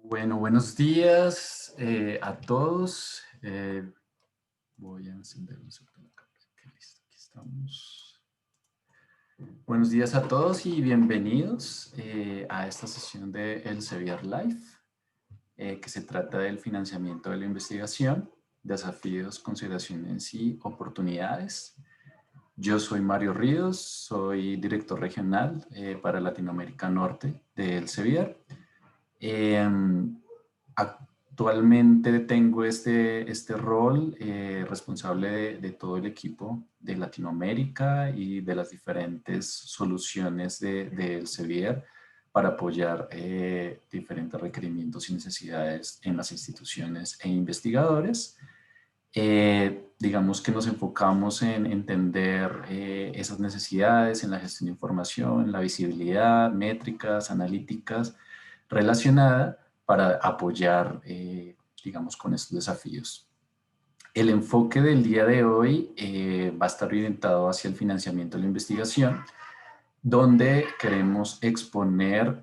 Bueno, buenos días a todos. Voy a encender un segundo la cámara. Ok, listo, aquí estamos. Buenos días a todos y bienvenidos a esta sesión de Elsevier Live, que se trata del financiamiento de la investigación, desafíos, consideraciones y oportunidades. Yo soy Mario Ríos, soy director regional para Latinoamérica Norte de Elsevier. Actualmente tengo este rol responsable de todo el equipo de Latinoamérica y de las diferentes soluciones de Elsevier para apoyar diferentes requerimientos y necesidades en las instituciones e investigadores. Digamos que nos enfocamos en entender esas necesidades en la gestión de información, en la visibilidad, métricas, analíticas relacionada para apoyar, digamos, con estos desafíos. El enfoque del día de hoy va a estar orientado hacia el financiamiento de la investigación, donde queremos exponer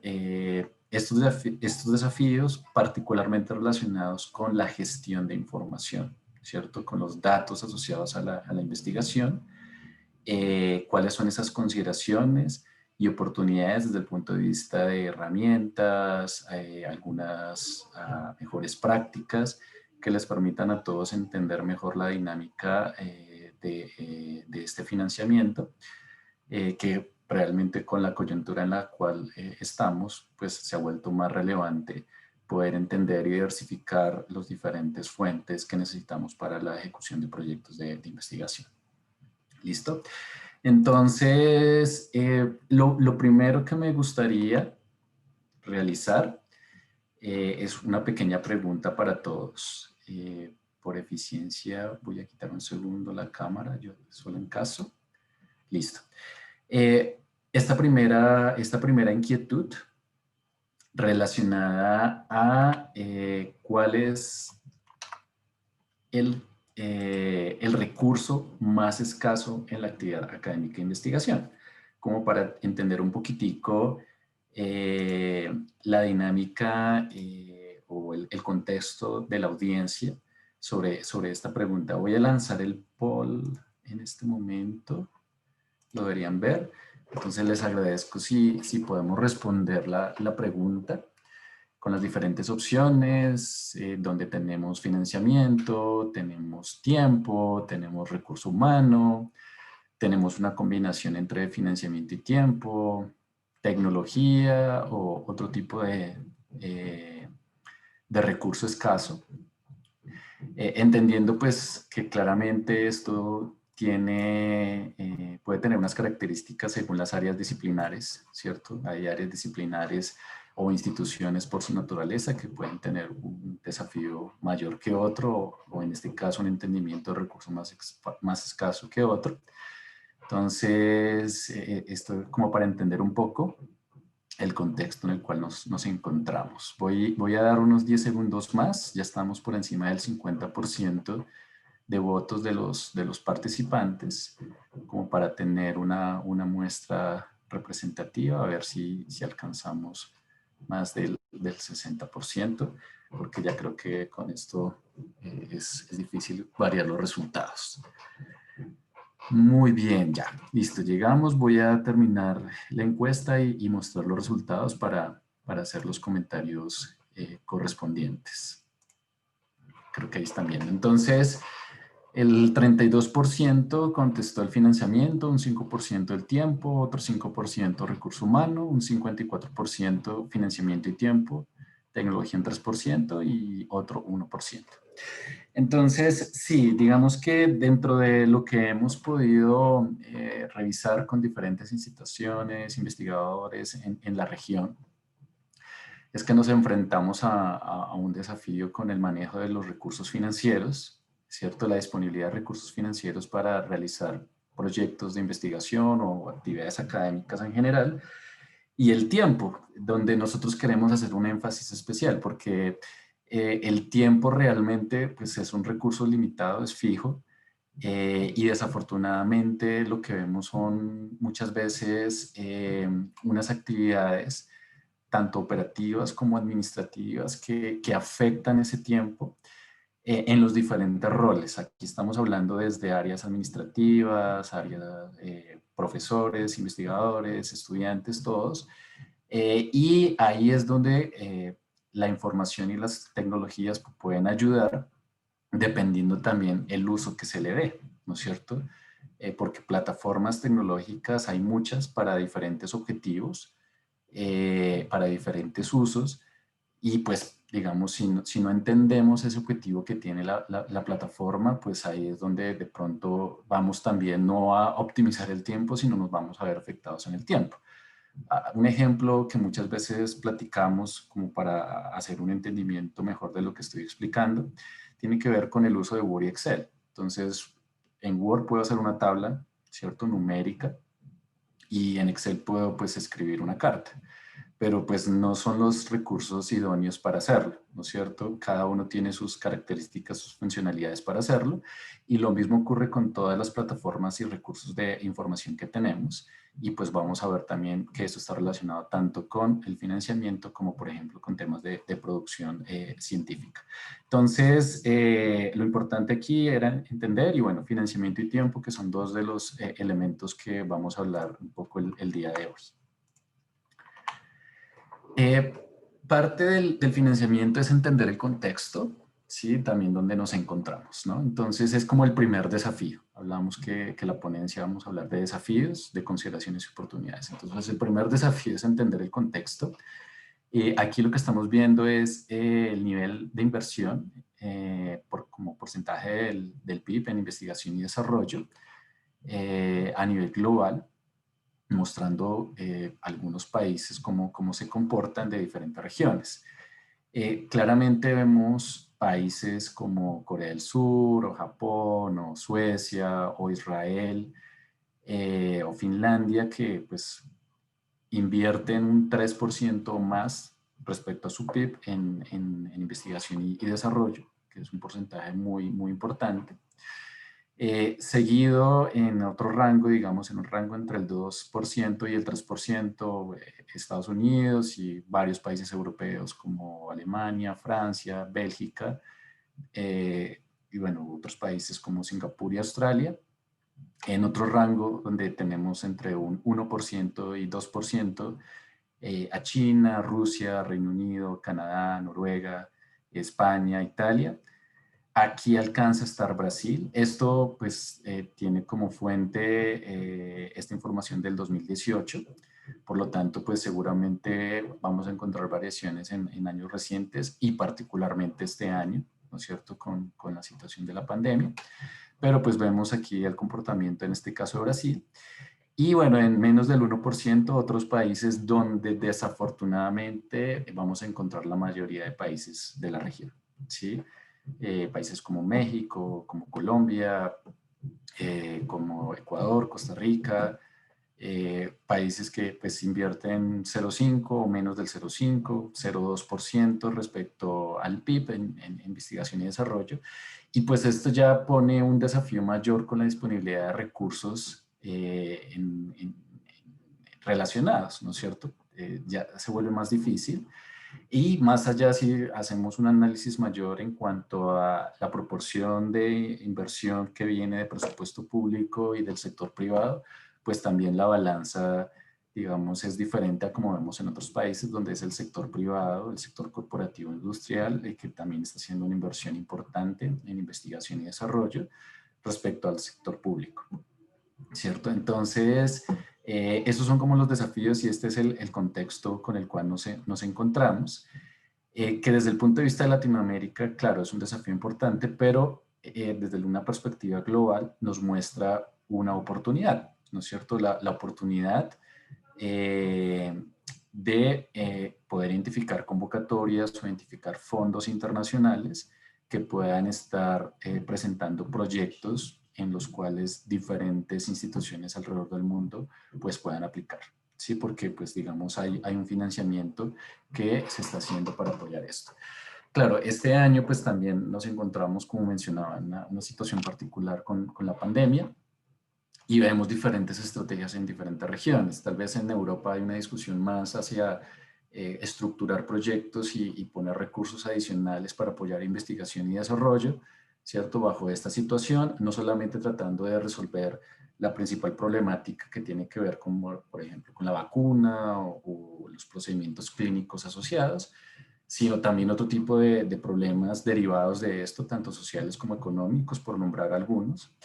estos desafíos particularmente relacionados con la gestión de información, ¿cierto? Con los datos asociados a la investigación, cuáles son esas consideraciones y oportunidades desde el punto de vista de herramientas, algunas mejores prácticas que les permitan a todos entender mejor la dinámica de este financiamiento, que realmente con la coyuntura en la cual estamos, pues se ha vuelto más relevante poder entender y diversificar las diferentes fuentes que necesitamos para la ejecución de proyectos de investigación. ¿Listo? Entonces, lo primero que me gustaría realizar es una pequeña pregunta para todos. Por eficiencia, voy a quitar un segundo la cámara, yo solo en caso. Listo. Esta primera inquietud relacionada a cuál es el recurso más escaso en la actividad académica de investigación, como para entender un poquitico la dinámica o el contexto de la audiencia sobre esta pregunta. Voy a lanzar el poll en este momento, lo deberían ver. Entonces les agradezco si podemos responder la pregunta con las diferentes opciones, donde tenemos financiamiento, tenemos tiempo, tenemos recurso humano, tenemos una combinación entre financiamiento y tiempo, tecnología o otro tipo de recurso escaso. Entendiendo pues que claramente esto puede tener unas características según las áreas disciplinares, ¿cierto? Hay áreas disciplinares o instituciones por su naturaleza que pueden tener un desafío mayor que otro o en este caso un entendimiento de recursos más escaso que otro. Entonces, esto como para entender un poco el contexto en el cual nos encontramos. Voy a dar unos 10 segundos más, ya estamos por encima del 50% de votos de los participantes, como para tener una muestra representativa, a ver si alcanzamos más del 60%, porque ya creo que con esto es difícil variar los resultados. Muy bien, ya, listo, llegamos. Voy a terminar la encuesta y mostrar los resultados para hacer los comentarios correspondientes. Creo que ahí están viendo. Entonces, el 32% contestó el financiamiento, un 5% el tiempo, otro 5% recurso humano, un 54% financiamiento y tiempo, tecnología en 3% y otro 1%. Entonces, sí, digamos que dentro de lo que hemos podido revisar con diferentes instituciones, investigadores en la región, es que nos enfrentamos a un desafío con el manejo de los recursos financieros, ¿cierto? La disponibilidad de recursos financieros para realizar proyectos de investigación o actividades académicas en general, y el tiempo, donde nosotros queremos hacer un énfasis especial, porque el tiempo realmente pues, es un recurso limitado, es fijo, y desafortunadamente lo que vemos son muchas veces unas actividades tanto operativas como administrativas que afectan ese tiempo en los diferentes roles. Aquí estamos hablando desde áreas administrativas, áreas, profesores, investigadores, estudiantes, todos. Y ahí es donde la información y las tecnologías pueden ayudar, dependiendo también el uso que se le dé, ¿no es cierto? Porque plataformas tecnológicas hay muchas para diferentes objetivos, para diferentes usos, y pues, digamos, si no entendemos ese objetivo que tiene la plataforma, pues ahí es donde de pronto vamos también no a optimizar el tiempo, sino nos vamos a ver afectados en el tiempo. Un ejemplo que muchas veces platicamos como para hacer un entendimiento mejor de lo que estoy explicando, tiene que ver con el uso de Word y Excel. Entonces, en Word puedo hacer una tabla, ¿cierto? Numérica, y en Excel puedo pues escribir una carta, pero pues no son los recursos idóneos para hacerlo, ¿no es cierto? Cada uno tiene sus características, sus funcionalidades para hacerlo, y lo mismo ocurre con todas las plataformas y recursos de información que tenemos, y pues vamos a ver también que esto está relacionado tanto con el financiamiento como por ejemplo con temas de producción científica. Entonces, lo importante aquí era entender, y bueno, financiamiento y tiempo, que son dos de los elementos que vamos a hablar un poco el día de hoy. Eh, Parte del financiamiento es entender el contexto, ¿sí? También donde nos encontramos, ¿no? Entonces es como el primer desafío. Hablamos que la ponencia vamos a hablar de desafíos, de consideraciones y oportunidades. Entonces el primer desafío es entender el contexto. Aquí lo que estamos viendo es el nivel de inversión como porcentaje del PIB en investigación y desarrollo a nivel global, mostrando algunos países cómo se comportan de diferentes regiones. Claramente vemos países como Corea del Sur, o Japón, o Suecia, o Israel, o Finlandia, que pues invierten un 3% más respecto a su PIB en investigación y desarrollo, que es un porcentaje muy importante. Seguido en otro rango, digamos, en un rango entre el 2% y el 3%, Estados Unidos y varios países europeos como Alemania, Francia, Bélgica, y bueno, otros países como Singapur y Australia. En otro rango donde tenemos entre un 1% y 2%, a China, Rusia, Reino Unido, Canadá, Noruega, España, Italia. Aquí alcanza a estar Brasil. Esto pues tiene como fuente esta información del 2018. Por lo tanto, pues seguramente vamos a encontrar variaciones en años recientes y particularmente este año, ¿no es cierto?, con la situación de la pandemia. Pero pues vemos aquí el comportamiento en este caso de Brasil. Y bueno, en menos del 1%, otros países donde desafortunadamente vamos a encontrar la mayoría de países de la región, ¿sí? Países como México, como Colombia, como Ecuador, Costa Rica, países que pues invierten 0,5 o menos del 0,5, 0,2% respecto al PIB en investigación y desarrollo. Y pues esto ya pone un desafío mayor con la disponibilidad de recursos relacionados, ¿no es cierto? Ya se vuelve más difícil. Y más allá, si hacemos un análisis mayor en cuanto a la proporción de inversión que viene de presupuesto público y del sector privado, pues también la balanza, digamos, es diferente a como vemos en otros países, donde es el sector privado, el sector corporativo industrial, el que también está haciendo una inversión importante en investigación y desarrollo respecto al sector público, ¿cierto? Entonces, esos son como los desafíos y este es el contexto con el cual nos encontramos, que desde el punto de vista de Latinoamérica, claro, es un desafío importante, pero desde una perspectiva global nos muestra una oportunidad, ¿no es cierto? La oportunidad de poder identificar convocatorias o identificar fondos internacionales que puedan estar presentando proyectos en los cuales diferentes instituciones alrededor del mundo pues puedan aplicar. Sí, porque pues digamos hay un financiamiento que se está haciendo para apoyar esto. Claro, este año pues también nos encontramos, como mencionaba, en una situación particular con la pandemia y vemos diferentes estrategias en diferentes regiones. Tal vez en Europa hay una discusión más hacia estructurar proyectos y poner recursos adicionales para apoyar investigación y desarrollo, ¿cierto? Bajo esta situación, no solamente tratando de resolver la principal problemática que tiene que ver con, por ejemplo, con la vacuna o los procedimientos clínicos asociados, sino también otro tipo de problemas derivados de esto, tanto sociales como económicos, por nombrar algunos.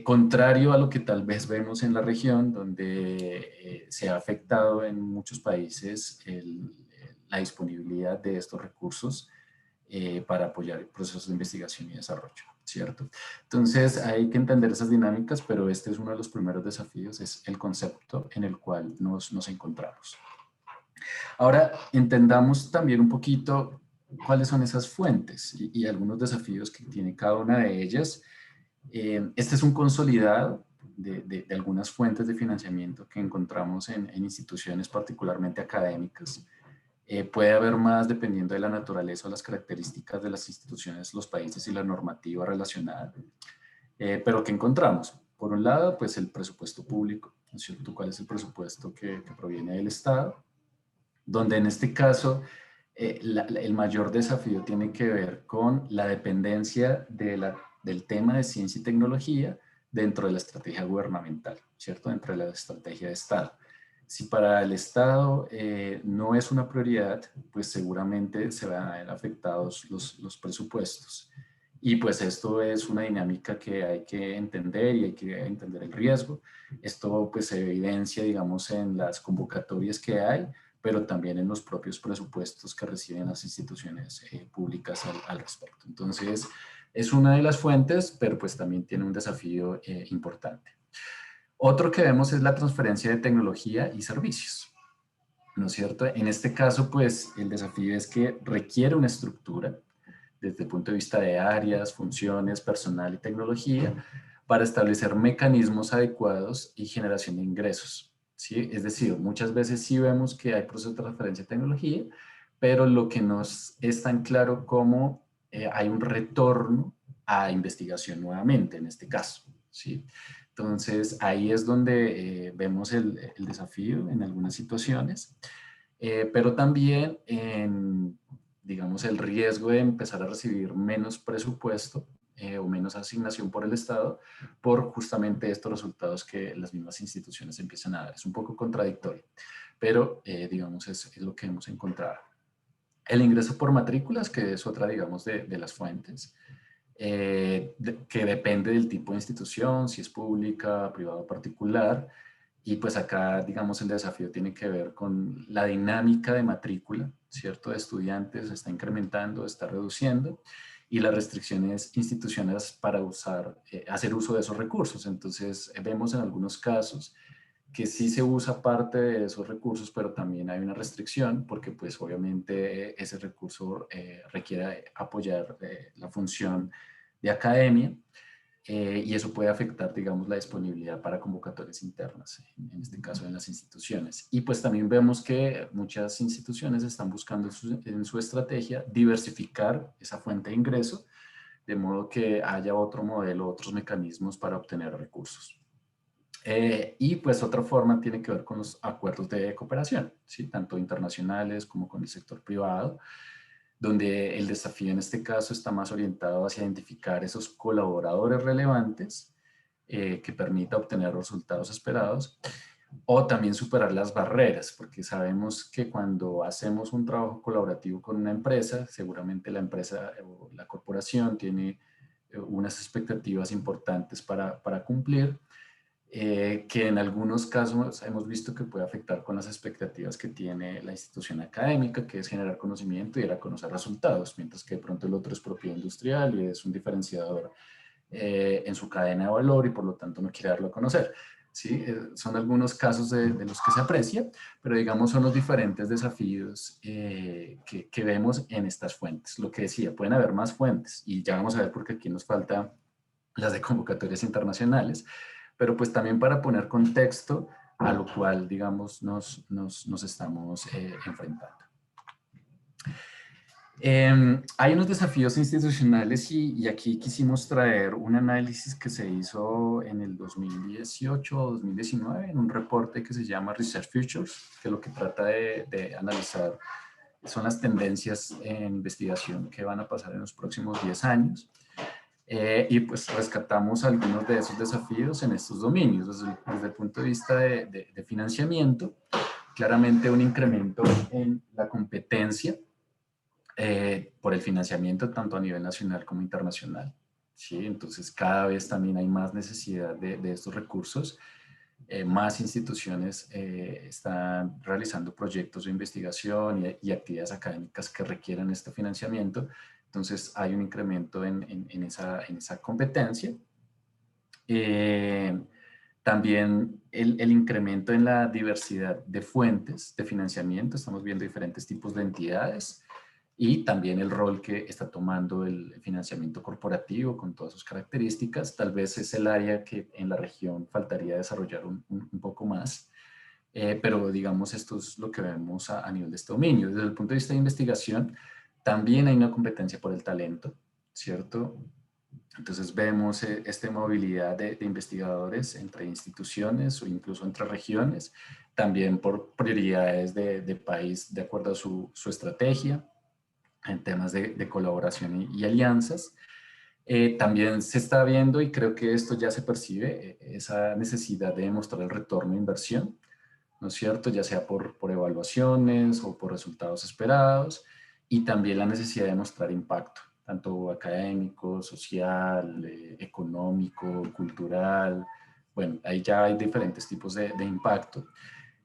Contrario a lo que tal vez vemos en la región, donde se ha afectado en muchos países la disponibilidad de estos recursos para apoyar procesos de investigación y desarrollo, ¿cierto? Entonces hay que entender esas dinámicas, pero este es uno de los primeros desafíos, es el concepto en el cual nos encontramos. Ahora, entendamos también un poquito cuáles son esas fuentes y algunos desafíos que tiene cada una de ellas. Este es un consolidado de algunas fuentes de financiamiento que encontramos en instituciones particularmente académicas. Puede haber más dependiendo de la naturaleza o las características de las instituciones, los países y la normativa relacionada. Pero ¿qué encontramos? Por un lado, pues el presupuesto público, ¿no es cierto? ¿Cuál es el presupuesto que proviene del Estado? Donde en este caso el mayor desafío tiene que ver con la dependencia del tema de ciencia y tecnología dentro de la estrategia gubernamental, ¿cierto? Dentro de la estrategia de Estado. Si para el Estado no es una prioridad, pues seguramente se van a ver afectados los presupuestos. Y pues esto es una dinámica que hay que entender y hay que entender el riesgo. Esto pues se evidencia, digamos, en las convocatorias que hay, pero también en los propios presupuestos que reciben las instituciones públicas al respecto. Entonces, es una de las fuentes, pero pues también tiene un desafío importante. Otro que vemos es la transferencia de tecnología y servicios, ¿no es cierto? En este caso, pues, el desafío es que requiere una estructura desde el punto de vista de áreas, funciones, personal y tecnología para establecer mecanismos adecuados y generación de ingresos. ¿Sí? Es decir, muchas veces sí vemos que hay procesos de transferencia de tecnología, pero lo que nos es tan claro como hay un retorno a investigación nuevamente, en este caso. ¿Sí? Entonces, ahí es donde vemos el desafío en algunas situaciones, pero también en, digamos, el riesgo de empezar a recibir menos presupuesto o menos asignación por el Estado por justamente estos resultados que las mismas instituciones empiezan a dar. Es un poco contradictorio, pero digamos es lo que hemos encontrado. El ingreso por matrículas, que es otra, digamos, de las fuentes, que depende del tipo de institución, si es pública, privada o particular. Y pues acá, digamos, el desafío tiene que ver con la dinámica de matrícula, ¿cierto? De estudiantes está incrementando, está reduciendo, y las restricciones institucionales para hacer uso de esos recursos. Entonces, vemos en algunos casos que sí se usa parte de esos recursos, pero también hay una restricción porque pues obviamente ese recurso requiere apoyar la función de academia y eso puede afectar, digamos, la disponibilidad para convocatorias internas, en este caso en las instituciones. Y pues también vemos que muchas instituciones están buscando en su estrategia diversificar esa fuente de ingreso, de modo que haya otro modelo, otros mecanismos para obtener recursos. Y pues otra forma tiene que ver con los acuerdos de cooperación, ¿sí? Tanto internacionales como con el sector privado, donde el desafío en este caso está más orientado hacia identificar esos colaboradores relevantes que permita obtener los resultados esperados o también superar las barreras, porque sabemos que cuando hacemos un trabajo colaborativo con una empresa, seguramente la empresa o la corporación tiene unas expectativas importantes para cumplir, que en algunos casos hemos visto que puede afectar con las expectativas que tiene la institución académica, que es generar conocimiento y dar a conocer resultados, mientras que de pronto el otro es propiedad industrial y es un diferenciador en su cadena de valor y por lo tanto no quiere darlo a conocer. ¿Sí? Son algunos casos de los que se aprecia, pero digamos son los diferentes desafíos que vemos en estas fuentes. Lo que decía, pueden haber más fuentes y ya vamos a ver porque aquí nos falta las de convocatorias internacionales, pero pues también para poner contexto a lo cual, digamos, nos estamos enfrentando. Hay unos desafíos institucionales y aquí quisimos traer un análisis que se hizo en el 2018 o 2019 en un reporte que se llama Research Futures, que lo que trata de analizar son las tendencias en investigación que van a pasar en los próximos 10 años. Y pues rescatamos algunos de esos desafíos en estos dominios, desde el punto de vista de financiamiento, claramente un incremento en la competencia por el financiamiento tanto a nivel nacional como internacional. ¿Sí? Entonces cada vez también hay más necesidad de estos recursos. Más instituciones están realizando proyectos de investigación y actividades académicas que requieren este financiamiento. Entonces hay un incremento en esa competencia. Eh, También el incremento en la diversidad de fuentes de financiamiento. Estamos viendo diferentes tipos de entidades y también el rol que está tomando el financiamiento corporativo con todas sus características. Tal vez es el área que en la región faltaría desarrollar un poco más, pero digamos esto es lo que vemos a nivel de este dominio. Desde el punto de vista de investigación, también hay una competencia por el talento, ¿cierto? Entonces vemos esta movilidad de investigadores entre instituciones o incluso entre regiones, también por prioridades de país de acuerdo a su estrategia en temas de colaboración y alianzas. También se está viendo, y creo que esto ya se percibe, esa necesidad de demostrar el retorno de inversión, ¿no es cierto? Ya sea por evaluaciones o por resultados esperados, y también la necesidad de mostrar impacto, tanto académico, social, económico, cultural. Bueno, ahí ya hay diferentes tipos de impacto,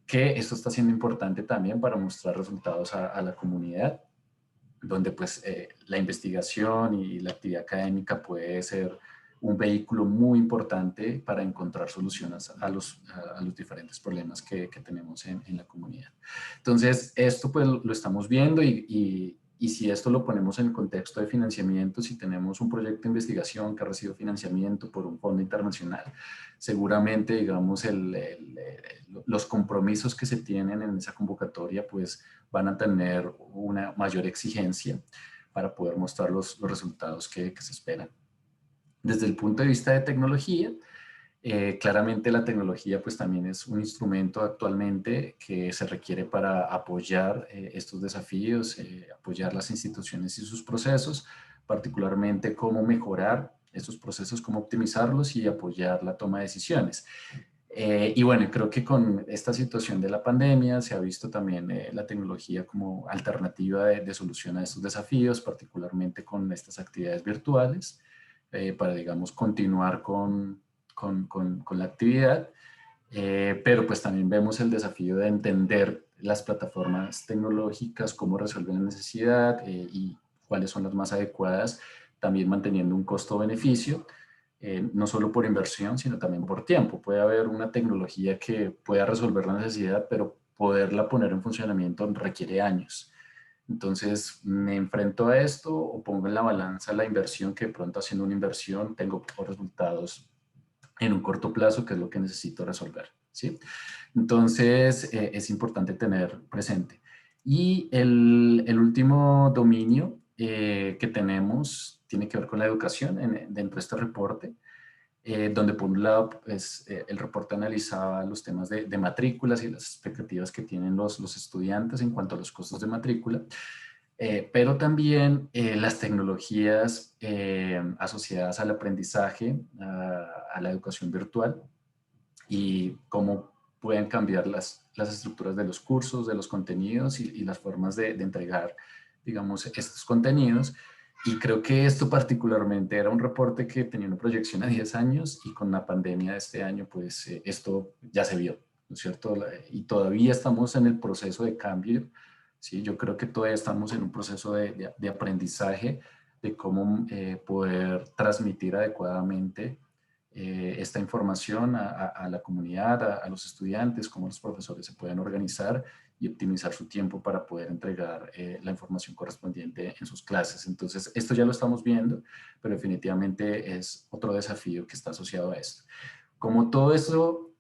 que esto está siendo importante también para mostrar resultados a la comunidad, donde pues la investigación y la actividad académica puede ser un vehículo muy importante para encontrar soluciones a los diferentes problemas que tenemos en la comunidad. Entonces, esto pues lo estamos viendo y si esto lo ponemos en el contexto de financiamiento, si tenemos un proyecto de investigación que ha recibido financiamiento por un fondo internacional, seguramente, digamos, los compromisos que se tienen en esa convocatoria, pues van a tener una mayor exigencia para poder mostrar los resultados que se esperan. Desde el punto de vista de tecnología, claramente la tecnología pues también es un instrumento actualmente que se requiere para apoyar estos desafíos, apoyar las instituciones y sus procesos, particularmente cómo mejorar estos procesos, cómo optimizarlos y apoyar la toma de decisiones. Y bueno, creo que con esta situación de la pandemia se ha visto también la tecnología como alternativa de solución a estos desafíos, particularmente con estas actividades virtuales, para, digamos, continuar con la actividad. Pero pues también vemos el desafío de entender las plataformas tecnológicas, cómo resuelven la necesidad y cuáles son las más adecuadas, también manteniendo un costo-beneficio, no solo por inversión, sino también por tiempo. Puede haber una tecnología que pueda resolver la necesidad, pero poderla poner en funcionamiento requiere años. Entonces, me enfrento a esto o pongo en la balanza la inversión, que de pronto haciendo una inversión tengo resultados en un corto plazo, que es lo que necesito resolver, ¿sí? Entonces, es importante tener presente. Y el último dominio que tenemos tiene que ver con la educación dentro de este reporte, donde por un lado pues, el reporte analizaba los temas de matrículas y las expectativas que tienen los estudiantes en cuanto a los costos de matrícula, pero también las tecnologías asociadas al aprendizaje, a la educación virtual y cómo pueden cambiar las estructuras de los cursos, de los contenidos y las formas de entregar, digamos, estos contenidos. Y creo que esto particularmente era un reporte que tenía una proyección a 10 años y con la pandemia de este año, pues esto ya se vio, ¿no es cierto? Y todavía estamos en el proceso de cambio, ¿sí? Yo creo que todavía estamos en un proceso de aprendizaje de cómo poder transmitir adecuadamente esta información a la comunidad, a los estudiantes, cómo los profesores se pueden organizar y optimizar su tiempo para poder entregar la información correspondiente en sus clases. Entonces, esto ya lo estamos viendo, pero definitivamente es otro desafío que está asociado a esto. Como todo eso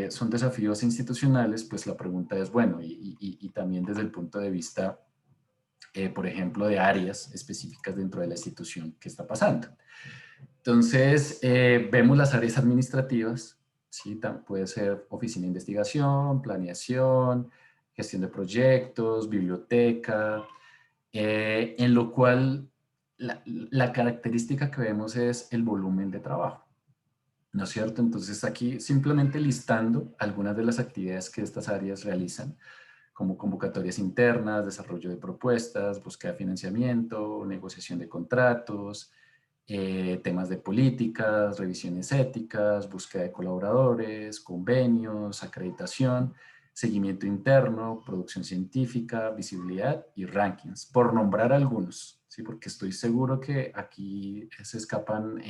son desafíos institucionales, pues la pregunta es, bueno, y también desde el punto de vista por ejemplo, de áreas específicas dentro de la institución que está pasando. Entonces, vemos las áreas administrativas, ¿sí? Puede ser oficina de investigación, planeación, gestión de proyectos, biblioteca, en lo cual la característica que vemos es el volumen de trabajo, ¿no es cierto? Entonces aquí simplemente listando algunas de las actividades que estas áreas realizan, como convocatorias internas, desarrollo de propuestas, búsqueda de financiamiento, negociación de contratos, temas de políticas, revisiones éticas, búsqueda de colaboradores, convenios, acreditación, seguimiento interno, producción científica, visibilidad y rankings, por nombrar algunos, ¿sí? Porque estoy seguro que aquí se escapan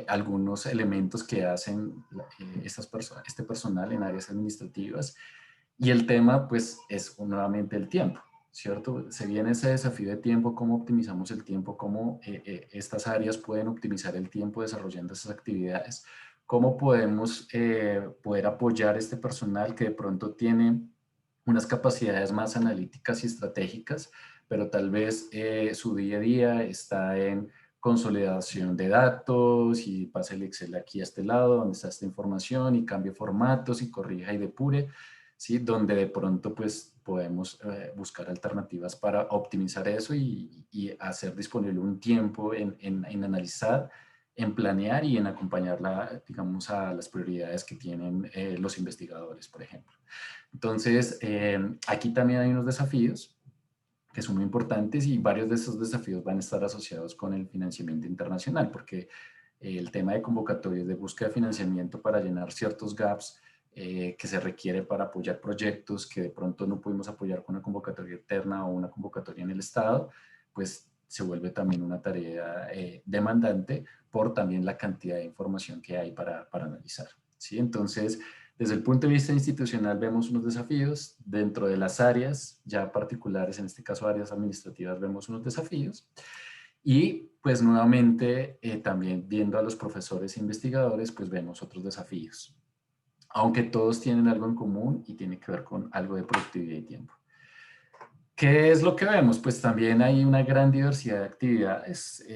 algunos elementos que hacen este personal en áreas administrativas. Y el tema, pues, es nuevamente el tiempo, ¿cierto? Se viene ese desafío de tiempo, cómo optimizamos el tiempo, cómo estas áreas pueden optimizar el tiempo desarrollando esas actividades, cómo podemos poder apoyar a este personal que de pronto tiene unas capacidades más analíticas y estratégicas, pero tal vez su día a día está en consolidación de datos y pasa el Excel aquí a este lado, donde está esta información y cambie formatos y corrija y depure, ¿sí? Donde de pronto pues podemos buscar alternativas para optimizar eso y hacer disponible un tiempo en analizar, en planear y en acompañarla, digamos, a las prioridades que tienen los investigadores, por ejemplo. Entonces, aquí también hay unos desafíos que son muy importantes y varios de esos desafíos van a estar asociados con el financiamiento internacional, porque el tema de convocatorias de búsqueda de financiamiento para llenar ciertos gaps que se requiere para apoyar proyectos que de pronto no pudimos apoyar con una convocatoria interna o una convocatoria en el Estado, pues se vuelve también una tarea demandante por también la cantidad de información que hay para analizar, ¿sí? Entonces, desde el punto de vista institucional vemos unos desafíos, dentro de las áreas ya particulares, en este caso áreas administrativas, vemos unos desafíos y pues nuevamente también viendo a los profesores e investigadores pues vemos otros desafíos, aunque todos tienen algo en común y tiene que ver con algo de productividad y tiempo. ¿Qué es lo que vemos? Pues también hay una gran diversidad de actividades.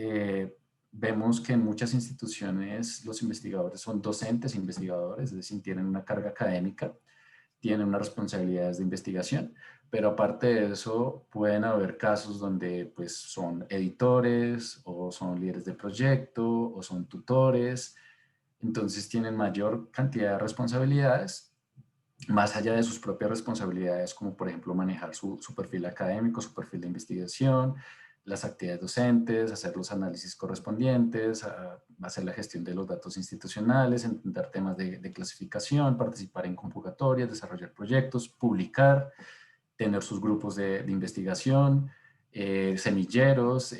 Vemos que en muchas instituciones los investigadores son docentes investigadores, es decir, tienen una carga académica, tienen unas responsabilidades de investigación, pero aparte de eso pueden haber casos donde pues son editores o son líderes de proyecto o son tutores, entonces tienen mayor cantidad de responsabilidades más allá de sus propias responsabilidades, como por ejemplo manejar su perfil académico, su perfil de investigación, las actividades docentes, hacer los análisis correspondientes, hacer la gestión de los datos institucionales, entender temas de clasificación, participar en convocatorias, desarrollar proyectos, publicar, tener sus grupos de investigación, semilleros,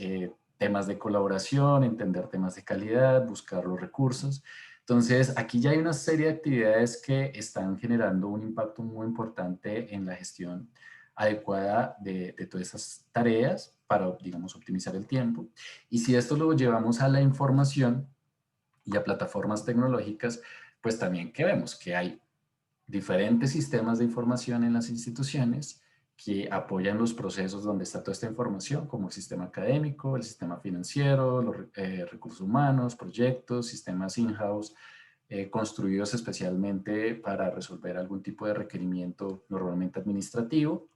temas de colaboración, entender temas de calidad, buscar los recursos. Entonces, aquí ya hay una serie de actividades que están generando un impacto muy importante en la gestión adecuada de todas esas tareas para, digamos, optimizar el tiempo. Y si esto lo llevamos a la información y a plataformas tecnológicas, pues también que vemos que hay diferentes sistemas de información en las instituciones que apoyan los procesos donde está toda esta información, como el sistema académico, el sistema financiero, los recursos humanos, proyectos, sistemas in-house, construidos especialmente para resolver algún tipo de requerimiento normalmente administrativo,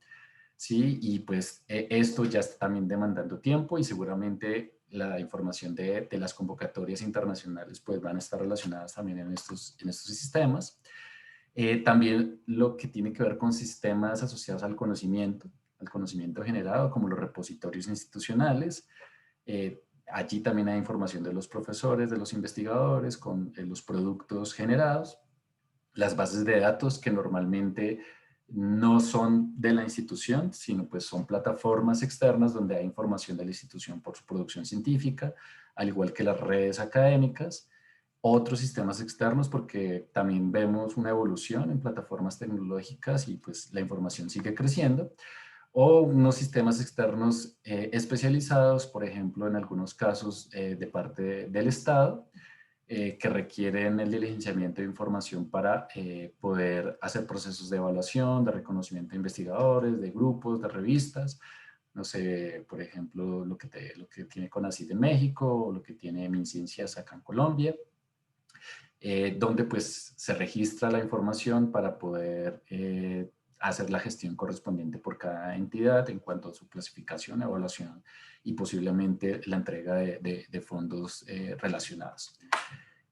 ¿sí? Y pues esto ya está también demandando tiempo y seguramente la información de las convocatorias internacionales pues van a estar relacionadas también en estos sistemas. También lo que tiene que ver con sistemas asociados al conocimiento generado, como los repositorios institucionales. Allí también hay información de los profesores, de los investigadores, con los productos generados, las bases de datos que normalmente no son de la institución, sino pues son plataformas externas donde hay información de la institución por su producción científica, al igual que las redes académicas, otros sistemas externos porque también vemos una evolución en plataformas tecnológicas y pues la información sigue creciendo, o unos sistemas externos especializados, por ejemplo, en algunos casos de parte del Estado, que requieren el diligenciamiento de información para poder hacer procesos de evaluación, de reconocimiento de investigadores, de grupos, de revistas. No sé, por ejemplo, lo que tiene CONACYT en México o lo que tiene MinCiencias acá en Colombia, donde pues se registra la información para poder hacer la gestión correspondiente por cada entidad en cuanto a su clasificación, evaluación y posiblemente la entrega de fondos relacionados.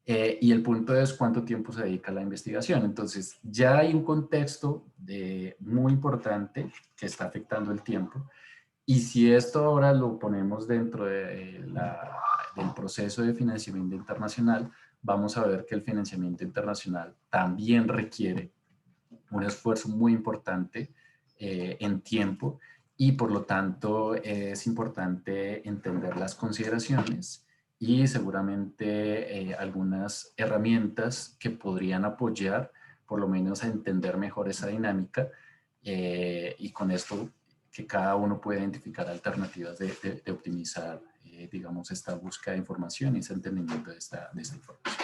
Y el punto es cuánto tiempo se dedica a la investigación. Entonces, ya hay un contexto muy importante que está afectando el tiempo. Y si esto ahora lo ponemos dentro del proceso de financiamiento internacional, vamos a ver que el financiamiento internacional también requiere un esfuerzo muy importante en tiempo y por lo tanto es importante entender las consideraciones y seguramente algunas herramientas que podrían apoyar por lo menos a entender mejor esa dinámica y con esto que cada uno puede identificar alternativas de optimizar, digamos, esta búsqueda de información y ese entendimiento de esta información.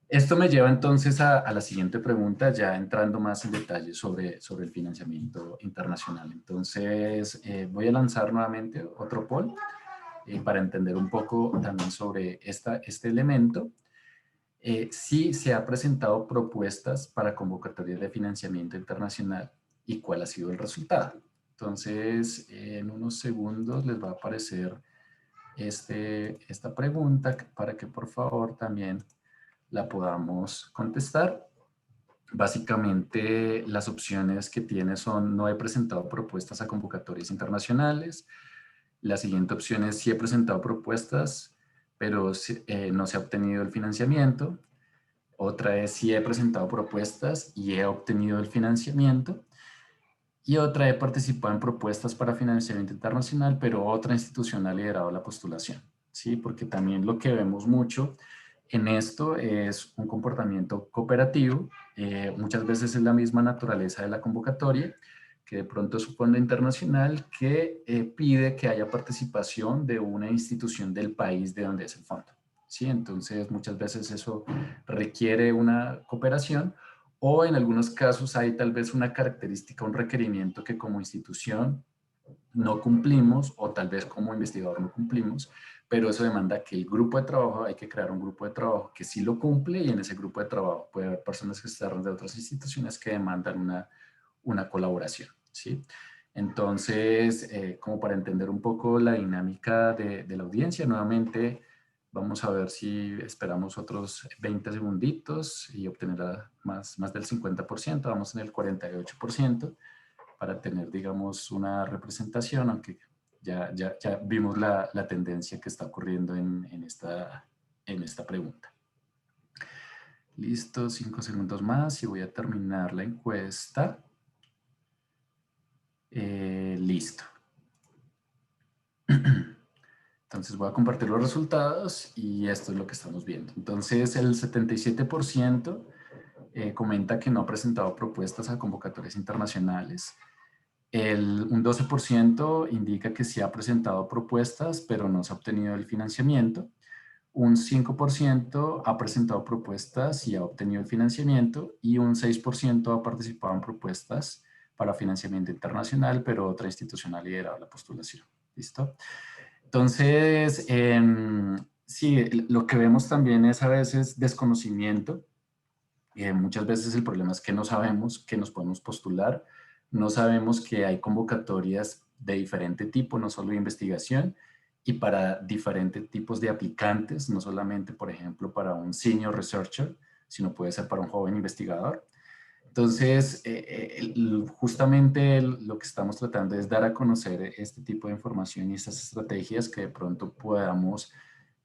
Esto me lleva entonces a la siguiente pregunta, ya entrando más en detalle sobre el financiamiento internacional. Entonces, voy a lanzar nuevamente otro poll para entender un poco también sobre este elemento. Si se ha presentado propuestas para convocatorias de financiamiento internacional y cuál ha sido el resultado. Entonces, en unos segundos les va a aparecer esta pregunta para que por favor también la podamos contestar. Básicamente, las opciones que tiene son: no he presentado propuestas a convocatorias internacionales. La siguiente opción es: sí he presentado propuestas, pero no se ha obtenido el financiamiento. Otra es: sí he presentado propuestas y he obtenido el financiamiento. Y otra: he participado en propuestas para financiamiento internacional, pero otra institución ha liderado la postulación. ¿Sí? Porque también lo que vemos mucho en esto es un comportamiento cooperativo. Muchas veces es la misma naturaleza de la convocatoria, que de pronto es un fondo internacional que pide que haya participación de una institución del país de donde es el fondo. ¿Sí? Entonces, muchas veces eso requiere una cooperación, o en algunos casos hay tal vez una característica, un requerimiento que como institución no cumplimos, o tal vez como investigador no cumplimos, pero eso demanda que el grupo de trabajo, hay que crear un grupo de trabajo que sí lo cumple, y en ese grupo de trabajo puede haber personas que están de otras instituciones que demandan una colaboración, ¿sí? Entonces, como para entender un poco la dinámica de la audiencia, nuevamente vamos a ver si esperamos otros 20 segunditos y obtener más del 50%, vamos en el 48%, para tener, digamos, una representación, aunque ya vimos la tendencia que está ocurriendo en esta pregunta. Listo, 5 segundos más y voy a terminar la encuesta. Listo. Entonces voy a compartir los resultados y esto es lo que estamos viendo. Entonces el 77% comenta que no ha presentado propuestas a convocatorias internacionales. Un 12% indica que sí ha presentado propuestas, pero no se ha obtenido el financiamiento. Un 5% ha presentado propuestas y ha obtenido el financiamiento, y un 6% ha participado en propuestas para financiamiento internacional, pero otra institución ha liderado la postulación. ¿Listo? Entonces, sí, lo que vemos también es a veces desconocimiento. Muchas veces el problema es que no sabemos que nos podemos postular, no sabemos que hay convocatorias de diferente tipo, no solo de investigación, y para diferentes tipos de aplicantes, no solamente, por ejemplo, para un senior researcher, sino puede ser para un joven investigador. Entonces, justamente lo que estamos tratando es dar a conocer este tipo de información y estas estrategias que de pronto podamos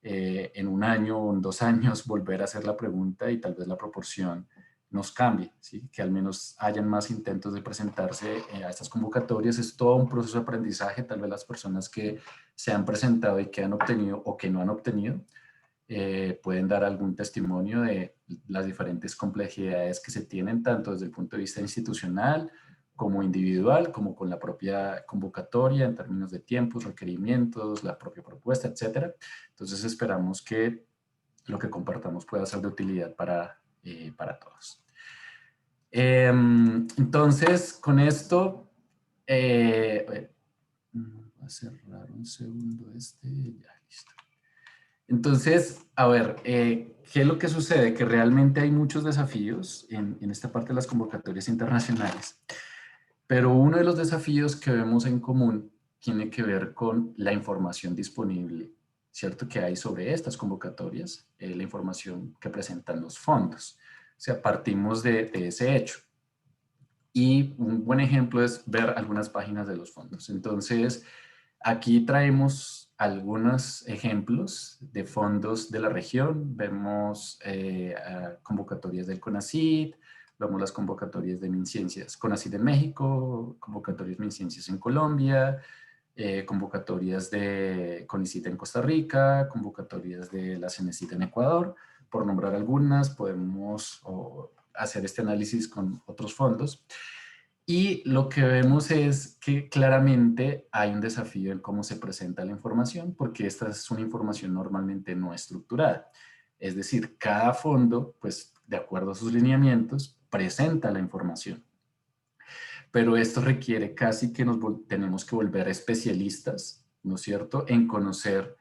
en un año o en 2 años volver a hacer la pregunta y tal vez la proporción nos cambie, ¿sí? Que al menos hayan más intentos de presentarse a estas convocatorias. Es todo un proceso de aprendizaje. Tal vez las personas que se han presentado y que han obtenido o que no han obtenido pueden dar algún testimonio de las diferentes complejidades que se tienen, tanto desde el punto de vista institucional como individual, como con la propia convocatoria en términos de tiempos, requerimientos, la propia propuesta, etcétera. Entonces esperamos que lo que compartamos pueda ser de utilidad para todos. Entonces, con esto, voy a cerrar un segundo ya, listo. Entonces, a ver, ¿qué es lo que sucede? Que realmente hay muchos desafíos en esta parte de las convocatorias internacionales, pero uno de los desafíos que vemos en común tiene que ver con la información disponible, ¿cierto? Que hay sobre estas convocatorias, la información que presentan los fondos. O sea, partimos de ese hecho. Y un buen ejemplo es ver algunas páginas de los fondos. Entonces, aquí traemos algunos ejemplos de fondos de la región. Vemos convocatorias del CONACYT, vemos las convocatorias de MinCiencias, CONACYT en México, convocatorias MinCiencias en Colombia, convocatorias de CONICYT en Costa Rica, convocatorias de la CENESIT en Ecuador. Por nombrar algunas, podemos hacer este análisis con otros fondos. Y lo que vemos es que claramente hay un desafío en cómo se presenta la información, porque esta es una información normalmente no estructurada. Es decir, cada fondo, pues de acuerdo a sus lineamientos, presenta la información. Pero esto requiere casi que tenemos que volver especialistas, ¿no es cierto?, en conocer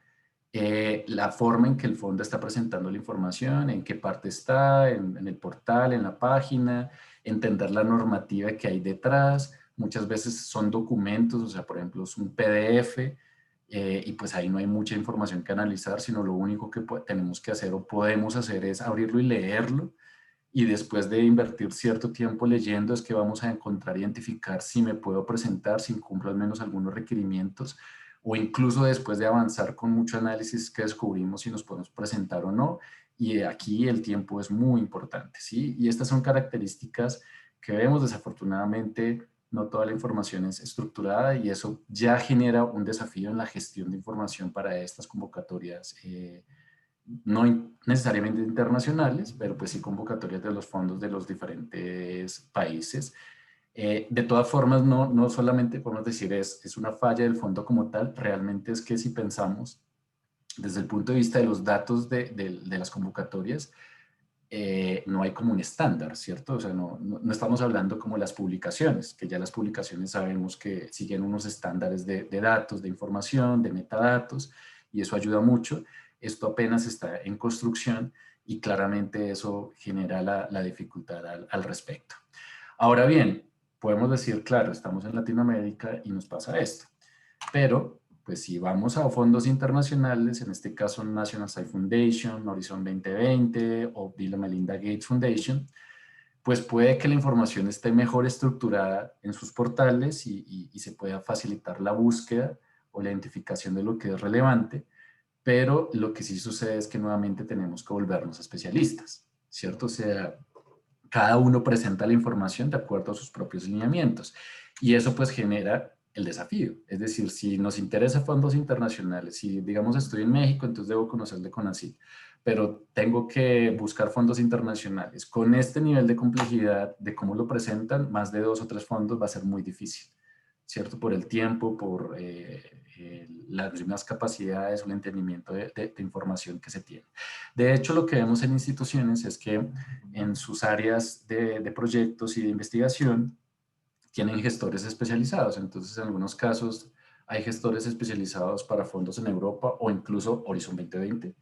la forma en que el fondo está presentando la información, en qué parte está, en el portal, en la página, entender la normativa que hay detrás. Muchas veces son documentos, o sea, por ejemplo, es un PDF, y pues ahí no hay mucha información que analizar, sino lo único que tenemos que hacer o podemos hacer es abrirlo y leerlo, y después de invertir cierto tiempo leyendo es que vamos a encontrar, identificar si me puedo presentar, si cumplo al menos algunos requerimientos, o incluso después de avanzar con mucho análisis que descubrimos si nos podemos presentar o no. Y aquí el tiempo es muy importante, ¿sí? Y estas son características que vemos. Desafortunadamente no toda la información es estructurada, y eso ya genera un desafío en la gestión de información para estas convocatorias, no necesariamente internacionales, pero pues sí convocatorias de los fondos de los diferentes países. De todas formas, no solamente podemos decir es una falla del fondo como tal, realmente es que si pensamos desde el punto de vista de los datos de las convocatorias, no hay como un estándar, ¿cierto? O sea, no estamos hablando como las publicaciones, que ya las publicaciones sabemos que siguen unos estándares de datos, de información, de metadatos, y eso ayuda mucho. Esto apenas está en construcción y claramente eso genera la dificultad al respecto. Ahora bien, podemos decir, claro, estamos en Latinoamérica y nos pasa esto, pero pues si vamos a fondos internacionales, en este caso National Science Foundation, Horizon 2020 o Bill y Melinda Gates Foundation, pues puede que la información esté mejor estructurada en sus portales y se pueda facilitar la búsqueda o la identificación de lo que es relevante, pero lo que sí sucede es que nuevamente tenemos que volvernos especialistas, ¿cierto? O sea, cada uno presenta la información de acuerdo a sus propios lineamientos, y eso pues genera el desafío. Es decir, si nos interesa fondos internacionales, si digamos estoy en México, entonces debo conocer de CONACYT, pero tengo que buscar fondos internacionales. Con este nivel de complejidad de cómo lo presentan, más de 2 o 3 fondos va a ser muy difícil, ¿cierto? Por el tiempo, por las mismas capacidades o el entendimiento de información que se tiene. De hecho, lo que vemos en instituciones es que en sus áreas de proyectos y de investigación tienen gestores especializados. Entonces, en algunos casos hay gestores especializados para fondos en Europa o incluso Horizon 2020.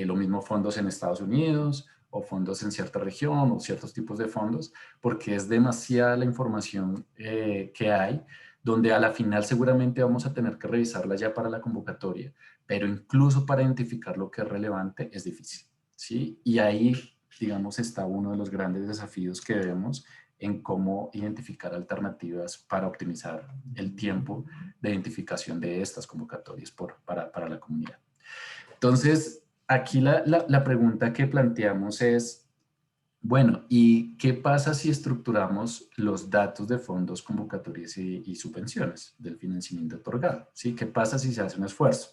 Lo mismo fondos en Estados Unidos o fondos en cierta región o ciertos tipos de fondos, porque es demasiada la información que hay, donde a la final seguramente vamos a tener que revisarla ya para la convocatoria, pero incluso para identificar lo que es relevante es difícil, ¿sí? Y ahí, digamos, está uno de los grandes desafíos que vemos en cómo identificar alternativas para optimizar el tiempo de identificación de estas convocatorias para la comunidad. Entonces, aquí la pregunta que planteamos es, bueno, ¿y qué pasa si estructuramos los datos de fondos, convocatorias y subvenciones del financiamiento otorgado? ¿Sí? ¿Qué pasa si se hace un esfuerzo?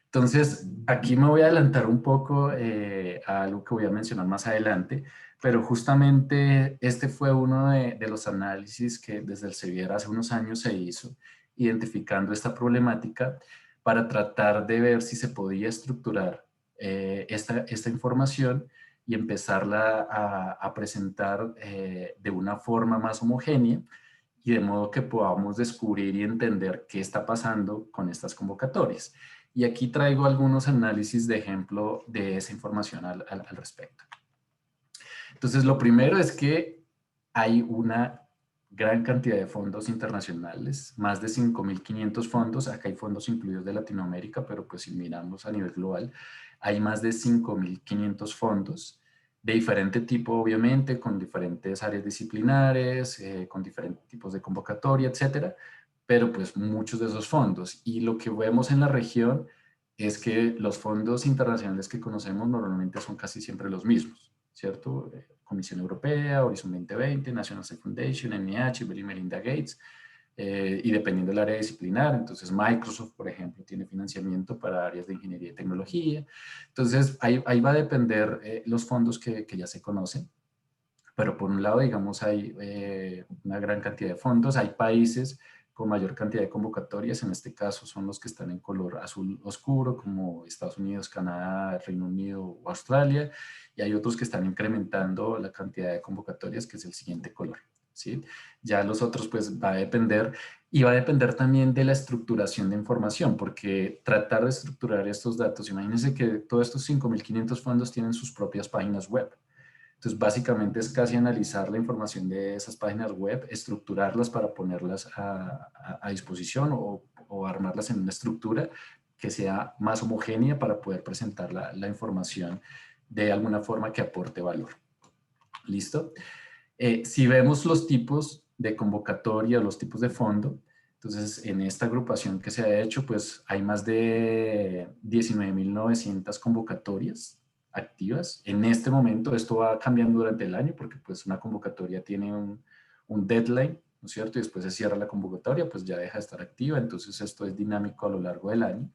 Entonces, aquí me voy a adelantar un poco a algo que voy a mencionar más adelante, pero justamente este fue uno de los análisis que desde el CEBIER hace unos años se hizo, identificando esta problemática para tratar de ver si se podía estructurar esta información y empezarla a presentar de una forma más homogénea y de modo que podamos descubrir y entender qué está pasando con estas convocatorias. Y aquí traigo algunos análisis de ejemplo de esa información al respecto. Entonces, lo primero es que hay una gran cantidad de fondos internacionales, más de 5.500 fondos, acá hay fondos incluidos de Latinoamérica, pero pues si miramos a nivel global, hay más de 5.500 fondos de diferente tipo, obviamente, con diferentes áreas disciplinares, con diferentes tipos de convocatoria, etcétera, pero pues muchos de esos fondos. Y lo que vemos en la región es que los fondos internacionales que conocemos normalmente son casi siempre los mismos, ¿cierto? Comisión Europea, Horizon 2020, National Science Foundation, NIH, Bill y Melinda Gates, y dependiendo del área disciplinar, entonces Microsoft, por ejemplo, tiene financiamiento para áreas de ingeniería y tecnología. Entonces, ahí va a depender los fondos que ya se conocen, pero por un lado, digamos, hay una gran cantidad de fondos, hay países con mayor cantidad de convocatorias, en este caso son los que están en color azul oscuro, como Estados Unidos, Canadá, Reino Unido o Australia, y hay otros que están incrementando la cantidad de convocatorias, que es el siguiente color, ¿sí? Ya los otros, pues, va a depender, y va a depender también de la estructuración de información, porque tratar de estructurar estos datos, imagínense que todos estos 5.500 fondos tienen sus propias páginas web. Entonces, básicamente es casi analizar la información de esas páginas web, estructurarlas para ponerlas a disposición o armarlas en una estructura que sea más homogénea para poder presentar la información de alguna forma que aporte valor. ¿Listo? Si vemos los tipos de convocatoria, los tipos de fondo, entonces en esta agrupación que se ha hecho, pues hay más de 19.900 convocatorias activas. En este momento, esto va cambiando durante el año porque pues una convocatoria tiene un deadline, ¿no es cierto? Y después se cierra la convocatoria, pues ya deja de estar activa, entonces esto es dinámico a lo largo del año.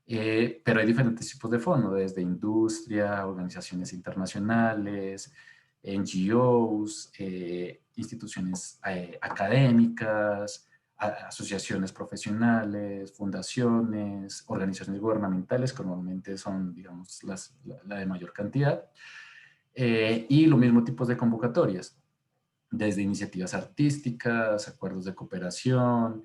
Pero hay diferentes tipos de fondos, desde industria, organizaciones internacionales, NGOs, instituciones académicas, asociaciones profesionales, fundaciones, organizaciones gubernamentales, que normalmente son, digamos, la de mayor cantidad, y los mismos tipos de convocatorias, desde iniciativas artísticas, acuerdos de cooperación,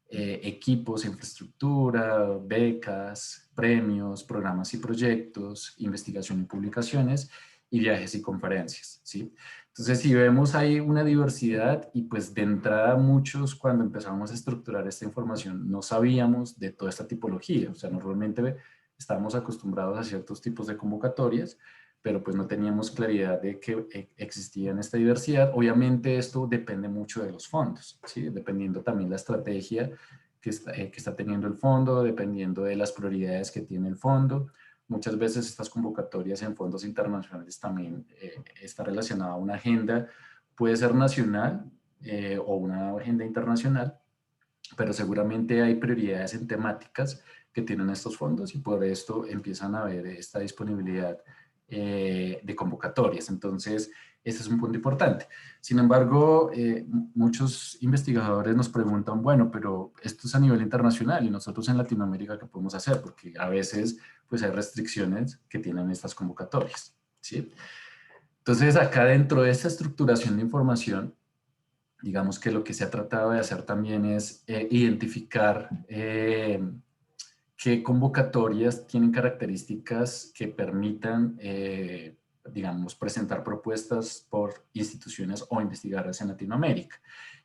equipos, infraestructura, becas, premios, programas y proyectos, investigación y publicaciones, y viajes y conferencias, ¿sí? Entonces, si vemos ahí una diversidad y pues de entrada muchos cuando empezamos a estructurar esta información no sabíamos de toda esta tipología, o sea, normalmente estábamos acostumbrados a ciertos tipos de convocatorias, pero pues no teníamos claridad de que existía esta diversidad. Obviamente esto depende mucho de los fondos, ¿sí? Dependiendo también la estrategia que está teniendo el fondo, dependiendo de las prioridades que tiene el fondo. Muchas veces estas convocatorias en fondos internacionales también está relacionada a una agenda, puede ser nacional o una agenda internacional, pero seguramente hay prioridades en temáticas que tienen estos fondos y por esto empiezan a haber esta disponibilidad de convocatorias. Entonces, ese es un punto importante. Sin embargo, muchos investigadores nos preguntan, bueno, pero esto es a nivel internacional y nosotros en Latinoamérica, ¿qué podemos hacer? Porque a veces pues hay restricciones que tienen estas convocatorias, ¿sí? Entonces, acá dentro de esta estructuración de información, digamos que lo que se ha tratado de hacer también es identificar qué convocatorias tienen características que permitan, digamos, presentar propuestas por instituciones o investigadores en Latinoamérica.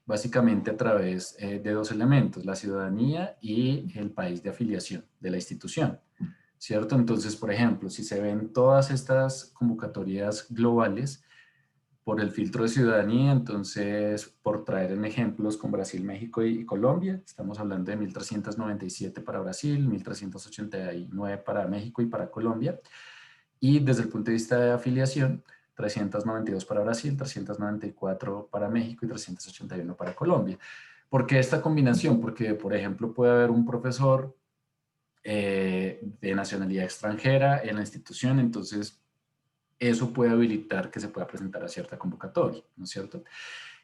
Básicamente a través de dos elementos, la ciudadanía y el país de afiliación de la institución, ¿cierto? Entonces, por ejemplo, si se ven todas estas convocatorias globales, por el filtro de ciudadanía, entonces, por traer en ejemplos con Brasil, México y Colombia, estamos hablando de 1.397 para Brasil, 1.389 para México y para Colombia. Y desde el punto de vista de afiliación, 392 para Brasil, 394 para México y 381 para Colombia. ¿Por qué esta combinación? Porque, por ejemplo, puede haber un profesor de nacionalidad extranjera en la institución, entonces eso puede habilitar que se pueda presentar a cierta convocatoria, ¿no es cierto?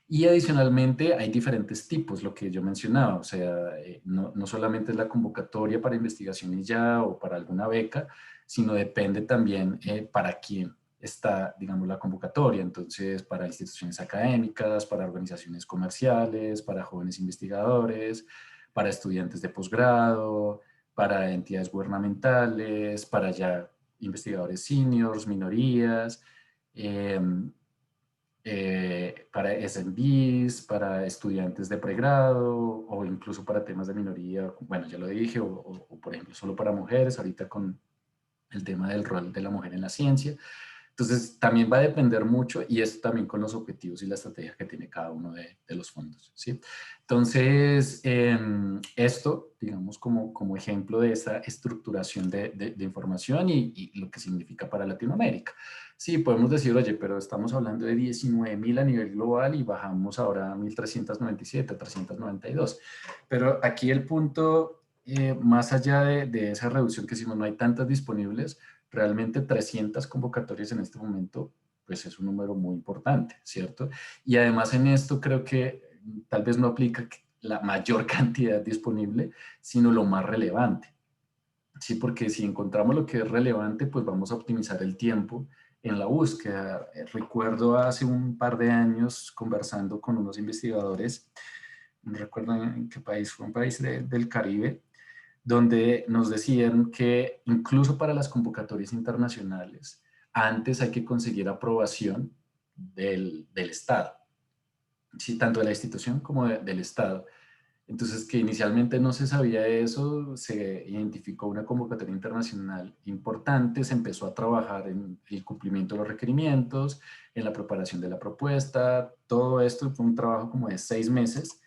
Y adicionalmente hay diferentes tipos, lo que yo mencionaba, o sea, no solamente es la convocatoria para investigación y ya o para alguna beca, sino depende también para quién está, digamos, la convocatoria. Entonces, para instituciones académicas, para organizaciones comerciales, para jóvenes investigadores, para estudiantes de posgrado, para entidades gubernamentales, para ya investigadores seniors, minorías, eh, para SMBs, para estudiantes de pregrado o incluso para temas de minoría, bueno, ya lo dije, o por ejemplo solo para mujeres, ahorita con el tema del rol de la mujer en la ciencia. Entonces, también va a depender mucho y esto también con los objetivos y la estrategia que tiene cada uno de los fondos, ¿sí? Entonces, esto, digamos, como ejemplo de esa estructuración de información y lo que significa para Latinoamérica. Sí, podemos decir, oye, pero estamos hablando de 19.000 a nivel global y bajamos ahora a 1.397, 392. Pero aquí el punto, más allá de esa reducción que hicimos, no hay tantas disponibles. Realmente 300 convocatorias en este momento, pues es un número muy importante, ¿cierto? Y además en esto creo que tal vez no aplica la mayor cantidad disponible, sino lo más relevante. Sí, porque si encontramos lo que es relevante, pues vamos a optimizar el tiempo en la búsqueda. Recuerdo hace un par de años conversando con unos investigadores, no recuerdo en qué país, fue un país del Caribe, donde nos decían que incluso para las convocatorias internacionales, antes hay que conseguir aprobación del Estado, ¿sí? Tanto de la institución como del Estado. Entonces, que inicialmente no se sabía eso, se identificó una convocatoria internacional importante, se empezó a trabajar en el cumplimiento de los requerimientos, en la preparación de la propuesta, todo esto fue un trabajo como de 6 meses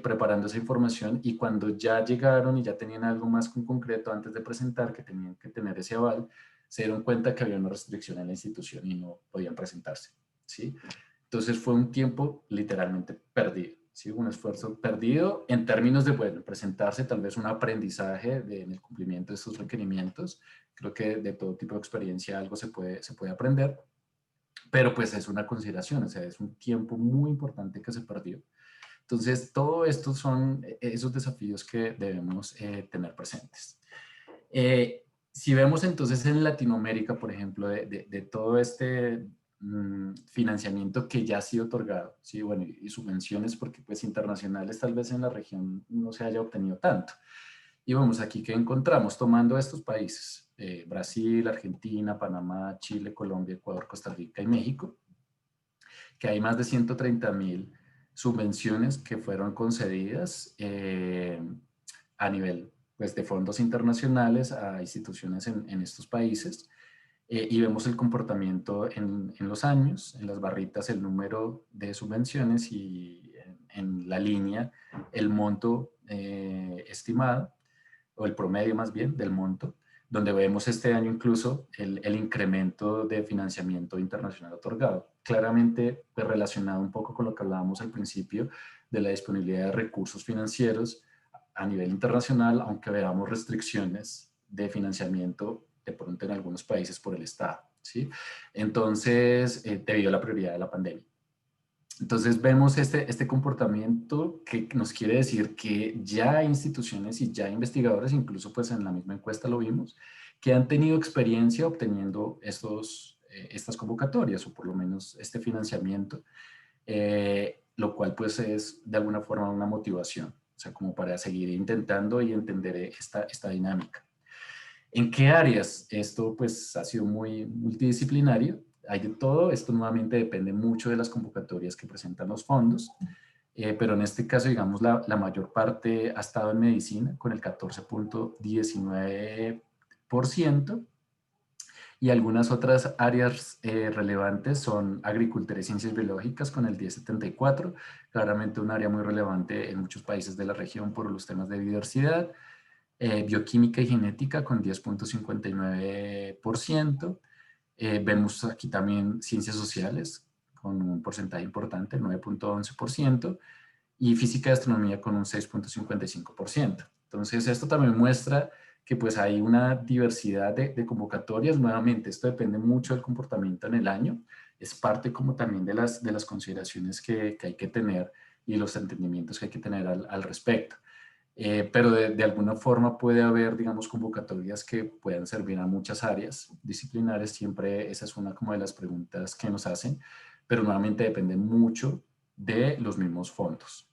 preparando esa información y cuando ya llegaron y ya tenían algo más concreto antes de presentar, que tenían que tener ese aval, se dieron cuenta que había una restricción en la institución y no podían presentarse, ¿sí? Entonces fue un tiempo literalmente perdido, ¿sí? Un esfuerzo perdido en términos de, bueno, presentarse, tal vez un aprendizaje en el cumplimiento de estos requerimientos. Creo que de todo tipo de experiencia algo se puede aprender, pero pues es una consideración, o sea, es un tiempo muy importante que se perdió. Entonces, todo esto son esos desafíos que debemos tener presentes. Si vemos entonces en Latinoamérica, por ejemplo, de todo este financiamiento que ya ha sido otorgado, ¿sí? Bueno, y subvenciones porque pues internacionales tal vez en la región no se haya obtenido tanto. Y vamos aquí que encontramos tomando estos países, Brasil, Argentina, Panamá, Chile, Colombia, Ecuador, Costa Rica y México, que hay más de 130.000 subvenciones que fueron concedidas a nivel pues, de fondos internacionales a instituciones en estos países. Y vemos el comportamiento en los años, en las barritas el número de subvenciones y en la línea el monto estimado, o el promedio más bien del monto, donde vemos este año incluso el incremento de financiamiento internacional otorgado. Claramente pues, relacionado un poco con lo que hablábamos al principio de la disponibilidad de recursos financieros a nivel internacional, aunque veamos restricciones de financiamiento de pronto en algunos países por el Estado, ¿sí? Entonces, debido a la prioridad de la pandemia. Entonces vemos este comportamiento que nos quiere decir que ya hay instituciones y ya hay investigadores, incluso pues en la misma encuesta lo vimos, que han tenido experiencia obteniendo estas convocatorias o por lo menos este financiamiento, lo cual pues es de alguna forma una motivación, o sea, como para seguir intentando y entender esta dinámica. ¿En qué áreas? Esto pues ha sido muy multidisciplinario, hay de todo, esto nuevamente depende mucho de las convocatorias que presentan los fondos, pero en este caso, digamos, la mayor parte ha estado en medicina con el 14.19% y algunas otras áreas relevantes son agricultura y ciencias biológicas con el 10.74%, claramente un área muy relevante en muchos países de la región por los temas de biodiversidad, bioquímica y genética con 10.59%. Vemos aquí también ciencias sociales con un porcentaje importante, el 9.11%, y física y astronomía con un 6.55%. Entonces, esto también muestra que pues hay una diversidad de convocatorias. Nuevamente, esto depende mucho del comportamiento en el año. Es parte como también de las consideraciones que hay que tener y los entendimientos que hay que tener al respecto. pero de alguna forma puede haber, digamos, convocatorias que puedan servir a muchas áreas disciplinares. Siempre esa es una como de las preguntas que nos hacen, pero nuevamente depende mucho de los mismos fondos,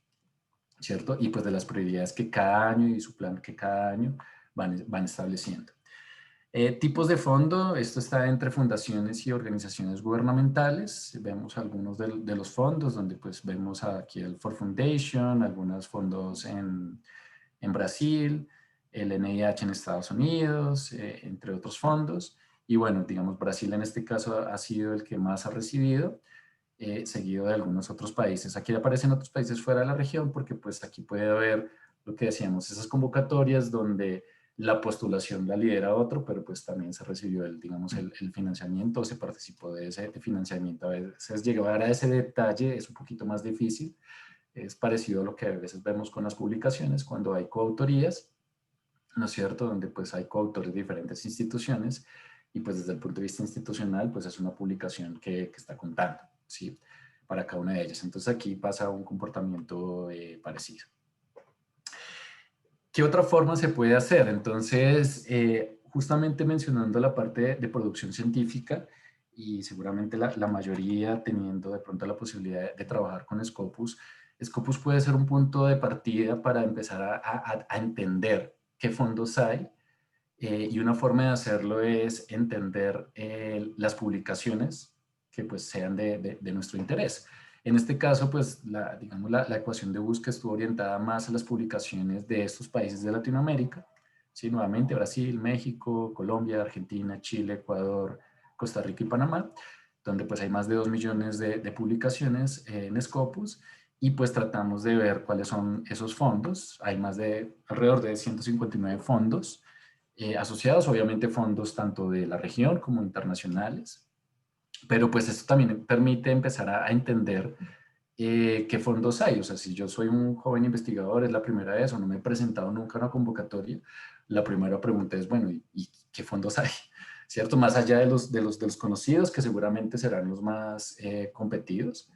¿cierto? Y pues de las prioridades que cada año y su plan que cada año van estableciendo. Tipos de fondo, esto está entre fundaciones y organizaciones gubernamentales. Vemos algunos de los fondos, donde pues vemos aquí el Ford Foundation, algunos fondos en Brasil, el NIH en Estados Unidos, entre otros fondos. Y bueno, digamos, Brasil en este caso ha sido el que más ha recibido, seguido de algunos otros países. Aquí aparecen otros países fuera de la región porque pues aquí puede haber lo que decíamos, esas convocatorias donde la postulación la lidera otro, pero pues también se recibió el, digamos, el financiamiento, o se participó de ese financiamiento. A veces llegar a ese detalle es un poquito más difícil, es parecido a lo que a veces vemos con las publicaciones cuando hay coautorías, ¿no es cierto? Donde pues hay coautores de diferentes instituciones y pues desde el punto de vista institucional pues es una publicación que está contando, ¿sí? Para cada una de ellas. Entonces aquí pasa un comportamiento parecido. ¿Qué otra forma se puede hacer? Entonces, justamente mencionando la parte de producción científica, y seguramente la mayoría teniendo de pronto la posibilidad de trabajar con Scopus, Scopus puede ser un punto de partida para empezar a entender qué fondos hay, y una forma de hacerlo es entender las publicaciones que pues sean de nuestro interés. En este caso, pues, digamos, la ecuación de búsqueda estuvo orientada más a las publicaciones de estos países de Latinoamérica, ¿sí? Nuevamente Brasil, México, Colombia, Argentina, Chile, Ecuador, Costa Rica y Panamá, donde pues hay más de 2 millones de publicaciones en Scopus, y pues tratamos de ver cuáles son esos fondos. Hay más de alrededor de 159 fondos asociados, obviamente fondos tanto de la región como internacionales, pero pues esto también permite empezar a entender qué fondos hay. O sea, si yo soy un joven investigador, es la primera vez o no me he presentado nunca a una convocatoria, la primera pregunta es, bueno, ¿y qué fondos hay? ¿Cierto? Más allá de los conocidos, que seguramente serán los más competidos.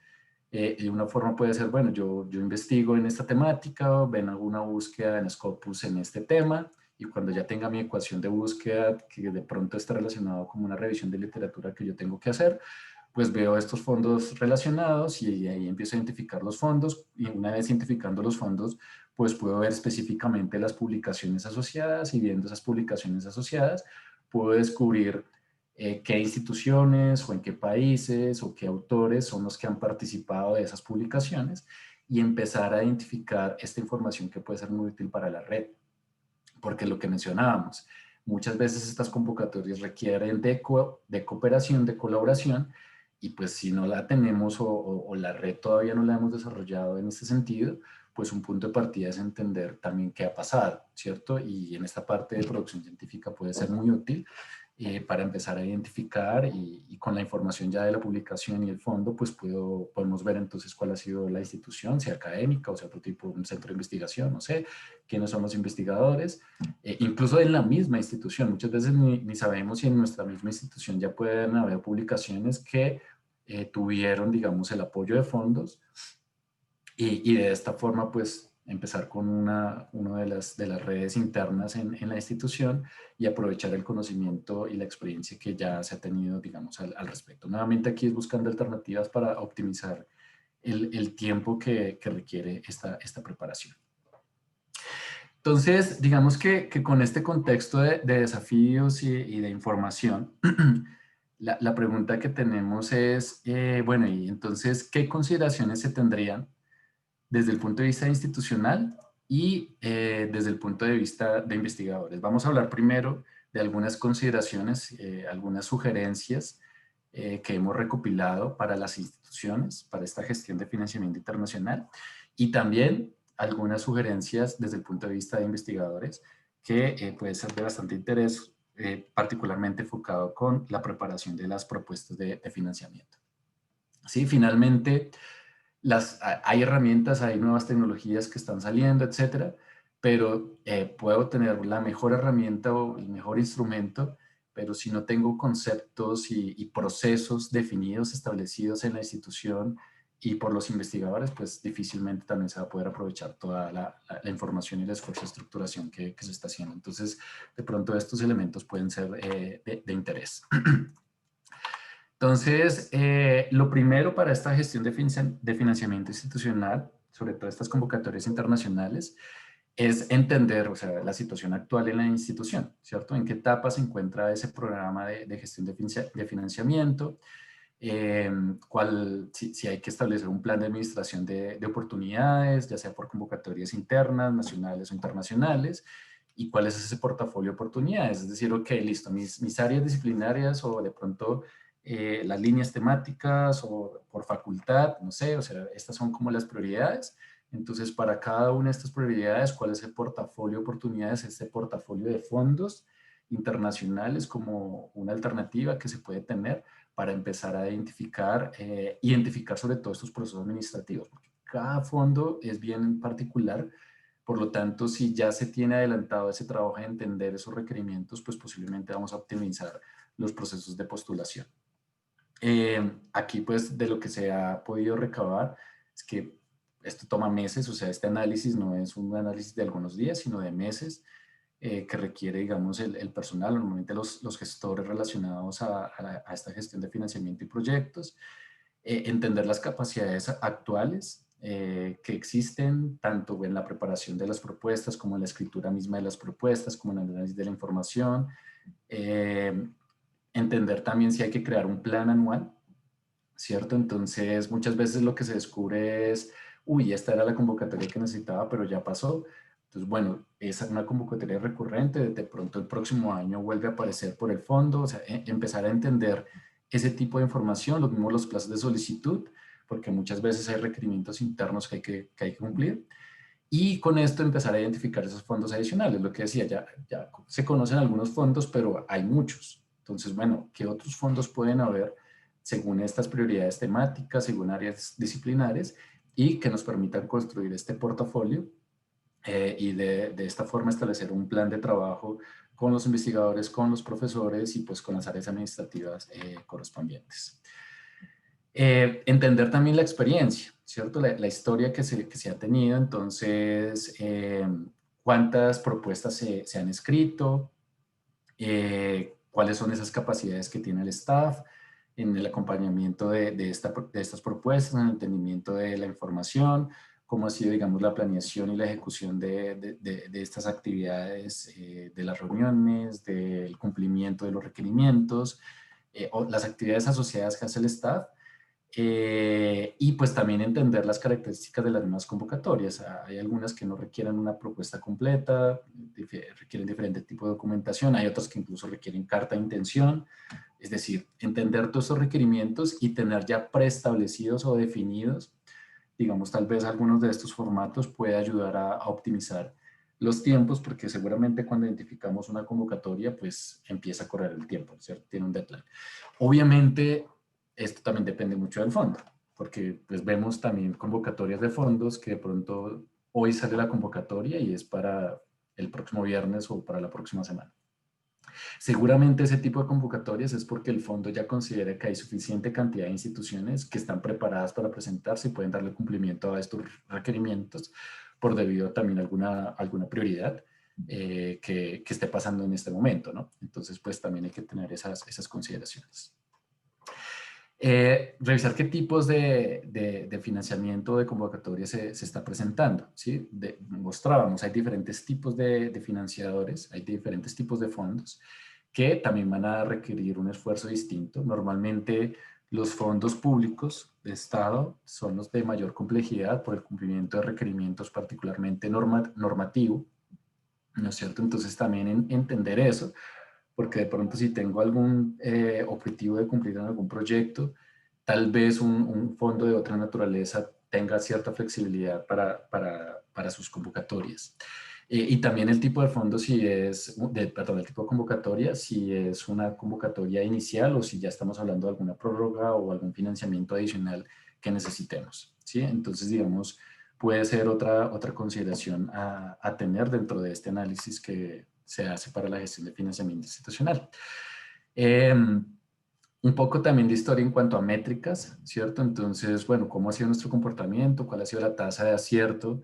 Y una forma puede ser, bueno, yo investigo en esta temática, ven alguna búsqueda en Scopus en este tema, y cuando ya tenga mi ecuación de búsqueda que de pronto está relacionado con una revisión de literatura que yo tengo que hacer, pues veo estos fondos relacionados y ahí empiezo a identificar los fondos, y una vez identificando los fondos, pues puedo ver específicamente las publicaciones asociadas, y viendo esas publicaciones asociadas, puedo descubrir qué instituciones o en qué países o qué autores son los que han participado de esas publicaciones, y empezar a identificar esta información que puede ser muy útil para la red. Porque lo que mencionábamos, muchas veces estas convocatorias requieren de cooperación, de colaboración, y pues si no la tenemos o la red todavía no la hemos desarrollado en este sentido, pues un punto de partida es entender también qué ha pasado, ¿cierto? Y en esta parte de producción científica puede ser muy útil para empezar a identificar, y con la información ya de la publicación y el fondo, pues podemos ver entonces cuál ha sido la institución, sea académica o sea otro tipo, un centro de investigación, no sé, quiénes son los investigadores, incluso en la misma institución. Muchas veces ni sabemos si en nuestra misma institución ya pueden haber publicaciones que tuvieron, digamos, el apoyo de fondos, y de esta forma, pues, empezar con una de las redes internas en la institución, y aprovechar el conocimiento y la experiencia que ya se ha tenido, digamos, al respecto. Nuevamente aquí es buscando alternativas para optimizar el tiempo que requiere esta preparación. Entonces, digamos que con este contexto de desafíos y de información, la pregunta que tenemos es, bueno, y entonces, ¿qué consideraciones se tendrían desde el punto de vista institucional y desde el punto de vista de investigadores? Vamos a hablar primero de algunas consideraciones, algunas sugerencias que hemos recopilado para las instituciones, para esta gestión de financiamiento internacional, y también algunas sugerencias desde el punto de vista de investigadores que puede ser de bastante interés, particularmente enfocado con la preparación de las propuestas de financiamiento. Sí, finalmente, hay herramientas, hay nuevas tecnologías que están saliendo, etcétera, pero puedo tener la mejor herramienta o el mejor instrumento, pero si no tengo conceptos y procesos definidos, establecidos en la institución, y por los investigadores, pues difícilmente también se va a poder aprovechar toda la información y el esfuerzo de estructuración que se está haciendo. Entonces, de pronto estos elementos pueden ser de interés. Entonces, lo primero para esta gestión de financiamiento institucional, sobre todo estas convocatorias internacionales, es entender, o sea, la situación actual en la institución, ¿cierto? En qué etapa se encuentra ese programa de gestión de financiamiento, si hay que establecer un plan de administración de oportunidades, ya sea por convocatorias internas, nacionales o internacionales, y cuál es ese portafolio de oportunidades. Es decir, ok, listo, mis áreas disciplinarias o de pronto las líneas temáticas o por facultad, no sé, o sea, estas son como las prioridades. Entonces, para cada una de estas prioridades, ¿cuál es el portafolio de oportunidades? Este portafolio de fondos internacionales como una alternativa que se puede tener para empezar a identificar sobre todo estos procesos administrativos. Porque cada fondo es bien particular, por lo tanto, si ya se tiene adelantado ese trabajo de entender esos requerimientos, pues posiblemente vamos a optimizar los procesos de postulación. Aquí, pues, de lo que se ha podido recabar es que esto toma meses, o sea, este análisis no es un análisis de algunos días, sino de meses, que requiere, digamos, el personal, normalmente los gestores relacionados a esta gestión de financiamiento y proyectos, entender las capacidades actuales que existen, tanto en la preparación de las propuestas, como en la escritura misma de las propuestas, como en el análisis de la información, entender también si hay que crear un plan anual, ¿cierto? Entonces, muchas veces lo que se descubre es, uy, esta era la convocatoria que necesitaba, pero ya pasó. Entonces, bueno, es una convocatoria recurrente, de pronto el próximo año vuelve a aparecer por el fondo, o sea, empezar a entender ese tipo de información, lo mismo los plazos de solicitud, porque muchas veces hay requerimientos internos que hay que cumplir, y con esto empezar a identificar esos fondos adicionales. Lo que decía, ya se conocen algunos fondos, pero hay muchos. Entonces, bueno, ¿qué otros fondos pueden haber según estas prioridades temáticas, según áreas disciplinares, y que nos permitan construir este portafolio y de esta forma establecer un plan de trabajo con los investigadores, con los profesores y pues con las áreas administrativas correspondientes? Entender también la experiencia, ¿cierto? La historia que se ha tenido, entonces, cuántas propuestas se han escrito, cuáles son esas capacidades que tiene el staff en el acompañamiento de estas propuestas, en el entendimiento de la información, cómo ha sido, digamos, la planeación y la ejecución de estas actividades, de las reuniones, del cumplimiento de los requerimientos, o las actividades asociadas que hace el staff, y pues también entender las características de las mismas convocatorias. Hay algunas que no requieren una propuesta completa, requieren diferente tipo de documentación, hay otras que incluso requieren carta de intención, es decir, entender todos estos requerimientos y tener ya preestablecidos o definidos, digamos, tal vez algunos de estos formatos puede ayudar a optimizar los tiempos, porque seguramente cuando identificamos una convocatoria, pues empieza a correr el tiempo, ¿cierto? Tiene un deadline. Obviamente, esto también depende mucho del fondo, porque pues vemos también convocatorias de fondos que de pronto hoy sale la convocatoria y es para el próximo viernes o para la próxima semana. Seguramente ese tipo de convocatorias es porque el fondo ya considera que hay suficiente cantidad de instituciones que están preparadas para presentarse y pueden darle cumplimiento a estos requerimientos por debido también a alguna prioridad que esté pasando en este momento, ¿no? Entonces, pues también hay que tener esas consideraciones. Revisar qué tipos de financiamiento de convocatoria se está presentando, ¿sí? Mostrábamos, hay diferentes tipos de financiadores, hay diferentes tipos de fondos que también van a requerir un esfuerzo distinto. Normalmente los fondos públicos de Estado son los de mayor complejidad por el cumplimiento de requerimientos particularmente normativo, ¿no es cierto? Entonces también entender eso, porque de pronto si tengo algún objetivo de cumplir en algún proyecto, tal vez un fondo de otra naturaleza tenga cierta flexibilidad para sus convocatorias. Y también el tipo de fondo, perdón, el tipo de convocatoria, si es una convocatoria inicial o si ya estamos hablando de alguna prórroga o algún financiamiento adicional que necesitemos, ¿sí? Entonces, digamos, puede ser otra consideración a tener dentro de este análisis que se hace para la gestión de financiamiento institucional. Un poco también de historia en cuanto a métricas, ¿cierto? Entonces, bueno, ¿cómo ha sido nuestro comportamiento? ¿Cuál ha sido la tasa de acierto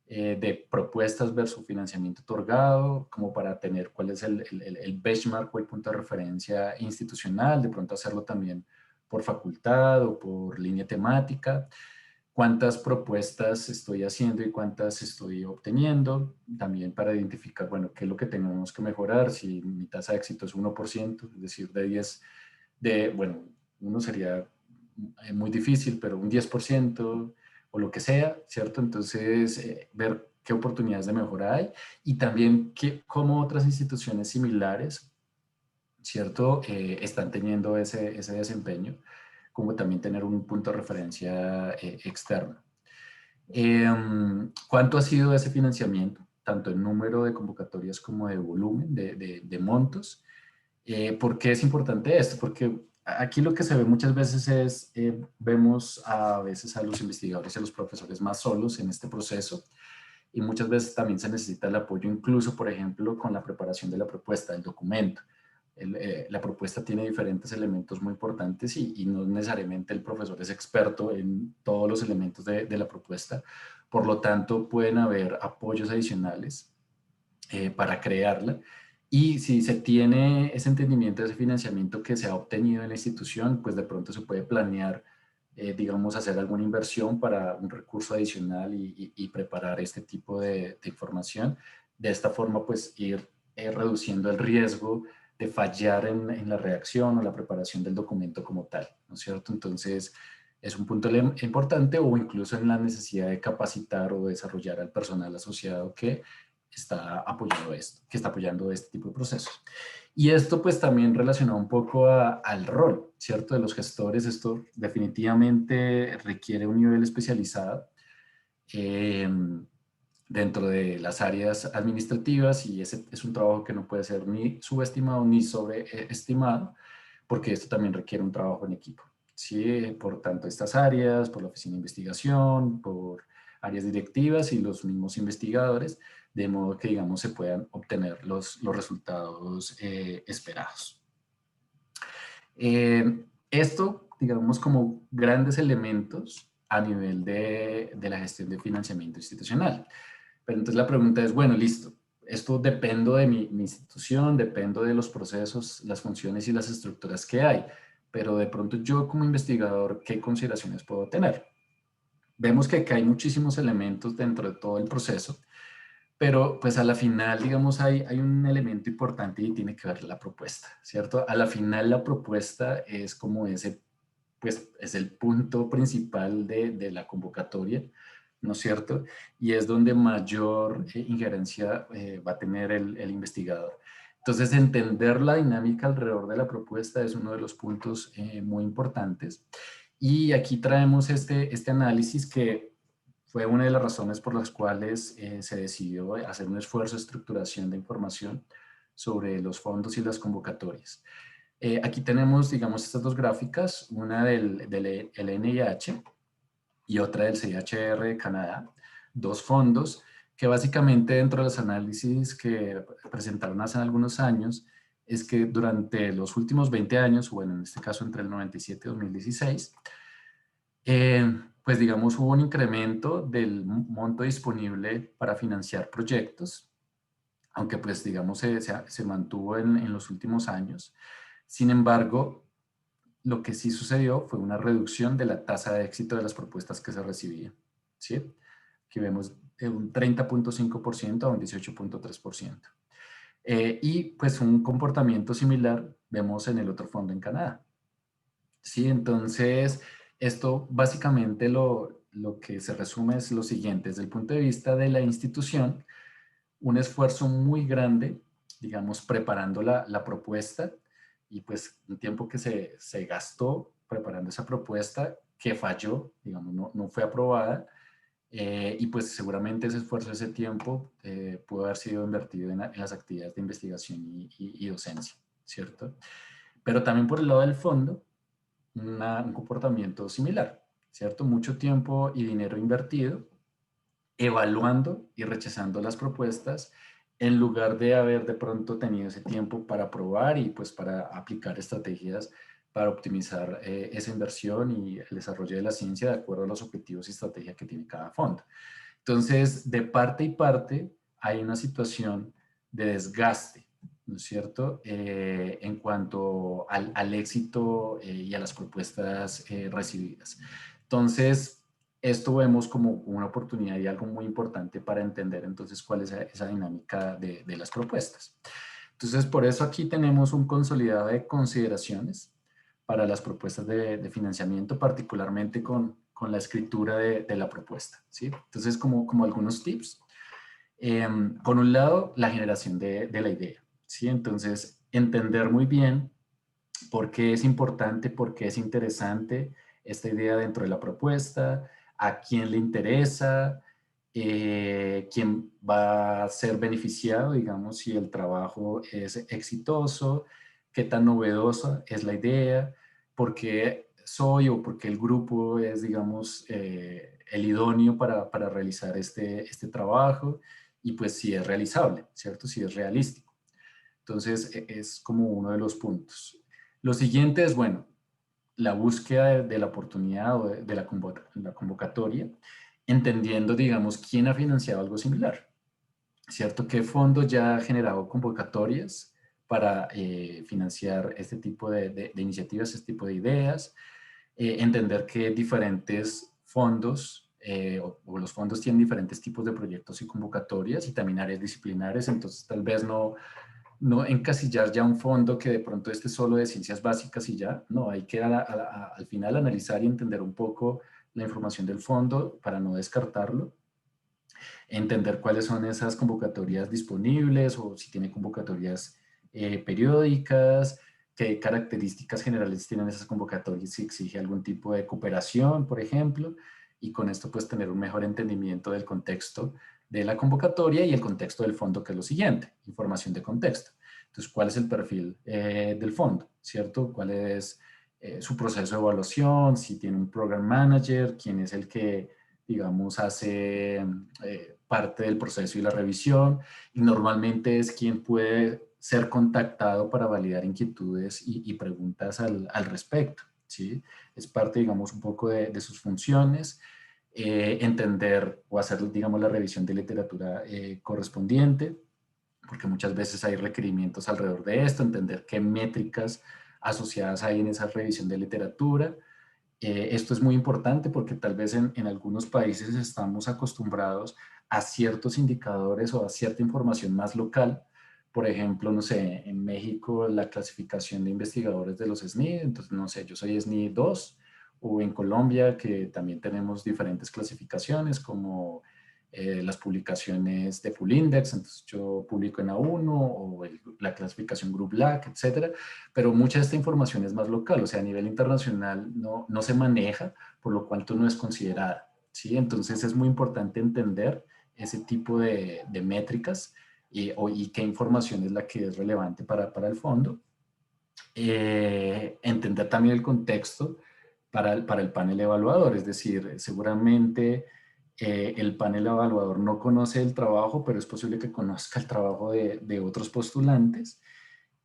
de propuestas versus financiamiento otorgado? Como para tener cuál es el benchmark o el punto de referencia institucional, de pronto hacerlo también por facultad o por línea temática. ¿Cuántas propuestas estoy haciendo y cuántas estoy obteniendo? También para identificar, bueno, qué es lo que tenemos que mejorar. Si mi tasa de éxito es 1%, es decir, de 10 bueno, uno sería muy difícil, pero un 10% o lo que sea, ¿cierto? Entonces, ver qué oportunidades de mejora hay y también cómo otras instituciones similares, ¿cierto? Están teniendo ese desempeño, como también tener un punto de referencia externo. ¿Cuánto ha sido ese financiamiento? Tanto en número de convocatorias como de volumen, de montos. ¿Por qué es importante esto? Porque aquí lo que se ve muchas veces es, vemos a veces a los investigadores y a los profesores más solos en este proceso y muchas veces también se necesita el apoyo incluso, por ejemplo, con la preparación de la propuesta, del documento. La propuesta tiene diferentes elementos muy importantes y no necesariamente el profesor es experto en todos los elementos de la propuesta. Por lo tanto, pueden haber apoyos adicionales para crearla. Y si se tiene ese entendimiento de ese financiamiento que se ha obtenido en la institución, pues de pronto se puede planear, digamos, hacer alguna inversión para un recurso adicional y preparar este tipo de información. De esta forma, pues ir reduciendo el riesgo de fallar en la redacción o la preparación del documento como tal, ¿no es cierto? Entonces, es un punto importante o incluso en la necesidad de capacitar o desarrollar al personal asociado que está apoyando esto, que está apoyando este tipo de procesos. Y esto pues también relacionado un poco al rol, ¿cierto? De los gestores, esto definitivamente requiere un nivel especializado eh, dentro de las áreas administrativas y ese es un trabajo que no puede ser ni subestimado ni sobreestimado porque esto también requiere un trabajo en equipo. ¿Sí? Por tanto, estas áreas, por la oficina de investigación, por áreas directivas y los mismos investigadores, de modo que, digamos, se puedan obtener los resultados esperados. Esto, digamos, como grandes elementos a nivel de la gestión de financiamiento institucional. Pero entonces la pregunta es, bueno, listo, esto dependo de mi institución, dependo de los procesos, las funciones y las estructuras que hay, pero de pronto yo como investigador, ¿qué consideraciones puedo tener? Vemos que hay muchísimos elementos dentro de todo el proceso, pero pues a la final, digamos, hay un elemento importante y tiene que ver la propuesta, ¿cierto? A la final la propuesta es como ese, pues es el punto principal de la convocatoria, ¿no es cierto? Y es donde mayor injerencia va a tener el investigador. Entonces, entender la dinámica alrededor de la propuesta es uno de los puntos muy importantes. Y aquí traemos este análisis que fue una de las razones por las cuales se decidió hacer un esfuerzo de estructuración de información sobre los fondos y las convocatorias. Aquí tenemos, digamos, estas dos gráficas, una del NIH y otra del CIHR de Canadá, dos fondos que básicamente dentro de los análisis que presentaron hace algunos años es que durante los últimos 20 años, bueno, en este caso entre el 97 y 2016, pues digamos hubo un incremento del monto disponible para financiar proyectos, aunque pues digamos se mantuvo en los últimos años. Sin embargo, lo que sí sucedió fue una reducción de la tasa de éxito de las propuestas que se recibían. ¿Sí? Aquí vemos de un 30.5% a un 18.3%. Y pues un comportamiento similar vemos en el otro fondo en Canadá. ¿Sí? Entonces, esto básicamente lo que se resume es lo siguiente, desde el punto de vista de la institución, un esfuerzo muy grande, digamos, preparando la propuesta y pues un tiempo que se gastó preparando esa propuesta que falló, digamos, no fue aprobada y pues seguramente ese esfuerzo, ese tiempo pudo haber sido invertido en las actividades de investigación y docencia, ¿cierto? Pero también por el lado del fondo, un comportamiento similar, ¿cierto? Mucho tiempo y dinero invertido evaluando y rechazando las propuestas en lugar de haber de pronto tenido ese tiempo para probar y pues para aplicar estrategias para optimizar esa inversión y el desarrollo de la ciencia de acuerdo a los objetivos y estrategias que tiene cada fondo. Entonces, de parte y parte hay una situación de desgaste, ¿no es cierto?, en cuanto al éxito y a las propuestas recibidas. Entonces, esto vemos como una oportunidad y algo muy importante para entender entonces cuál es esa dinámica de las propuestas. Entonces, por eso aquí tenemos un consolidado de consideraciones para las propuestas de financiamiento, particularmente con la escritura de la propuesta, ¿sí? Entonces, como algunos tips. Por un lado, la generación de la idea, ¿sí? Entonces, entender muy bien por qué es importante, por qué es interesante esta idea dentro de la propuesta, a quién le interesa, quién va a ser beneficiado, digamos, si el trabajo es exitoso, qué tan novedosa es la idea, por qué soy o por qué el grupo es, digamos, el idóneo para realizar este trabajo y pues si es realizable, ¿cierto? Si es realístico. Entonces, es como uno de los puntos. Lo siguiente es, bueno, la búsqueda de la oportunidad o de la convocatoria, entendiendo, digamos, quién ha financiado algo similar, ¿cierto? ¿Qué fondo ya ha generado convocatorias para financiar este tipo de iniciativas, este tipo de ideas? Entender que diferentes fondos o los fondos tienen diferentes tipos de proyectos y convocatorias y también áreas disciplinares, entonces tal vez no encasillar ya un fondo que de pronto esté solo de ciencias básicas y ya, no, hay que al final analizar y entender un poco la información del fondo para no descartarlo, entender cuáles son esas convocatorias disponibles o si tiene convocatorias periódicas, qué características generales tienen esas convocatorias, si exige algún tipo de cooperación, por ejemplo, y con esto pues tener un mejor entendimiento del contexto de la convocatoria y el contexto del fondo, que es lo siguiente, información de contexto. Entonces, ¿cuál es el perfil del fondo? ¿Cierto? ¿Cuál es su proceso de evaluación? Si tiene un program manager, quién es el que, digamos, hace parte del proceso y la revisión, y normalmente es quien puede ser contactado para validar inquietudes y preguntas al respecto, ¿sí? Es parte, digamos, un poco de sus funciones. Entender o hacer, digamos, la revisión de literatura correspondiente, porque muchas veces hay requerimientos alrededor de esto, entender qué métricas asociadas hay en esa revisión de literatura. Esto es muy importante porque tal vez en algunos países estamos acostumbrados a ciertos indicadores o a cierta información más local. Por ejemplo, no sé, en México la clasificación de investigadores de los SNI, entonces no sé, yo soy SNI 2, o en Colombia que también tenemos diferentes clasificaciones como las publicaciones de Full Index, entonces yo publico en A1 o la clasificación Group LAC, etcétera, pero mucha de esta información es más local, o sea, a nivel internacional no se maneja, por lo cual no es considerada, ¿sí? Entonces es muy importante entender ese tipo de métricas y qué información es la que es relevante para el fondo. Entender también el contexto para el panel evaluador, es decir, seguramente el panel evaluador no conoce el trabajo, pero es posible que conozca el trabajo de otros postulantes.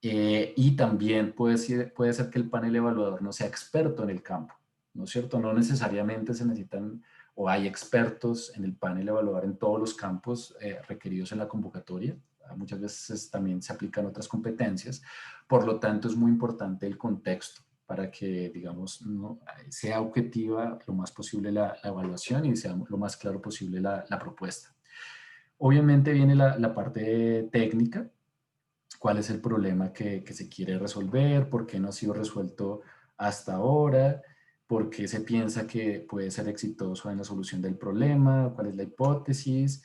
Y también puede ser que el panel evaluador no sea experto en el campo, ¿no es cierto? No necesariamente se necesitan o hay expertos en el panel evaluador en todos los campos requeridos en la convocatoria. Muchas veces también se aplican otras competencias. Por lo tanto, es muy importante el contexto para que, digamos, sea objetiva lo más posible la evaluación y sea lo más claro posible la propuesta. Obviamente viene la parte técnica, cuál es el problema que se quiere resolver, por qué no ha sido resuelto hasta ahora, por qué se piensa que puede ser exitoso en la solución del problema, cuál es la hipótesis,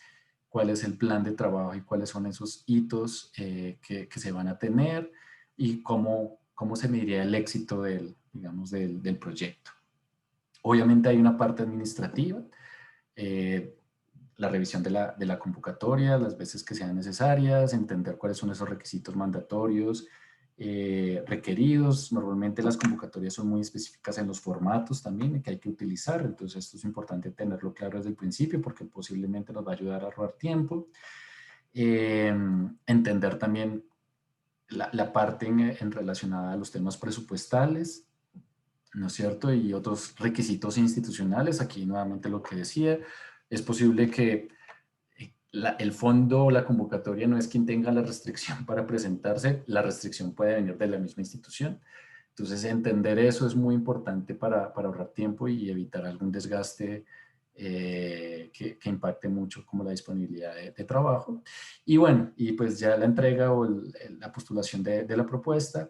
cuál es el plan de trabajo y cuáles son esos hitos que se van a tener y cómo se mediría el éxito digamos, del proyecto. Obviamente hay una parte administrativa, eh, la revisión de la convocatoria, las veces que sean necesarias, entender cuáles son esos requisitos mandatorios requeridos. Normalmente las convocatorias son muy específicas en los formatos también que hay que utilizar, entonces esto es importante tenerlo claro desde el principio porque posiblemente nos va a ayudar a ahorrar tiempo. Entender también la parte relacionada a los temas presupuestales, ¿no es cierto? Y otros requisitos institucionales, aquí nuevamente lo que decía, es posible que el fondo o la convocatoria no es quien tenga la restricción para presentarse, la restricción puede venir de la misma institución. Entonces, entender eso es muy importante para ahorrar tiempo y evitar algún desgaste que impacte mucho como la disponibilidad de trabajo. Y bueno, y pues ya la entrega o la postulación de la propuesta,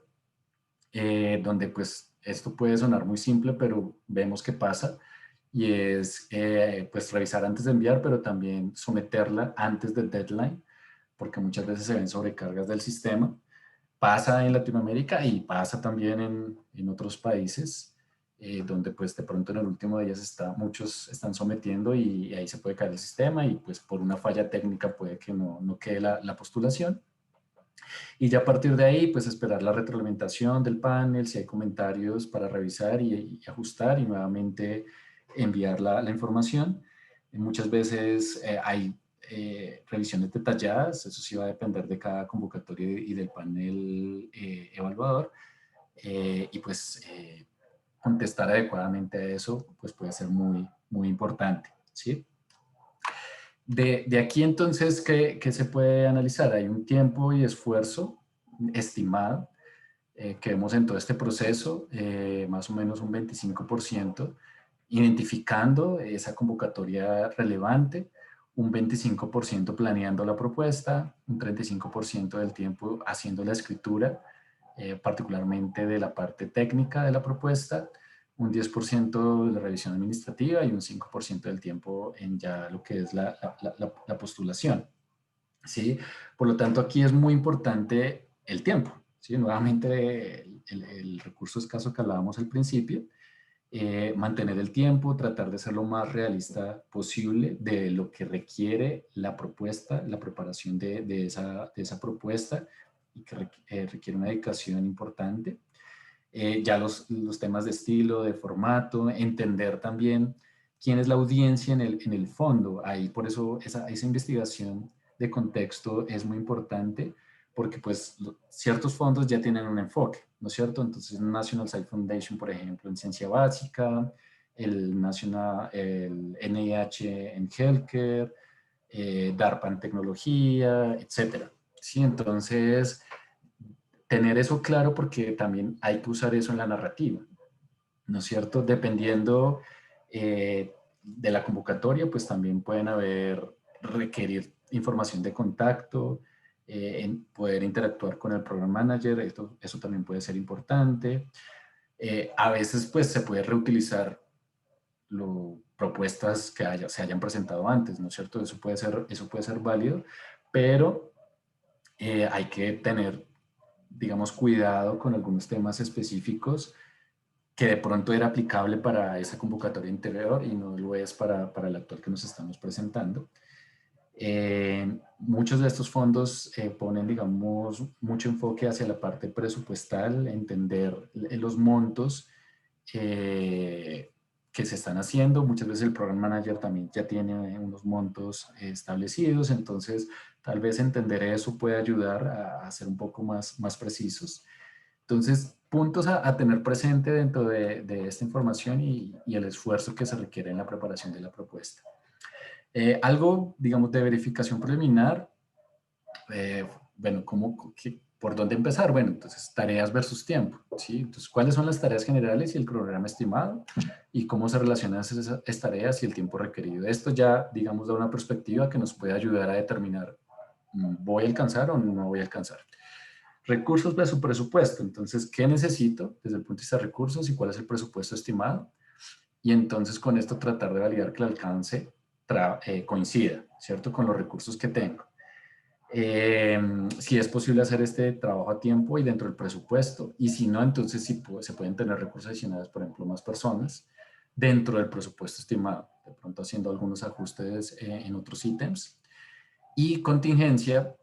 donde pues esto puede sonar muy simple, pero vemos que pasa, y es pues revisar antes de enviar, pero también someterla antes del deadline, porque muchas veces se ven sobrecargas del sistema. Pasa en Latinoamérica y pasa también en otros países, donde pues de pronto en el último día muchos están sometiendo y ahí se puede caer el sistema y pues por una falla técnica puede que no quede la postulación. Y ya a partir de ahí, pues esperar la retroalimentación del panel, si hay comentarios para revisar y ajustar y nuevamente enviar la información. Muchas veces hay revisiones detalladas, eso sí va a depender de cada convocatoria y del panel evaluador. Y pues contestar adecuadamente a eso pues puede ser muy importante, ¿sí? De aquí entonces, ¿qué se puede analizar? Hay un tiempo y esfuerzo estimado que vemos en todo este proceso, más o menos un 25%, identificando esa convocatoria relevante, un 25% planeando la propuesta, un 35% del tiempo haciendo la escritura, particularmente de la parte técnica de la propuesta, un 10% de la revisión administrativa y un 5% del tiempo en ya lo que es la postulación. ¿Sí? Por lo tanto, aquí es muy importante el tiempo. ¿Sí? Nuevamente, el recurso escaso que hablábamos al principio, mantener el tiempo, tratar de ser lo más realista posible de lo que requiere la propuesta, la preparación de esa propuesta y que requiere una dedicación importante. Ya los temas de estilo, de formato, entender también quién es la audiencia en el fondo. Ahí por eso esa investigación de contexto es muy importante porque pues ciertos fondos ya tienen un enfoque, ¿no es cierto? Entonces National Science Foundation, por ejemplo, en ciencia básica, el NIH en healthcare, DARPA en tecnología, etcétera. Sí, entonces tener eso claro porque también hay que usar eso en la narrativa, ¿no es cierto? Dependiendo de la convocatoria, pues también pueden requerir información de contacto, en poder interactuar con el program manager, eso también puede ser importante. A veces pues se puede reutilizar propuestas que se hayan presentado antes, ¿no es cierto? Eso puede ser válido, pero hay que tener, digamos, cuidado con algunos temas específicos que de pronto era aplicable para esa convocatoria anterior y no lo es para el actual que nos estamos presentando. Muchos de estos fondos ponen, digamos, mucho enfoque hacia la parte presupuestal, entender los montos que se están haciendo. Muchas veces el program manager también ya tiene unos montos establecidos, entonces tal vez entender eso puede ayudar a ser un poco más precisos. Entonces, puntos a tener presente dentro de esta información y el esfuerzo que se requiere en la preparación de la propuesta. Algo, digamos, de verificación preliminar, bueno, ¿por dónde empezar? Bueno, entonces, tareas versus tiempo, ¿sí? Entonces, ¿cuáles son las tareas generales y el cronograma estimado? Y cómo se relacionan esas tareas y el tiempo requerido. Esto ya, digamos, da una perspectiva que nos puede ayudar a determinar, ¿voy a alcanzar o no voy a alcanzar? Recursos de su presupuesto. Entonces, ¿qué necesito desde el punto de vista de recursos y cuál es el presupuesto estimado? Y entonces con esto tratar de validar que el alcance coincida, ¿cierto? Con los recursos que tengo. Si es posible hacer este trabajo a tiempo y dentro del presupuesto. Y si no, entonces sí se pueden tener recursos adicionales, por ejemplo, más personas dentro del presupuesto estimado. De pronto haciendo algunos ajustes en otros ítems. Y contingencia,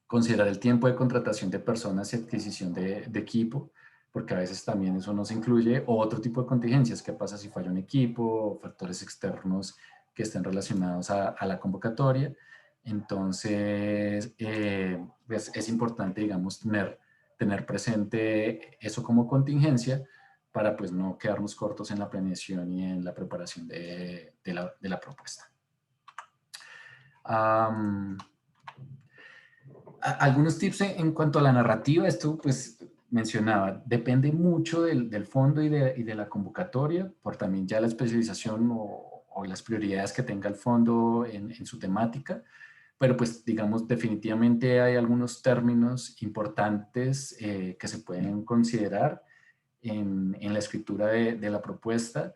considerar el tiempo de contratación de personas y adquisición de equipo, porque a veces también eso no se incluye, o otro tipo de contingencias, qué pasa si falla un equipo, o factores externos que estén relacionados a la convocatoria. Entonces, pues es importante, digamos, tener presente eso como contingencia para pues no quedarnos cortos en la planeación y en la preparación de la propuesta. Algunos tips en cuanto a la narrativa, esto pues mencionaba, depende mucho del fondo y de la convocatoria, por también ya la especialización o las prioridades que tenga el fondo en su temática, pero pues digamos definitivamente hay algunos términos importantes que se pueden considerar en la escritura de la propuesta.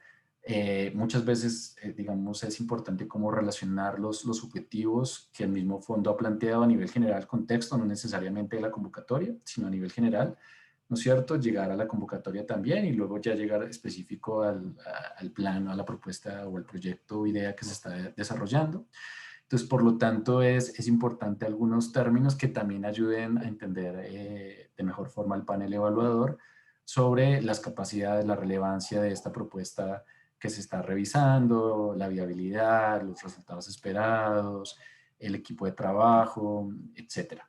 Muchas veces, digamos, es importante cómo relacionar los objetivos que el mismo fondo ha planteado a nivel general con texto, no necesariamente de la convocatoria, sino a nivel general, ¿no es cierto? Llegar a la convocatoria también y luego ya llegar específico al plan, a la propuesta o al proyecto o idea que se está desarrollando. Entonces, por lo tanto, es importante algunos términos que también ayuden a entender de mejor forma al panel evaluador sobre las capacidades, la relevancia de esta propuesta que se está revisando, la viabilidad, los resultados esperados, el equipo de trabajo, etcétera.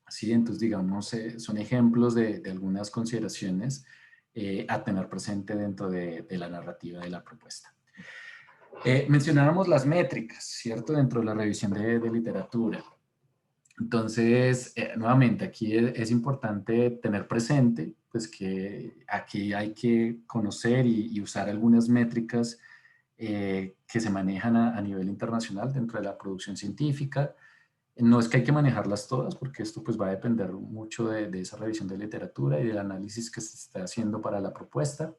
¿Sí? Entonces, digamos, son ejemplos de algunas consideraciones a tener presente dentro de la narrativa de la propuesta. Mencionábamos las métricas, ¿cierto? Dentro de la revisión de literatura. Entonces, nuevamente, aquí es importante tener presente pues, que aquí hay que conocer y usar algunas métricas que se manejan a nivel internacional dentro de la producción científica. No es que hay que manejarlas todas, porque esto pues, va a depender mucho de esa revisión de literatura y del análisis que se está haciendo para la propuesta.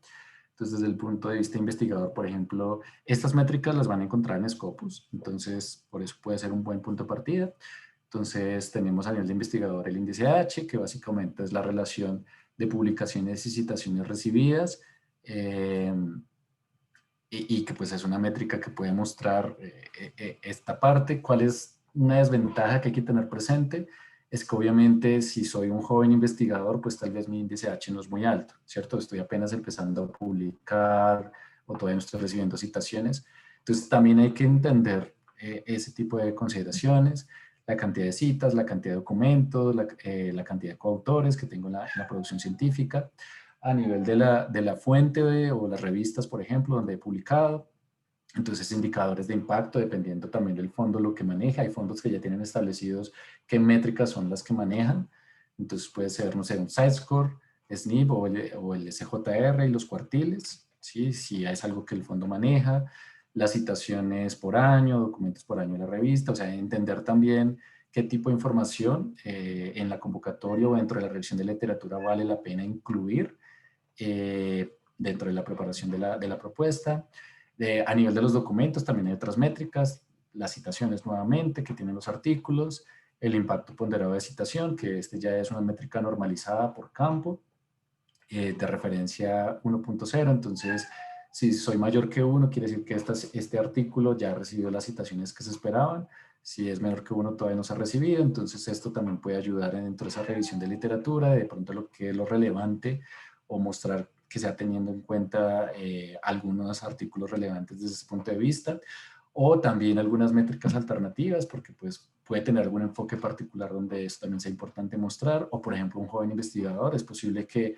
Entonces, desde el punto de vista investigador, por ejemplo, estas métricas las van a encontrar en Scopus, entonces por eso puede ser un buen punto de partida. Entonces, tenemos a nivel de investigador el índice H, que básicamente es la relación de publicaciones y citaciones recibidas, y que pues es una métrica que puede mostrar esta parte. ¿Cuál es una desventaja que hay que tener presente? Es que obviamente si soy un joven investigador, pues tal vez mi índice H no es muy alto, ¿cierto? Estoy apenas empezando a publicar o todavía no estoy recibiendo citaciones. Entonces también hay que entender ese tipo de consideraciones, la cantidad de citas, la cantidad de documentos, la cantidad de coautores que tengo en la producción científica, a nivel de la fuente o las revistas, por ejemplo, donde he publicado. Entonces, indicadores de impacto, dependiendo también del fondo lo que maneja. Hay fondos que ya tienen establecidos qué métricas son las que manejan. Entonces, puede ser, no sé, un site-score, SNP o el SJR y los cuartiles, ¿sí? Si es algo que el fondo maneja. Las citaciones por año, documentos por año de la revista. O sea, entender también qué tipo de información en la convocatoria o dentro de la revisión de literatura vale la pena incluir dentro de la preparación de la propuesta. A nivel de los documentos también hay otras métricas, las citaciones nuevamente que tienen los artículos, el impacto ponderado de citación, que este ya es una métrica normalizada por campo, de referencia 1.0, entonces si soy mayor que 1 quiere decir que este artículo ya ha recibido las citaciones que se esperaban. Si es menor que 1 todavía no se ha recibido, entonces esto también puede ayudar dentro de esa revisión de literatura, de pronto lo que es lo relevante o mostrar que se ha teniendo en cuenta algunos artículos relevantes desde ese punto de vista, o también algunas métricas alternativas, porque pues puede tener algún enfoque particular donde esto también sea importante mostrar, o por ejemplo un joven investigador, es posible que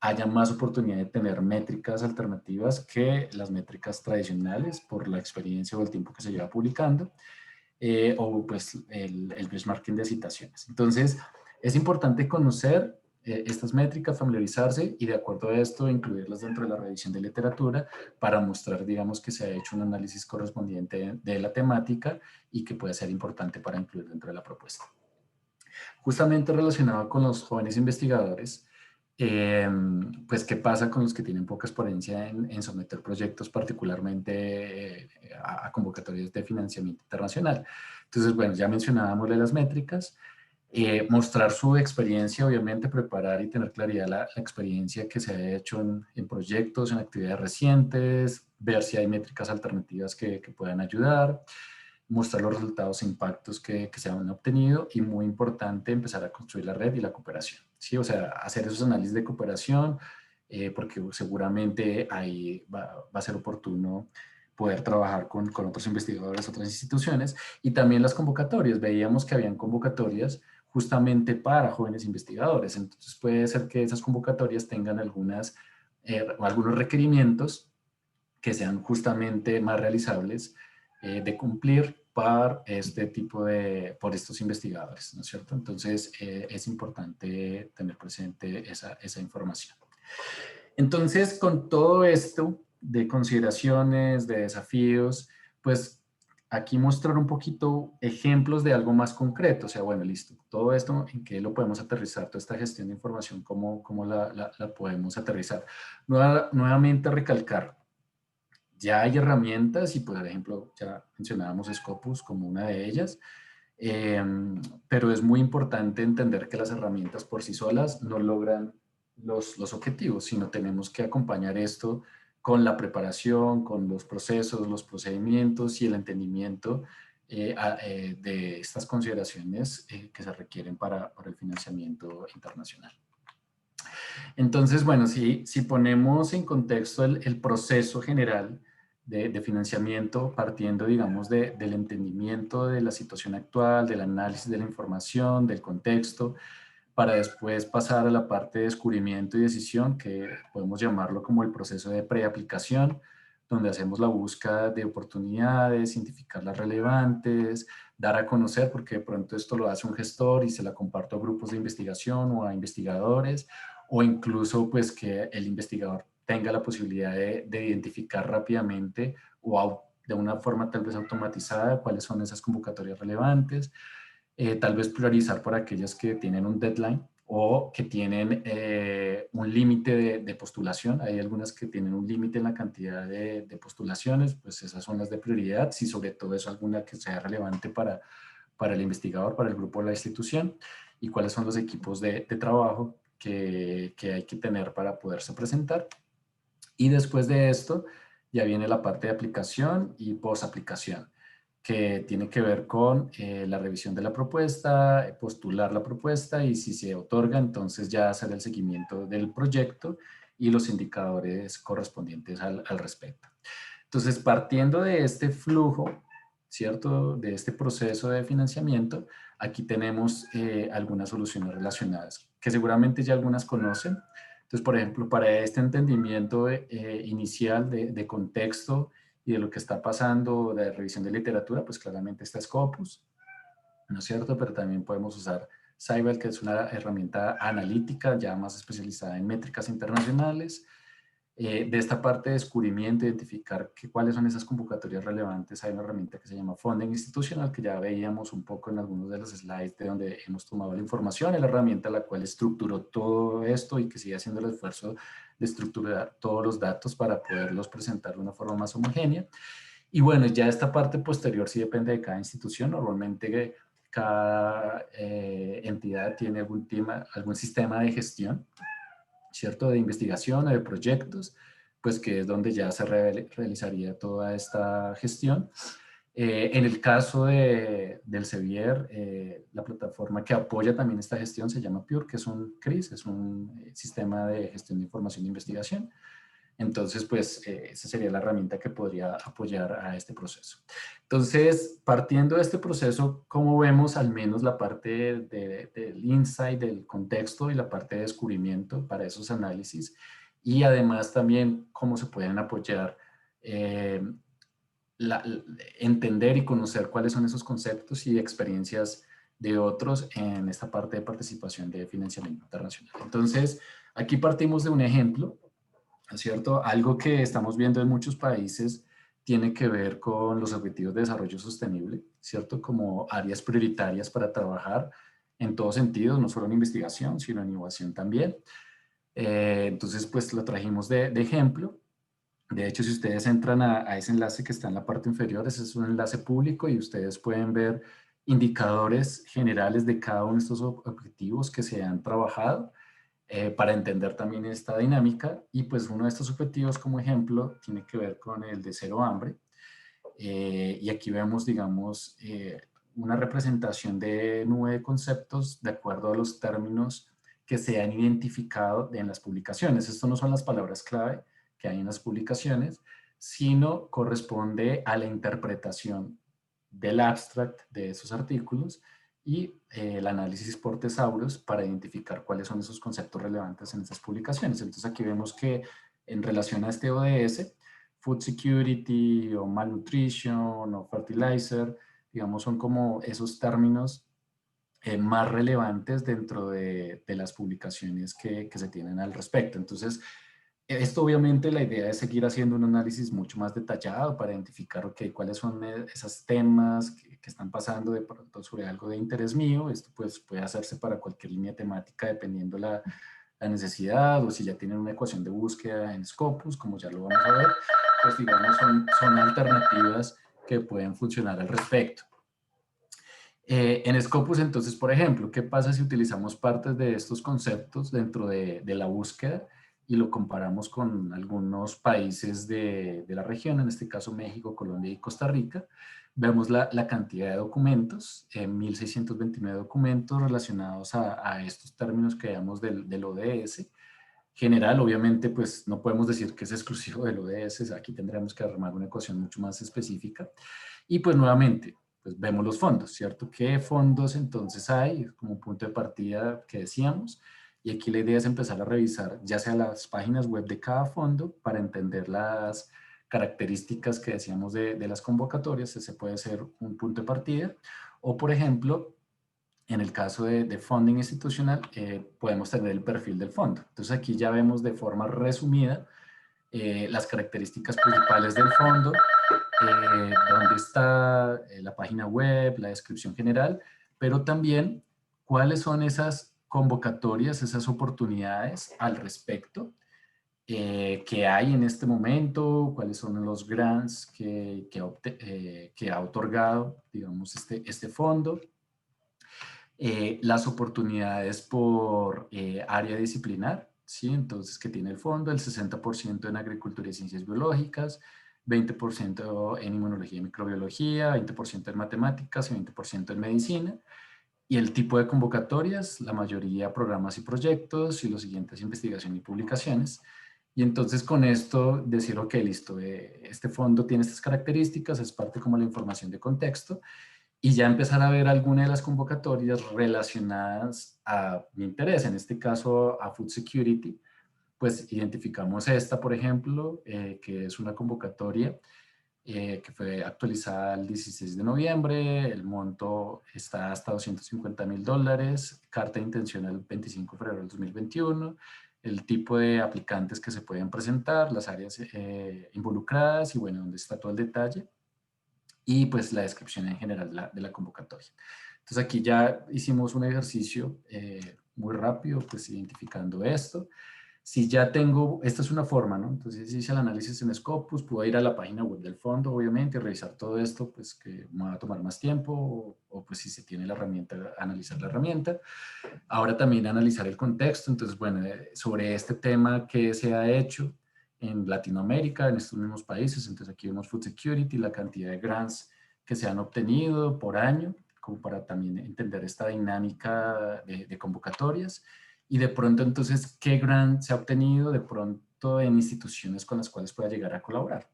haya más oportunidad de tener métricas alternativas que las métricas tradicionales por la experiencia o el tiempo que se lleva publicando, o pues el benchmarking de citaciones. Entonces, es importante conocer estas métricas, familiarizarse y de acuerdo a esto incluirlas dentro de la revisión de literatura para mostrar, digamos, que se ha hecho un análisis correspondiente de la temática y que puede ser importante para incluir dentro de la propuesta. Justamente relacionado con los jóvenes investigadores, pues qué pasa con los que tienen poca experiencia en someter proyectos, particularmente a convocatorias de financiamiento internacional. Entonces, bueno, ya mencionábamos de las métricas, mostrar su experiencia, obviamente, preparar y tener claridad la experiencia que se ha hecho en proyectos, en actividades recientes, ver si hay métricas alternativas que puedan ayudar, mostrar los resultados e impactos que se han obtenido y muy importante empezar a construir la red y la cooperación. ¿Sí? O sea, hacer esos análisis de cooperación porque seguramente ahí va a ser oportuno poder trabajar con otros investigadores, otras instituciones y también las convocatorias. Veíamos que habían convocatorias justamente para jóvenes investigadores. Entonces puede ser que esas convocatorias tengan algunas algunos requerimientos que sean justamente más realizables de cumplir por estos investigadores, ¿no es cierto? Entonces, es importante tener presente esa información. Entonces, con todo esto de consideraciones, de desafíos, pues aquí mostrar un poquito ejemplos de algo más concreto. O sea, bueno, listo, todo esto, ¿en qué lo podemos aterrizar? Toda esta gestión de información, ¿cómo la podemos aterrizar? Nuevamente recalcar, ya hay herramientas y, por ejemplo, ya mencionábamos Scopus como una de ellas, eh, pero es muy importante entender que las herramientas por sí solas no logran los objetivos, sino tenemos que acompañar esto con la preparación, con los procesos, los procedimientos y el entendimiento de estas consideraciones que se requieren para el financiamiento internacional. Entonces, bueno, si ponemos en contexto el proceso general de financiamiento, partiendo, digamos, del entendimiento de la situación actual, del análisis de la información, del contexto, para después pasar a la parte de descubrimiento y decisión, que podemos llamarlo como el proceso de preaplicación, donde hacemos la búsqueda de oportunidades, identificar las relevantes, dar a conocer, porque de pronto esto lo hace un gestor y se la comparto a grupos de investigación o a investigadores, o incluso pues que el investigador tenga la posibilidad de identificar rápidamente o de una forma tal vez automatizada cuáles son esas convocatorias relevantes, tal vez priorizar por aquellas que tienen un deadline o que tienen un límite de postulación. Hay algunas que tienen un límite en la cantidad de postulaciones, pues esas son las de prioridad, si sobre todo es alguna que sea relevante para el investigador, para el grupo de la institución, y cuáles son los equipos de trabajo que hay que tener para poderse presentar. Y después de esto ya viene la parte de aplicación y posaplicación, que tiene que ver con la revisión de la propuesta, postular la propuesta y si se otorga, entonces ya hacer el seguimiento del proyecto y los indicadores correspondientes al respecto. Entonces, partiendo de este flujo, ¿cierto? De este proceso de financiamiento, aquí tenemos algunas soluciones relacionadas, que seguramente ya algunas conocen. Entonces, por ejemplo, para este entendimiento inicial de contexto y de lo que está pasando, de revisión de literatura, pues claramente está Scopus, ¿no es cierto? Pero también podemos usar Saibel, que es una herramienta analítica ya más especializada en métricas internacionales. De esta parte de descubrimiento, identificar cuáles son esas convocatorias relevantes, hay una herramienta que se llama Funding Institucional, que ya veíamos un poco en algunos de los slides de donde hemos tomado la información, es la herramienta la cual estructuró todo esto y que sigue haciendo el esfuerzo de estructurar todos los datos para poderlos presentar de una forma más homogénea. Y bueno, ya esta parte posterior sí depende de cada institución, normalmente cada entidad tiene algún sistema de gestión, ¿cierto? De investigación o de proyectos, pues que es donde ya se realizaría toda esta gestión. En el caso del Sevier, la plataforma que apoya también esta gestión se llama Pure, que es un CRIS, es un sistema de gestión de información e investigación. Entonces, pues, esa sería la herramienta que podría apoyar a este proceso. Entonces, partiendo de este proceso, ¿cómo vemos al menos la parte del insight, del contexto y la parte de descubrimiento para esos análisis? Y además también cómo se pueden apoyar, eh, entender y conocer cuáles son esos conceptos y experiencias de otros en esta parte de participación de financiamiento internacional. Entonces, aquí partimos de un ejemplo, ¿cierto? Algo que estamos viendo en muchos países tiene que ver con los objetivos de desarrollo sostenible, ¿cierto? Como áreas prioritarias para trabajar en todos sentidos, no solo en investigación, sino en innovación también. Entonces, pues lo trajimos de ejemplo. De hecho, si ustedes entran a ese enlace que está en la parte inferior, ese es un enlace público y ustedes pueden ver indicadores generales de cada uno de estos objetivos que se han trabajado para entender también esta dinámica. Y pues uno de estos objetivos como ejemplo tiene que ver con el de cero hambre. Y aquí vemos, digamos, una representación de nube de conceptos de acuerdo a los términos que se han identificado en las publicaciones. Esto no son las palabras clave que hay en las publicaciones, sino corresponde a la interpretación del abstract de esos artículos y el análisis por tesauros para identificar cuáles son esos conceptos relevantes en esas publicaciones. Entonces aquí vemos que en relación a este ODS, food security o malnutrition o fertilizer, digamos, son como esos términos más relevantes dentro de las publicaciones que se tienen al respecto. Entonces, esto obviamente la idea es seguir haciendo un análisis mucho más detallado para identificar, ok, cuáles son esos temas que están pasando de pronto sobre algo de interés mío. Esto pues puede hacerse para cualquier línea temática dependiendo la necesidad, o si ya tienen una ecuación de búsqueda en Scopus, como ya lo vamos a ver, pues digamos son alternativas que pueden funcionar al respecto. En Scopus, entonces, por ejemplo, ¿qué pasa si utilizamos partes de estos conceptos dentro de la búsqueda y lo comparamos con algunos países de la región, en este caso México, Colombia y Costa Rica? Vemos la cantidad de documentos, 1.629 documentos relacionados a estos términos que veamos del ODS. General, obviamente, pues no podemos decir que es exclusivo del ODS, aquí tendremos que armar una ecuación mucho más específica. Y pues nuevamente, pues vemos los fondos, ¿cierto? ¿Qué fondos entonces hay como punto de partida que decíamos? Y aquí la idea es empezar a revisar ya sea las páginas web de cada fondo para entender las características que decíamos de las convocatorias. Ese puede ser un punto de partida. O por ejemplo, en el caso de funding institucional, podemos tener el perfil del fondo. Entonces aquí ya vemos de forma resumida las características principales del fondo, dónde está la página web, la descripción general, pero también cuáles son esas convocatorias, esas oportunidades al respecto que hay en este momento, cuáles son los grants que ha otorgado, digamos, este fondo, las oportunidades por área disciplinar, ¿sí? Entonces, que tiene el fondo, el 60% en agricultura y ciencias biológicas, 20% en inmunología y microbiología, 20% en matemáticas y 20% en medicina. Y el tipo de convocatorias, la mayoría programas y proyectos y los siguientes investigación y publicaciones. Y entonces con esto decir, ok, listo, este fondo tiene estas características, es parte como la información de contexto, y ya empezar a ver alguna de las convocatorias relacionadas a mi interés, en este caso a Food Security, pues identificamos esta, por ejemplo, que es una convocatoria que fue actualizada el 16 de noviembre, el monto está hasta $250.000, carta de intención el 25 de febrero del 2021, el tipo de aplicantes que se pueden presentar, las áreas involucradas y bueno, donde está todo el detalle y pues la descripción en general de la convocatoria. Entonces aquí ya hicimos un ejercicio muy rápido, pues identificando esto. Si ya tengo, esta es una forma, ¿no? Entonces hice el análisis en Scopus, puedo ir a la página web del fondo, obviamente, y revisar todo esto, pues que me va a tomar más tiempo, o pues si se tiene la herramienta, analizar la herramienta. Ahora también analizar el contexto, entonces, bueno, sobre este tema que se ha hecho en Latinoamérica, en estos mismos países, entonces aquí vemos Food Security, la cantidad de grants que se han obtenido por año, como para también entender esta dinámica de convocatorias, y de pronto entonces qué grant se ha obtenido de pronto en instituciones con las cuales pueda llegar a colaborar.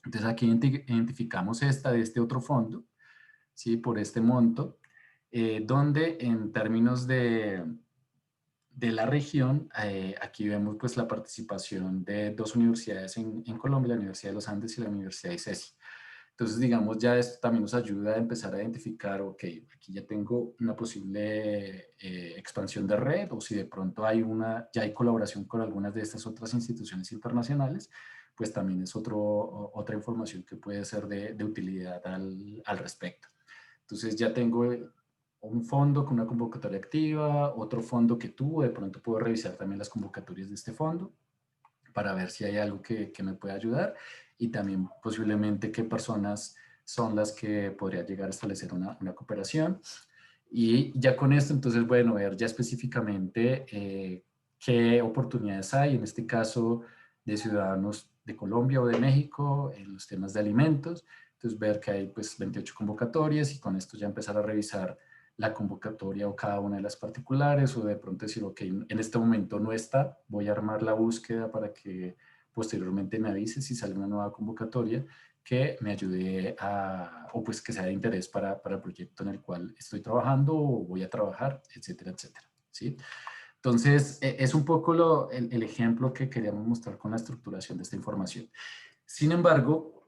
Entonces aquí identificamos esta de este otro fondo, ¿sí? Por este monto, donde en términos de la región, aquí vemos pues la participación de dos universidades en Colombia, la Universidad de los Andes y la Universidad de ICESI. Entonces, digamos, ya esto también nos ayuda a empezar a identificar, ok, aquí ya tengo una posible expansión de red, o si de pronto ya hay colaboración con algunas de estas otras instituciones internacionales, pues también es otra información que puede ser de utilidad al respecto. Entonces ya tengo un fondo con una convocatoria activa, otro fondo que tuvo, de pronto puedo revisar también las convocatorias de este fondo para ver si hay algo que me pueda ayudar y también posiblemente qué personas son las que podría llegar a establecer una cooperación. Y ya con esto, entonces, bueno, ver ya específicamente qué oportunidades hay, en este caso de ciudadanos de Colombia o de México, en los temas de alimentos. Entonces, ver que hay pues 28 convocatorias y con esto ya empezar a revisar la convocatoria o cada una de las particulares, o de pronto decir, ok, en este momento no está, voy a armar la búsqueda para que posteriormente me avise si sale una nueva convocatoria que me ayude o pues que sea de interés para el proyecto en el cual estoy trabajando o voy a trabajar, etcétera, etcétera, ¿sí? Entonces, es un poco el ejemplo que queríamos mostrar con la estructuración de esta información. Sin embargo,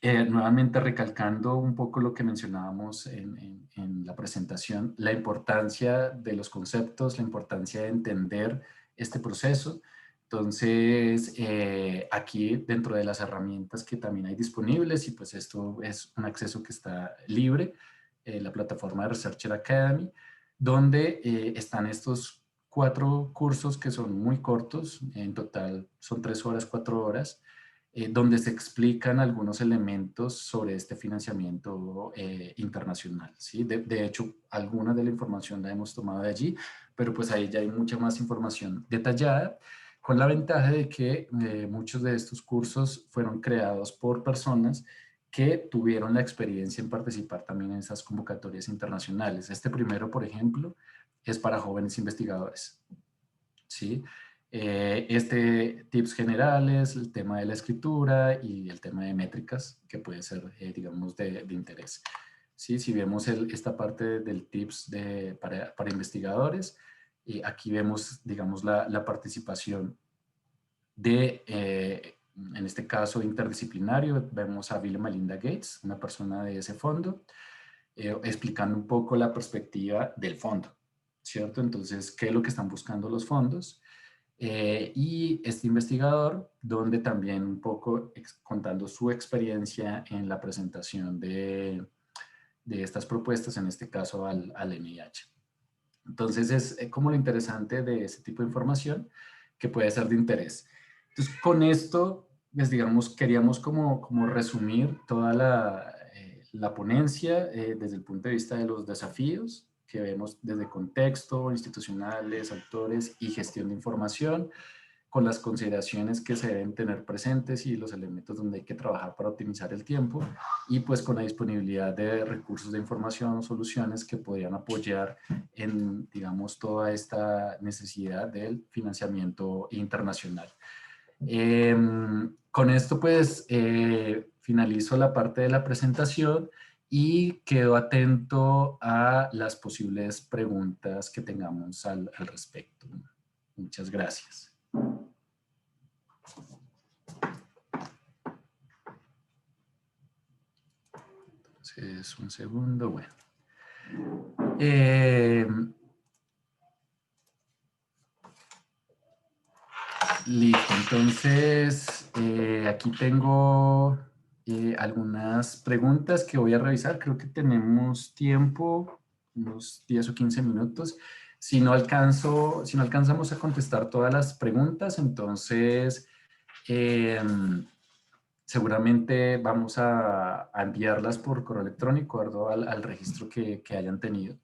nuevamente recalcando un poco lo que mencionábamos en la presentación, la importancia de los conceptos, la importancia de entender este proceso. Entonces, aquí dentro de las herramientas que también hay disponibles, y pues esto es un acceso que está libre, la plataforma de Researcher Academy, donde están estos 4 cursos que son muy cortos, en total son 3 horas, 4 horas, donde se explican algunos elementos sobre este financiamiento internacional, ¿sí? De hecho, alguna de la información la hemos tomado de allí, pero pues ahí ya hay mucha más información detallada, con la ventaja de que muchos de estos cursos fueron creados por personas que tuvieron la experiencia en participar también en esas convocatorias internacionales. Este primero, por ejemplo, es para jóvenes investigadores, ¿sí? Tips generales, el tema de la escritura y el tema de métricas, que puede ser, digamos, de interés. ¿Sí? Si vemos esta parte del tips para investigadores, aquí vemos, digamos, la participación en este caso, interdisciplinario. Vemos a Bill y Melinda Gates, una persona de ese fondo, explicando un poco la perspectiva del fondo, ¿cierto? Entonces, ¿qué es lo que están buscando los fondos? Y este investigador, donde también un poco contando su experiencia en la presentación de estas propuestas, en este caso al NIH. Entonces es como lo interesante de este tipo de información que puede ser de interés. Entonces con esto, pues digamos, queríamos como resumir toda la ponencia desde el punto de vista de los desafíos que vemos desde contexto, institucionales, autores y gestión de información, con las consideraciones que se deben tener presentes y los elementos donde hay que trabajar para optimizar el tiempo, y pues con la disponibilidad de recursos de información o soluciones que podrían apoyar en, digamos, toda esta necesidad del financiamiento internacional. Con esto pues finalizo la parte de la presentación y quedo atento a las posibles preguntas que tengamos al respecto. Muchas gracias. Entonces, un segundo, bueno. Listo, entonces aquí tengo algunas preguntas que voy a revisar. Creo que tenemos tiempo, unos 10 o 15 minutos. Si no alcanzamos a contestar todas las preguntas, entonces seguramente vamos a enviarlas por correo electrónico, ¿verdad? Al registro que hayan tenido.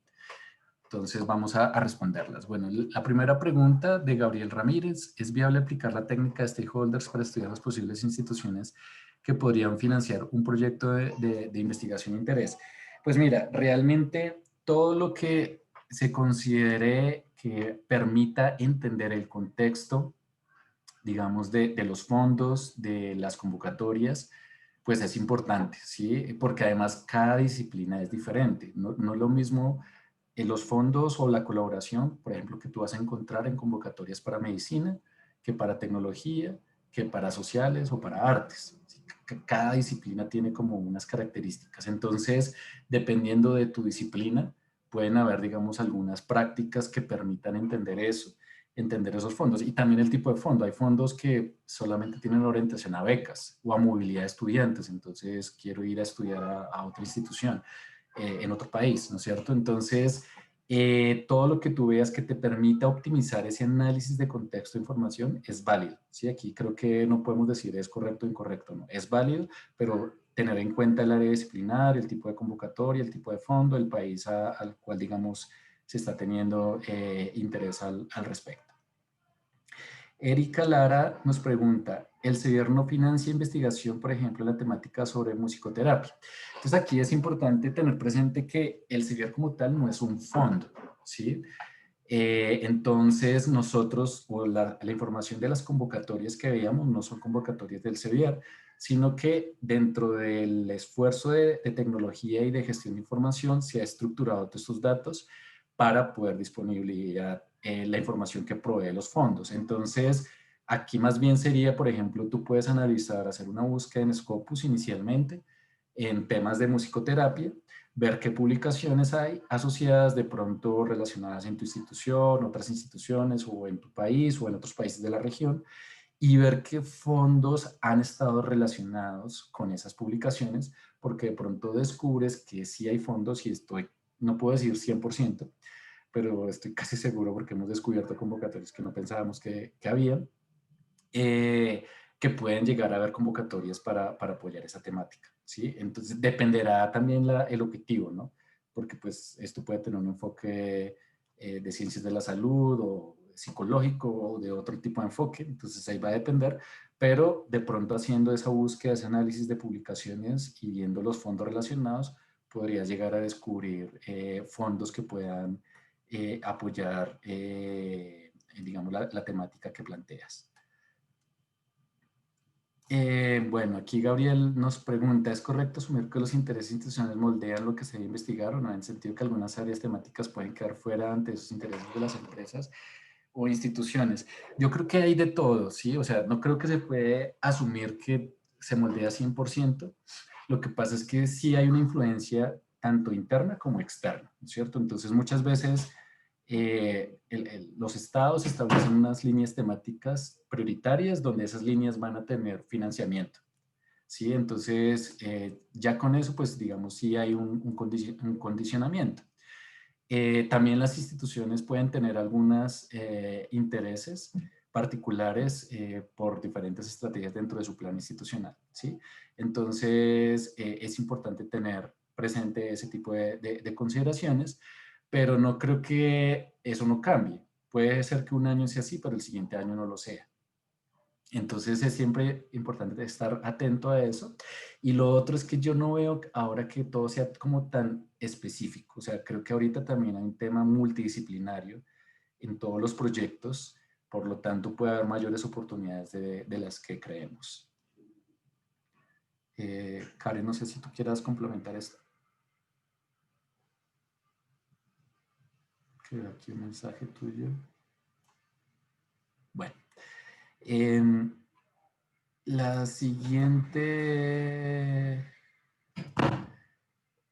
Entonces vamos a responderlas. Bueno, la primera pregunta de Gabriel Ramírez: ¿es viable aplicar la técnica de stakeholders para estudiar las posibles instituciones que podrían financiar un proyecto de investigación de interés? Pues mira, realmente todo lo que se considere que permita entender el contexto, digamos, de los fondos, de las convocatorias, pues es importante, ¿sí? Porque además cada disciplina es diferente. No es lo mismo los fondos o la colaboración, por ejemplo, que tú vas a encontrar en convocatorias para medicina, que para tecnología, que para sociales o para artes. Cada disciplina tiene como unas características. Entonces, dependiendo de tu disciplina, pueden haber, digamos, algunas prácticas que permitan entender eso, entender esos fondos. Y también el tipo de fondo. Hay fondos que solamente tienen orientación a becas o a movilidad de estudiantes. Entonces, quiero ir a estudiar a otra institución en otro país, ¿no es cierto? Entonces, todo lo que tú veas que te permita optimizar ese análisis de contexto de información es válido, ¿sí? Aquí creo que no podemos decir es correcto o incorrecto, ¿no? Es válido, pero tener en cuenta el área disciplinar, el tipo de convocatoria, el tipo de fondo, el país al cual, digamos, se está teniendo interés al respecto. Erika Lara nos pregunta: ¿el CEBIER no financia investigación, por ejemplo, en la temática sobre musicoterapia? Entonces aquí es importante tener presente que el CEBIER como tal no es un fondo, ¿sí? Entonces nosotros, o la información de las convocatorias que veíamos no son convocatorias del CEBIER, sino que dentro del esfuerzo de tecnología y de gestión de información se ha estructurado todos estos datos para poder la información que provee los fondos. Entonces, aquí más bien sería, por ejemplo, tú puedes analizar, hacer una búsqueda en Scopus inicialmente en temas de musicoterapia, ver qué publicaciones hay asociadas de pronto relacionadas en tu institución, otras instituciones o en tu país o en otros países de la región, y ver qué fondos han estado relacionados con esas publicaciones, porque de pronto descubres que sí hay fondos y estoy, no puedo decir 100%, pero estoy casi seguro porque hemos descubierto convocatorias que no pensábamos que había, eh, que pueden llegar a haber convocatorias para apoyar esa temática, ¿sí? Entonces dependerá también el objetivo, ¿no? Porque pues esto puede tener un enfoque de ciencias de la salud o psicológico o de otro tipo de enfoque, entonces ahí va a depender, pero de pronto haciendo esa búsqueda, ese análisis de publicaciones y viendo los fondos relacionados, podrías llegar a descubrir fondos que puedan apoyar, digamos, la temática que planteas. Bueno, aquí Gabriel nos pregunta, ¿es correcto asumir que los intereses institucionales moldean lo que se debe investigar o no? En el sentido que algunas áreas temáticas pueden quedar fuera ante esos intereses de las empresas o instituciones. Yo creo que hay de todo, ¿sí? O sea, no creo que se puede asumir que se moldea 100%. Lo que pasa es que sí hay una influencia tanto interna como externa, ¿no es cierto? Entonces, muchas veces los estados establecen unas líneas temáticas prioritarias donde esas líneas van a tener financiamiento, ¿sí? Entonces, ya con eso, pues digamos, sí hay un condicionamiento. También las instituciones pueden tener algunos intereses particulares por diferentes estrategias dentro de su plan institucional, ¿sí? Entonces, es importante tener presente ese tipo de consideraciones, pero no creo que eso no cambie. Puede ser que un año sea así, pero el siguiente año no lo sea. Entonces es siempre importante estar atento a eso. Y lo otro es que yo no veo ahora que todo sea como tan específico. O sea, creo que ahorita también hay un tema multidisciplinario en todos los proyectos. Por lo tanto, puede haber mayores oportunidades de las que creemos. Karen, no sé si tú quieras complementar esto. Queda aquí un mensaje tuyo. Bueno. La siguiente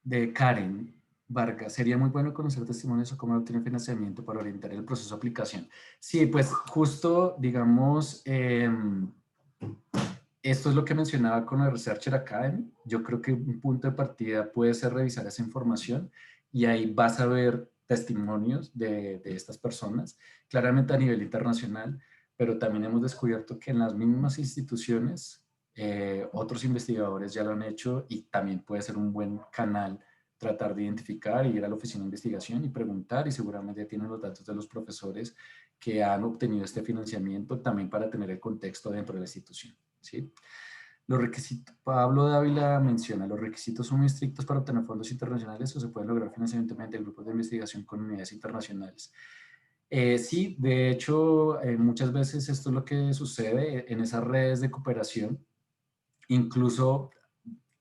de Karen Vargas. Sería muy bueno conocer testimonios o cómo obtener financiamiento para orientar el proceso de aplicación. Sí, pues justo, digamos, esto es lo que mencionaba con el Researcher Academy. Yo creo que un punto de partida puede ser revisar esa información y ahí vas a ver testimonios de estas personas, claramente a nivel internacional, pero también hemos descubierto que en las mismas instituciones otros investigadores ya lo han hecho y también puede ser un buen canal tratar de identificar y ir a la oficina de investigación y preguntar, y seguramente tienen los datos de los profesores que han obtenido este financiamiento también para tener el contexto dentro de la institución, ¿sí? Los requisitos, Pablo Dávila menciona, los requisitos son muy estrictos para obtener fondos internacionales o se puede lograr financiamiento mediante grupos de investigación con unidades internacionales. Sí, de hecho, muchas veces esto es lo que sucede en esas redes de cooperación. Incluso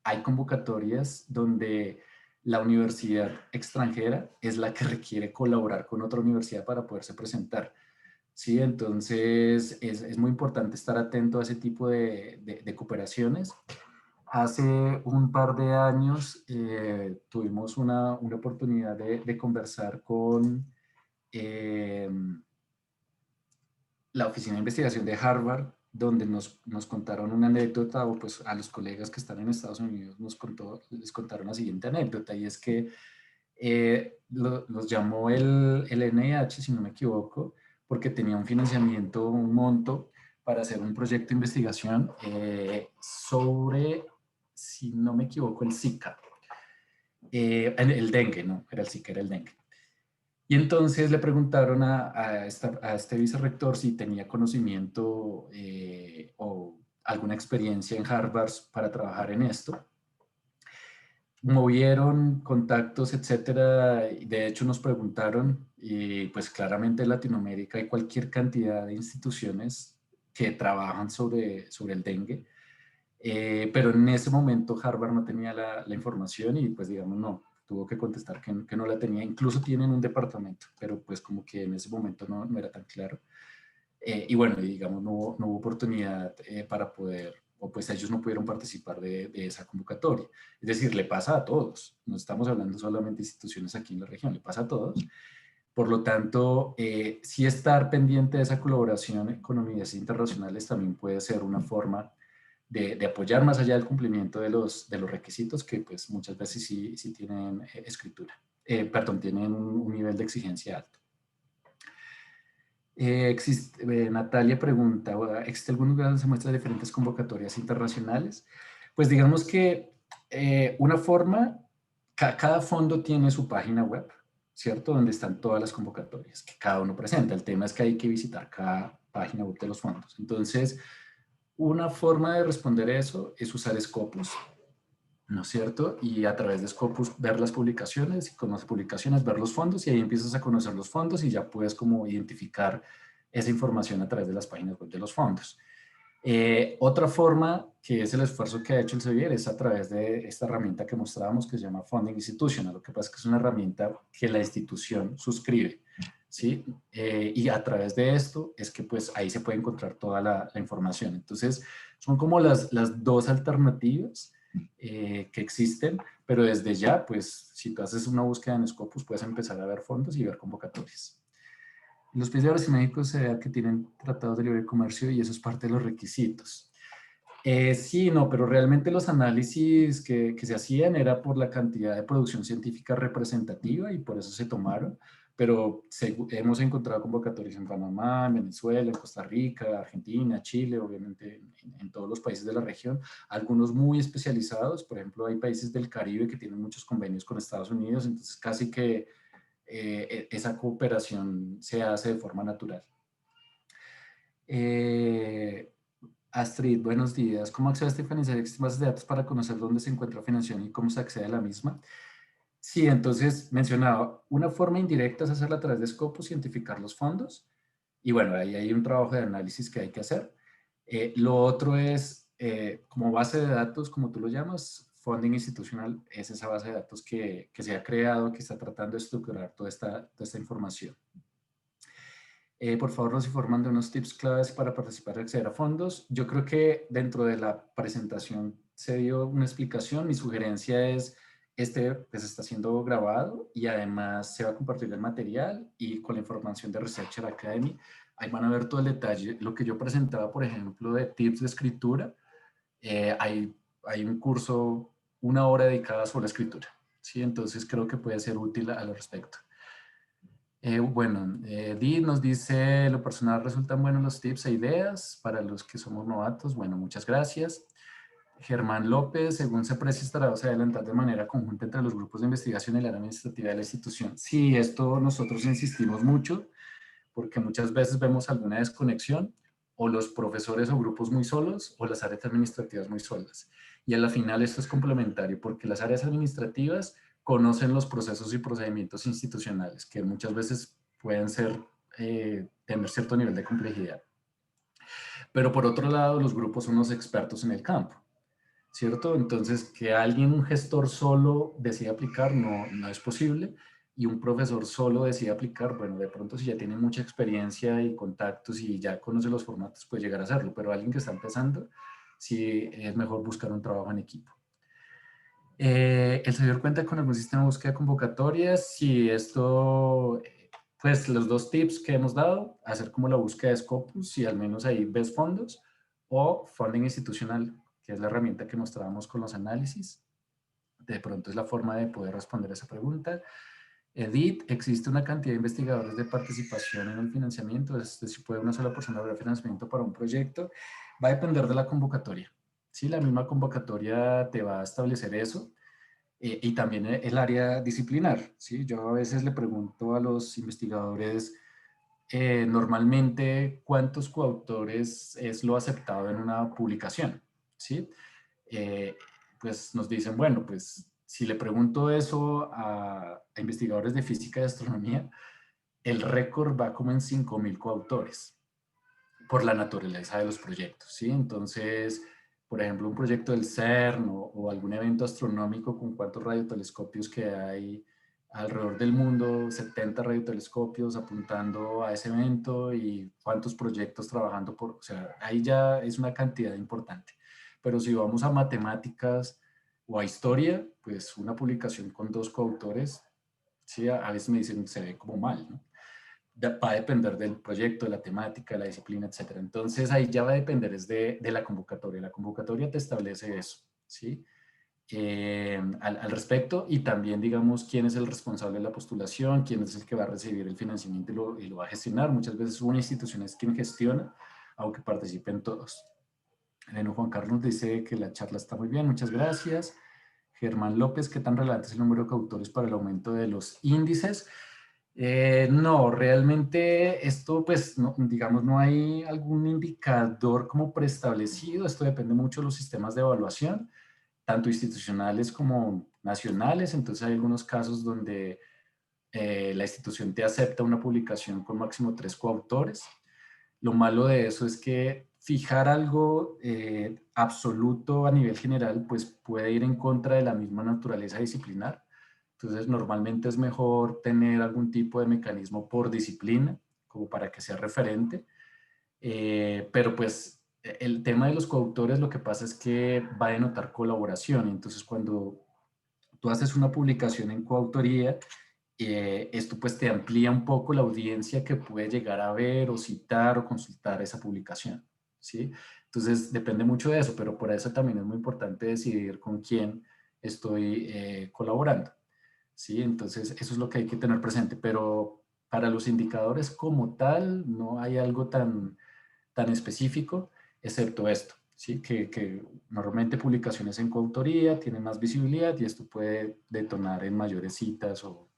hay convocatorias donde la universidad extranjera es la que requiere colaborar con otra universidad para poderse presentar. Sí, entonces es muy importante estar atento a ese tipo de cooperaciones. Hace un par de años tuvimos una oportunidad de conversar con eh, la Oficina de Investigación de Harvard, donde nos contaron una anécdota, o pues a los colegas que están en Estados Unidos les contaron la siguiente anécdota, y es que los llamó el NIH, si no me equivoco, porque tenía un financiamiento, un monto para hacer un proyecto de investigación sobre, si no me equivoco, el Zika. El dengue, no, era el Zika, era el dengue. Y entonces le preguntaron a este vicerrector si tenía conocimiento o alguna experiencia en Harvard para trabajar en esto. Movieron contactos, etcétera. Y de hecho nos preguntaron, y pues claramente en Latinoamérica hay cualquier cantidad de instituciones que trabajan sobre el dengue, pero en ese momento Harvard no tenía la información y pues digamos no, tuvo que contestar que no la tenía. Incluso tienen un departamento, pero pues como que en ese momento no era tan claro. Y bueno, digamos, no hubo oportunidad para poder, o pues ellos no pudieron participar de esa convocatoria. Es decir, le pasa a todos, no estamos hablando solamente de instituciones aquí en la región, le pasa a todos. Por lo tanto, sí estar pendiente de esa colaboración con universidades internacionales también puede ser una forma de apoyar más allá del cumplimiento de los requisitos que pues muchas veces sí tienen escritura, perdón, tienen un nivel de exigencia alto. Natalia pregunta, ¿existe algún lugar donde se muestran diferentes convocatorias internacionales? Pues digamos que una forma, cada fondo tiene su página web, ¿cierto? Donde están todas las convocatorias que cada uno presenta. El tema es que hay que visitar cada página web de los fondos. Entonces, una forma de responder eso es usar Scopus, ¿no es cierto? Y a través de Scopus ver las publicaciones, y con las publicaciones ver los fondos, y ahí empiezas a conocer los fondos y ya puedes como identificar esa información a través de las páginas web de los fondos. Otra forma, que es el esfuerzo que ha hecho el Sevier, es a través de esta herramienta que mostrábamos que se llama Funding Institutional. Lo que pasa es que es una herramienta que la institución suscribe, ¿sí? Y a través de esto es que pues ahí se puede encontrar toda la información. Entonces, son como las dos alternativas que existen, pero desde ya, pues, si tú haces una búsqueda en Scopus, puedes empezar a ver fondos y ver convocatorias. Los países de México se ve que tienen tratados de libre comercio y eso es parte de los requisitos. Sí, no, pero realmente los análisis que se hacían era por la cantidad de producción científica representativa y por eso se tomaron, pero hemos encontrado convocatorias en Panamá, en Venezuela, en Costa Rica, Argentina, Chile, obviamente en todos los países de la región, algunos muy especializados, por ejemplo, hay países del Caribe que tienen muchos convenios con Estados Unidos, entonces casi que esa cooperación se hace de forma natural. Astrid, buenos días. ¿Cómo accede a esta diferenciar bases de datos para conocer dónde se encuentra financiación y cómo se accede a la misma? Sí, entonces mencionaba, una forma indirecta es hacerla a través de Scopus, identificar los fondos. Y bueno, ahí hay un trabajo de análisis que hay que hacer. Lo otro es, como base de datos, como tú lo llamas, Funding Institutional es esa base de datos que se ha creado, que está tratando de estructurar toda esta información. Por favor, nos informan de unos tips claves para participar y acceder a fondos. Yo creo que dentro de la presentación se dio una explicación. Mi sugerencia es, pues está siendo grabado y además se va a compartir el material y con la información de Researcher Academy. Ahí van a ver todo el detalle. Lo que yo presentaba, por ejemplo, de tips de escritura, hay un curso, una hora dedicada sobre escritura. ¿Sí? Entonces creo que puede ser útil al respecto. Bueno, Di nos dice, lo personal resultan buenos los tips e ideas para los que somos novatos. Bueno, muchas gracias. Germán López, según se aprecia, estará a adelantar de manera conjunta entre los grupos de investigación y la área administrativa de la institución. Sí, esto nosotros insistimos mucho porque muchas veces vemos alguna desconexión o los profesores o grupos muy solos o las áreas administrativas muy solas. Y a la final esto es complementario porque las áreas administrativas conocen los procesos y procedimientos institucionales que muchas veces pueden tener cierto nivel de complejidad. Pero por otro lado, los grupos son los expertos en el campo, ¿cierto? Entonces, que alguien, un gestor solo decida aplicar no es posible y un profesor solo decide aplicar, bueno, de pronto si ya tiene mucha experiencia y contactos y ya conoce los formatos, puede llegar a hacerlo, pero alguien que está empezando, sí es mejor buscar un trabajo en equipo. ¿El servidor cuenta con algún sistema de búsqueda de convocatorias? Si esto, pues los dos tips que hemos dado, hacer como la búsqueda de Scopus, si al menos ahí ves fondos, o Funding Institucional, que es la herramienta que mostrábamos con los análisis. De pronto es la forma de poder responder esa pregunta. Edith, ¿existe una cantidad de investigadores de participación en el financiamiento? Es decir, ¿puede una sola persona lograr financiamiento para un proyecto? Va a depender de la convocatoria. Sí, la misma convocatoria te va a establecer eso. Y también el área disciplinar. ¿Sí? Yo a veces le pregunto a los investigadores normalmente cuántos coautores es lo aceptado en una publicación. ¿Sí? Pues nos dicen, bueno, pues si le pregunto eso a investigadores de física y astronomía, el récord va como en 5.000 coautores por la naturaleza de los proyectos, ¿sí? Entonces, por ejemplo, un proyecto del CERN o algún evento astronómico con cuántos radiotelescopios que hay alrededor del mundo, 70 radiotelescopios apuntando a ese evento y cuántos proyectos trabajando por, o sea, ahí ya es una cantidad importante. Pero si vamos a matemáticas o a historia, pues una publicación con 2 coautores, sí, a veces me dicen se ve como mal, ¿no? Va a depender del proyecto, de la temática, de la disciplina, etcétera. Entonces ahí ya va a depender es de la convocatoria. La convocatoria te establece eso, ¿sí? Al respecto y también, digamos, quién es el responsable de la postulación, quién es el que va a recibir el financiamiento y lo va a gestionar. Muchas veces una institución es quien gestiona, aunque participen todos. Juan Carlos dice que la charla está muy bien, muchas gracias. Germán López, ¿qué tan relevante es el número de coautores para el aumento de los índices? No, realmente esto, pues, no, digamos, no hay algún indicador como preestablecido. Esto depende mucho de los sistemas de evaluación, tanto institucionales como nacionales. Entonces hay algunos casos donde la institución te acepta una publicación con máximo 3 coautores. Lo malo de eso es que fijar algo absoluto a nivel general, pues puede ir en contra de la misma naturaleza disciplinar. Entonces, normalmente es mejor tener algún tipo de mecanismo por disciplina, como para que sea referente. Pero pues el tema de los coautores, lo que pasa es que va a denotar colaboración. Entonces, cuando tú haces una publicación en coautoría, esto pues te amplía un poco la audiencia que puede llegar a ver o citar o consultar esa publicación, ¿sí? Entonces depende mucho de eso, pero por eso también es muy importante decidir con quién estoy colaborando, ¿sí? Entonces eso es lo que hay que tener presente, pero para los indicadores como tal no hay algo tan específico, excepto esto, ¿sí? Que normalmente publicaciones en coautoría tienen más visibilidad y esto puede detonar en mayores citas o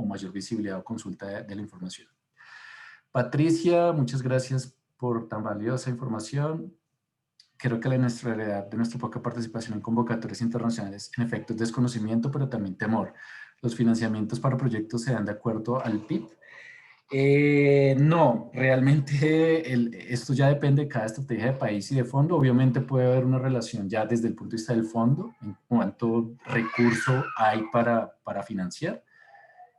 mayor visibilidad o consulta de la información. Patricia, muchas gracias por tan valiosa información. Creo que la inestabilidad de nuestra poca participación en convocatorias internacionales en efecto es desconocimiento, pero también temor. Los financiamientos para proyectos se dan de acuerdo al PIB. No, realmente esto ya depende de cada estrategia de país y de fondo. Obviamente puede haber una relación ya desde el punto de vista del fondo, en cuánto recurso hay para financiar,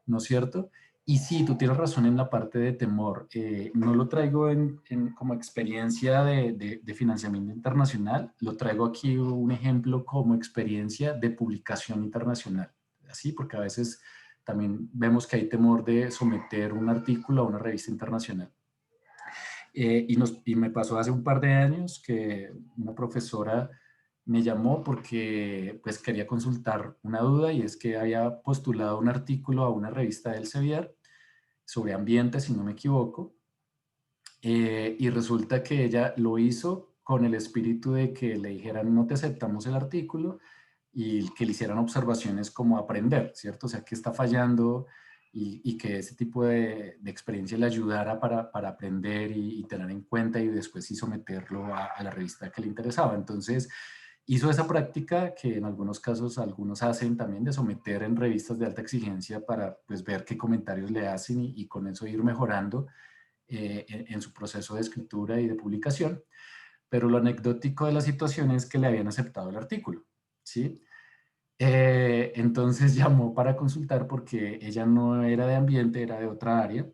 ¿no es cierto? Y sí, tú tienes razón en la parte de temor. No lo traigo como experiencia de financiamiento internacional, lo traigo aquí un ejemplo como experiencia de publicación internacional, ¿así? Porque a veces también vemos que hay temor de someter un artículo a una revista internacional. Y me pasó hace un par de años que una profesora me llamó porque pues quería consultar una duda y es que había postulado un artículo a una revista del Elsevier sobre ambiente, si no me equivoco, y resulta que ella lo hizo con el espíritu de que le dijeran no te aceptamos el artículo y que le hicieran observaciones como aprender, ¿cierto? O sea, que está fallando y que ese tipo de experiencia le ayudara para aprender y tener en cuenta y después sí someterlo a la revista que le interesaba. Entonces, hizo esa práctica que en algunos casos algunos hacen también de someter en revistas de alta exigencia para pues ver qué comentarios le hacen y con eso ir mejorando en su proceso de escritura y de publicación. Pero lo anecdótico de la situación es que le habían aceptado el artículo, ¿sí? Entonces llamó para consultar porque ella no era de ambiente, era de otra área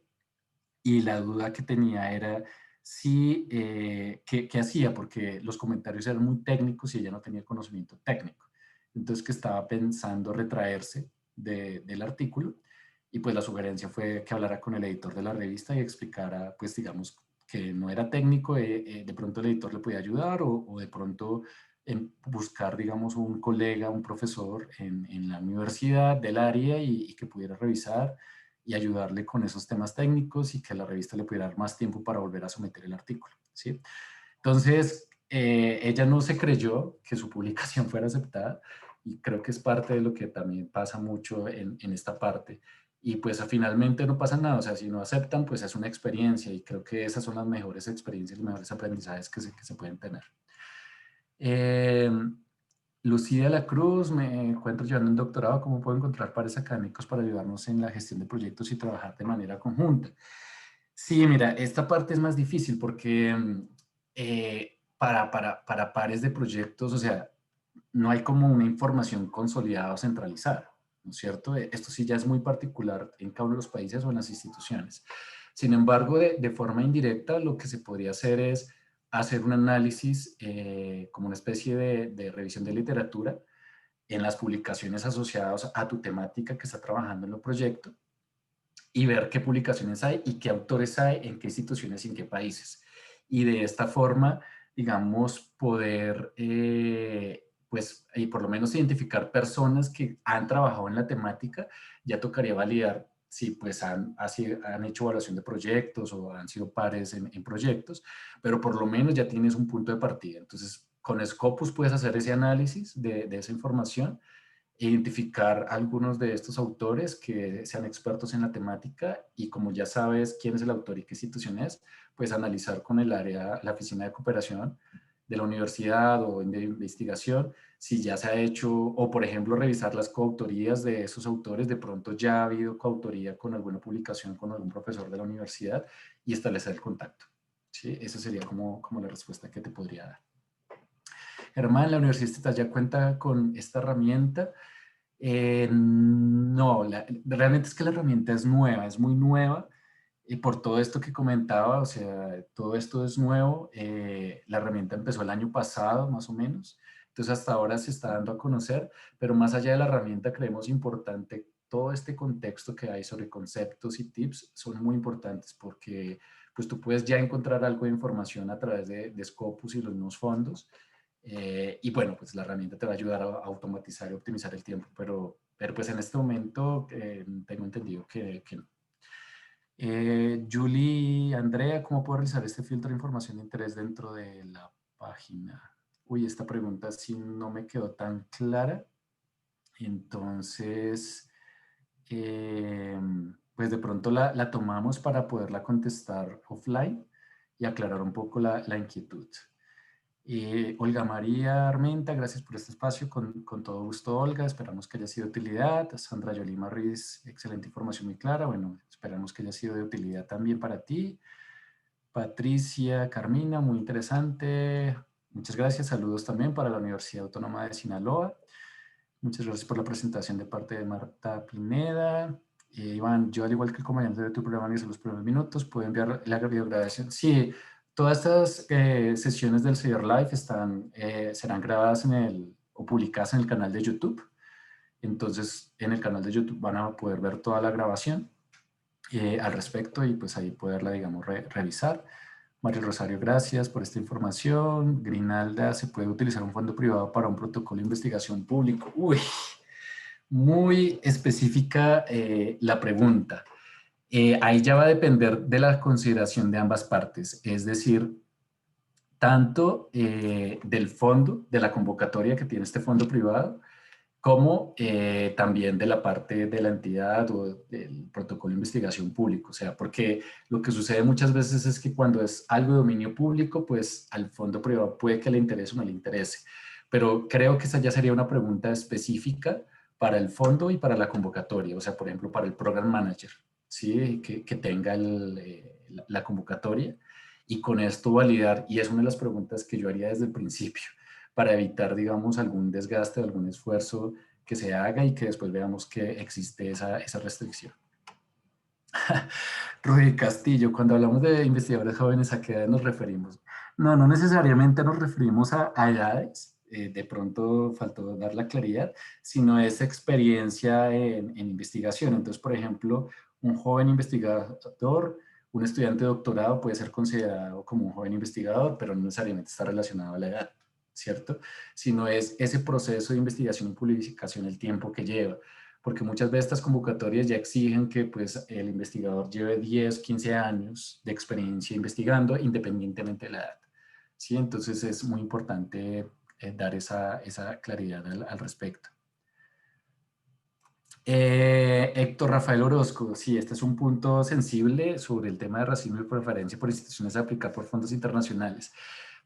y la duda que tenía era si, qué hacía, porque los comentarios eran muy técnicos y ella no tenía conocimiento técnico. Entonces que estaba pensando retraerse del artículo y pues la sugerencia fue que hablara con el editor de la revista y explicara, pues digamos, que no era técnico, de pronto el editor le podía ayudar o de pronto en buscar, digamos, un colega, un profesor en la universidad del área y que pudiera revisar y ayudarle con esos temas técnicos y que la revista le pudiera dar más tiempo para volver a someter el artículo, ¿sí? Entonces, ella no se creyó que su publicación fuera aceptada y creo que es parte de lo que también pasa mucho en esta parte. Y pues finalmente no pasa nada, o sea, si no aceptan, pues es una experiencia y creo que esas son las mejores experiencias, los mejores aprendizajes que se pueden tener. Eh, Lucía de la Cruz, me encuentro llevando un doctorado, ¿cómo puedo encontrar pares académicos para ayudarnos en la gestión de proyectos y trabajar de manera conjunta? Sí, mira, esta parte es más difícil porque para pares de proyectos, o sea, no hay como una información consolidada o centralizada, ¿no es cierto? Esto sí ya es muy particular en cada uno de los países o en las instituciones. Sin embargo, de forma indirecta, lo que se podría hacer es hacer un análisis como una especie de revisión de literatura en las publicaciones asociadas a tu temática que está trabajando en el proyecto y ver qué publicaciones hay y qué autores hay, en qué instituciones y en qué países. Y de esta forma, digamos, poder, pues, y por lo menos identificar personas que han trabajado en la temática. Ya tocaría validar si pues han hecho evaluación de proyectos o han sido pares en proyectos, pero por lo menos ya tienes un punto de partida. Entonces, con Scopus puedes hacer ese análisis de esa información, identificar algunos de estos autores que sean expertos en la temática y como ya sabes quién es el autor y qué institución es, pues analizar con el área, la oficina de cooperación de la universidad o de investigación, si ya se ha hecho, o por ejemplo revisar las coautorías de esos autores, de pronto ya ha habido coautoría con alguna publicación con algún profesor de la universidad y establecer el contacto. ¿Sí? Esa sería como la respuesta que te podría dar. Germán, la Universidad Estatal ya cuenta con esta herramienta. No, realmente es que la herramienta es nueva, es muy nueva. Y por todo esto que comentaba, o sea, todo esto es nuevo. La herramienta empezó el año pasado, más o menos. Entonces, hasta ahora se está dando a conocer, pero más allá de la herramienta, creemos importante todo este contexto que hay sobre conceptos y tips son muy importantes porque pues tú puedes ya encontrar algo de información a través de Scopus y los nuevos fondos. Y bueno, pues la herramienta te va a ayudar a automatizar y optimizar el tiempo, pero pues en este momento tengo entendido que no. Julie, Andrea, ¿cómo puedo realizar este filtro de información de interés dentro de la página? Uy, esta pregunta sí no me quedó tan clara. Entonces, eh, pues de pronto la tomamos para poderla contestar offline y aclarar un poco la inquietud. Olga María Armenta, gracias por este espacio. Con todo gusto, Olga. Esperamos que haya sido de utilidad. Sandra Yolima Ruiz, excelente información muy clara. Bueno, esperamos que haya sido de utilidad también para ti. Patricia Carmina, muy interesante. Muchas gracias. Saludos también para la Universidad Autónoma de Sinaloa. Muchas gracias por la presentación de parte de Marta Pineda. Iván, yo al igual que el comandante de tu programa en los primeros minutos, puedo enviar la videograbación. Sí, todas estas sesiones del Cyber Life serán grabadas o publicadas en el canal de YouTube. Entonces, en el canal de YouTube van a poder ver toda la grabación al respecto y pues ahí poderla, digamos, revisar. Mario Rosario, gracias por esta información. Grinalda, ¿se puede utilizar un fondo privado para un protocolo de investigación público? Uy, muy específica la pregunta. Ahí ya va a depender de la consideración de ambas partes, es decir, tanto del fondo, de la convocatoria que tiene este fondo privado, como también de la parte de la entidad o del protocolo de investigación público. O sea, porque lo que sucede muchas veces es que cuando es algo de dominio público, pues al fondo privado puede que le interese o no le interese. Pero creo que esa ya sería una pregunta específica para el fondo y para la convocatoria. O sea, por ejemplo, para el program manager, ¿sí? Que tenga la convocatoria y con esto validar. Y es una de las preguntas que yo haría desde el principio para evitar, digamos, algún desgaste, algún esfuerzo que se haga y que después veamos que existe esa restricción. Rudy Castillo, cuando hablamos de investigadores jóvenes, ¿a qué edad nos referimos? No, no necesariamente nos referimos a edades, de pronto faltó dar la claridad, sino es experiencia en investigación. Entonces, por ejemplo, un joven investigador, un estudiante de doctorado puede ser considerado como un joven investigador, pero no necesariamente está relacionado a la edad, ¿cierto? Sino es ese proceso de investigación y publicación, el tiempo que lleva, porque muchas veces estas convocatorias ya exigen que pues, el investigador lleve 10, 15 años de experiencia investigando independientemente de la edad. ¿Sí? Entonces es muy importante dar esa claridad al respecto. Héctor Rafael Orozco, sí, este es un punto sensible sobre el tema de racismo y preferencia por instituciones a aplicar por fondos internacionales.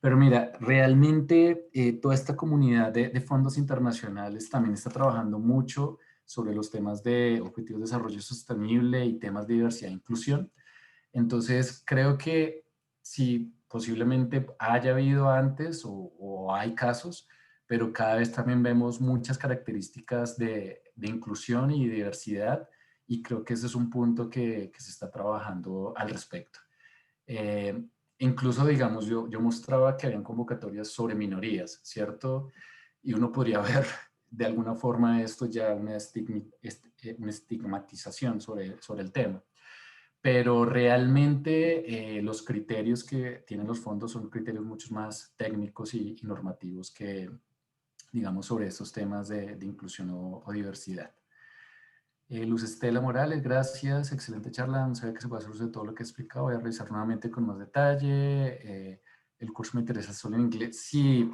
Pero mira, realmente toda esta comunidad de fondos internacionales también está trabajando mucho sobre los temas de objetivos de desarrollo sostenible y temas de diversidad e inclusión. Entonces, creo que si posiblemente haya habido antes o hay casos, pero cada vez también vemos muchas características de inclusión y diversidad, y creo que ese es un punto que se está trabajando al respecto. Eh, Incluso, digamos, yo mostraba que habían convocatorias sobre minorías, ¿cierto? Y uno podría ver de alguna forma esto ya una estigmatización sobre el tema. Pero realmente los criterios que tienen los fondos son criterios mucho más técnicos y normativos que, digamos, sobre estos temas de inclusión o diversidad. Luz Estela Morales, gracias, excelente charla, no sabía que se puede hacer uso de todo lo que he explicado, voy a revisar nuevamente con más detalle. El curso me interesa solo en inglés. Sí,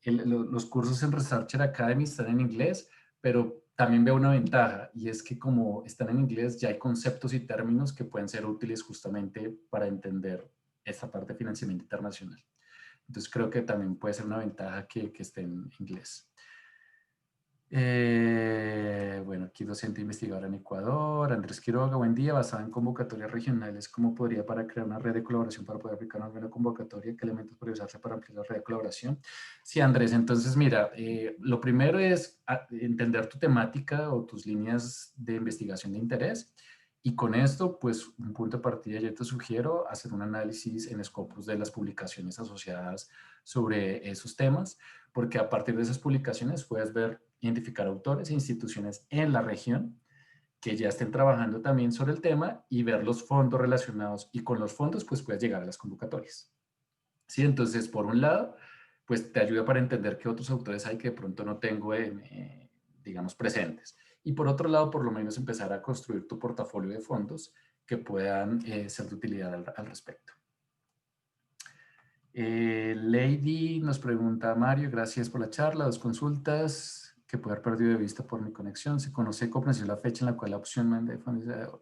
los cursos en Researcher Academy están en inglés, pero también veo una ventaja, y es que como están en inglés ya hay conceptos y términos que pueden ser útiles justamente para entender esta parte de financiamiento internacional. Entonces creo que también puede ser una ventaja que esté en inglés. Bueno, aquí docente investigador en Ecuador. Andrés Quiroga, buen día. Basada en convocatorias regionales, ¿cómo podría para crear una red de colaboración para poder aplicar una buena convocatoria? ¿Qué elementos podría usarse para ampliar la red de colaboración? Sí, Andrés, entonces mira, lo primero es entender tu temática o tus líneas de investigación de interés. Y con esto, pues un punto de partida, yo te sugiero hacer un análisis en Scopus de las publicaciones asociadas sobre esos temas, porque a partir de esas publicaciones puedes ver, identificar autores e instituciones en la región que ya estén trabajando también sobre el tema y ver los fondos relacionados, y con los fondos pues puedes llegar a las convocatorias. ¿Sí? Entonces, por un lado, pues te ayuda para entender qué otros autores hay que de pronto no tengo, digamos, presentes. Y por otro lado, por lo menos empezar a construir tu portafolio de fondos que puedan ser de utilidad al respecto. Lady nos pregunta, Mario, gracias por la charla, 2 consultas que puedo haber perdido de vista por mi conexión. ¿Se conoce con precisión la fecha en la cual la opción manda de fondos?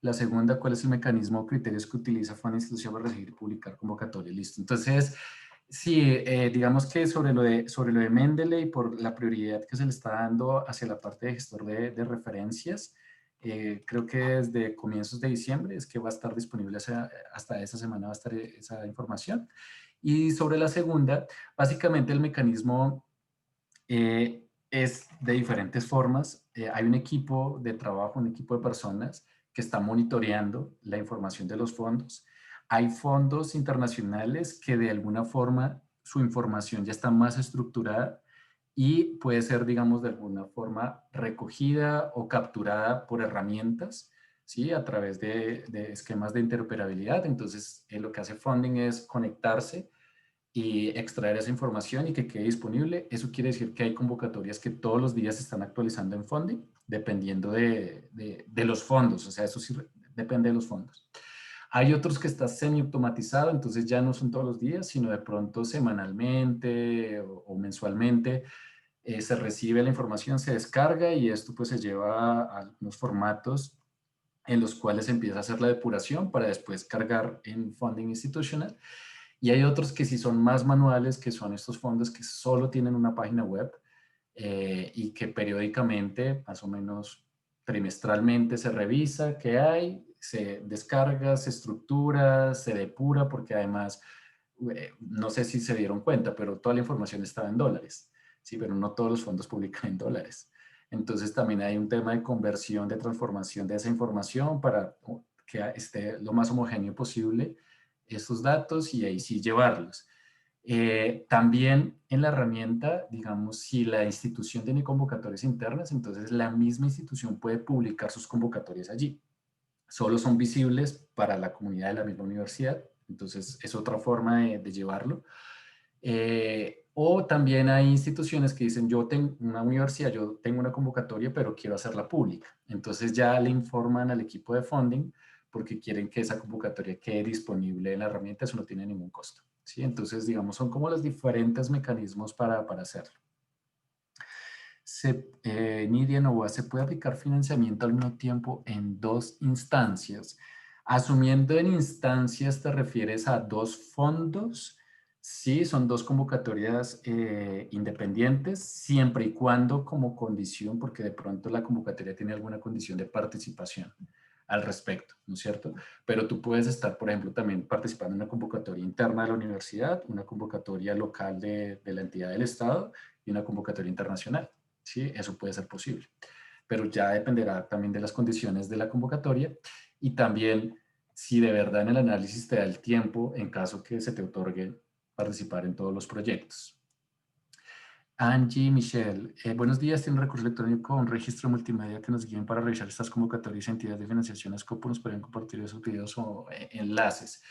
La segunda, ¿cuál es el mecanismo o criterios que utiliza Fund Institución para recibir y publicar convocatorias? Listo. Entonces, sí, digamos que sobre lo de Mendeley, por la prioridad que se le está dando hacia la parte de gestor de referencias, creo que desde comienzos de diciembre es que va a estar disponible, hasta esa semana va a estar esa información. Y sobre la segunda, básicamente el mecanismo es de diferentes formas. Hay un equipo de trabajo, un equipo de personas que está monitoreando la información de los fondos. Hay fondos internacionales que de alguna forma su información ya está más estructurada y puede ser, digamos, de alguna forma recogida o capturada por herramientas, ¿sí? A través de esquemas de interoperabilidad. Entonces, lo que hace Funding es conectarse y extraer esa información y que quede disponible. Eso quiere decir que hay convocatorias que todos los días se están actualizando en Funding, dependiendo de los fondos. O sea, eso sí depende de los fondos. Hay otros que está semi-automatizado, entonces ya no son todos los días, sino de pronto semanalmente o mensualmente se recibe la información, se descarga y esto pues se lleva a unos formatos en los cuales se empieza a hacer la depuración para después cargar en Funding institucional. Y hay otros que sí son más manuales, que son estos fondos que solo tienen una página web y que periódicamente, más o menos trimestralmente, se revisa qué hay, se descarga, se estructura, se depura, porque además, no sé si se dieron cuenta, pero toda la información estaba en dólares, ¿sí? Pero no todos los fondos publican en dólares. Entonces también hay un tema de conversión, de transformación de esa información para que esté lo más homogéneo posible estos datos y ahí sí llevarlos. También en la herramienta, digamos, si la institución tiene convocatorias internas, entonces la misma institución puede publicar sus convocatorias allí. Solo son visibles para la comunidad de la misma universidad, entonces es otra forma de llevarlo. O también hay instituciones que dicen, yo tengo una universidad, yo tengo una convocatoria, pero quiero hacerla pública. Entonces ya le informan al equipo de funding porque quieren que esa convocatoria quede disponible en la herramienta, eso no tiene ningún costo. ¿Sí? Entonces, digamos, son como los diferentes mecanismos para hacerlo. Nidia Novoa, ¿se puede aplicar financiamiento al mismo tiempo en 2 instancias? Asumiendo en instancias, ¿te refieres a 2 fondos? Sí, son 2 convocatorias independientes, siempre y cuando como condición, porque de pronto la convocatoria tiene alguna condición de participación. al respecto, ¿no es cierto? Pero tú puedes estar, por ejemplo, también participando en una convocatoria interna de la universidad, una convocatoria local de la entidad del Estado y una convocatoria internacional, ¿sí? Eso puede ser posible, pero ya dependerá también de las condiciones de la convocatoria y también si de verdad en el análisis te da el tiempo en caso que se te otorgue participar en todos los proyectos. Angie Michelle, buenos días, tiene un recurso electrónico, un registro multimedia que nos guíen para revisar estas convocatorias y entidades de financiación. Scopus, nos podrían compartir esos videos o enlaces.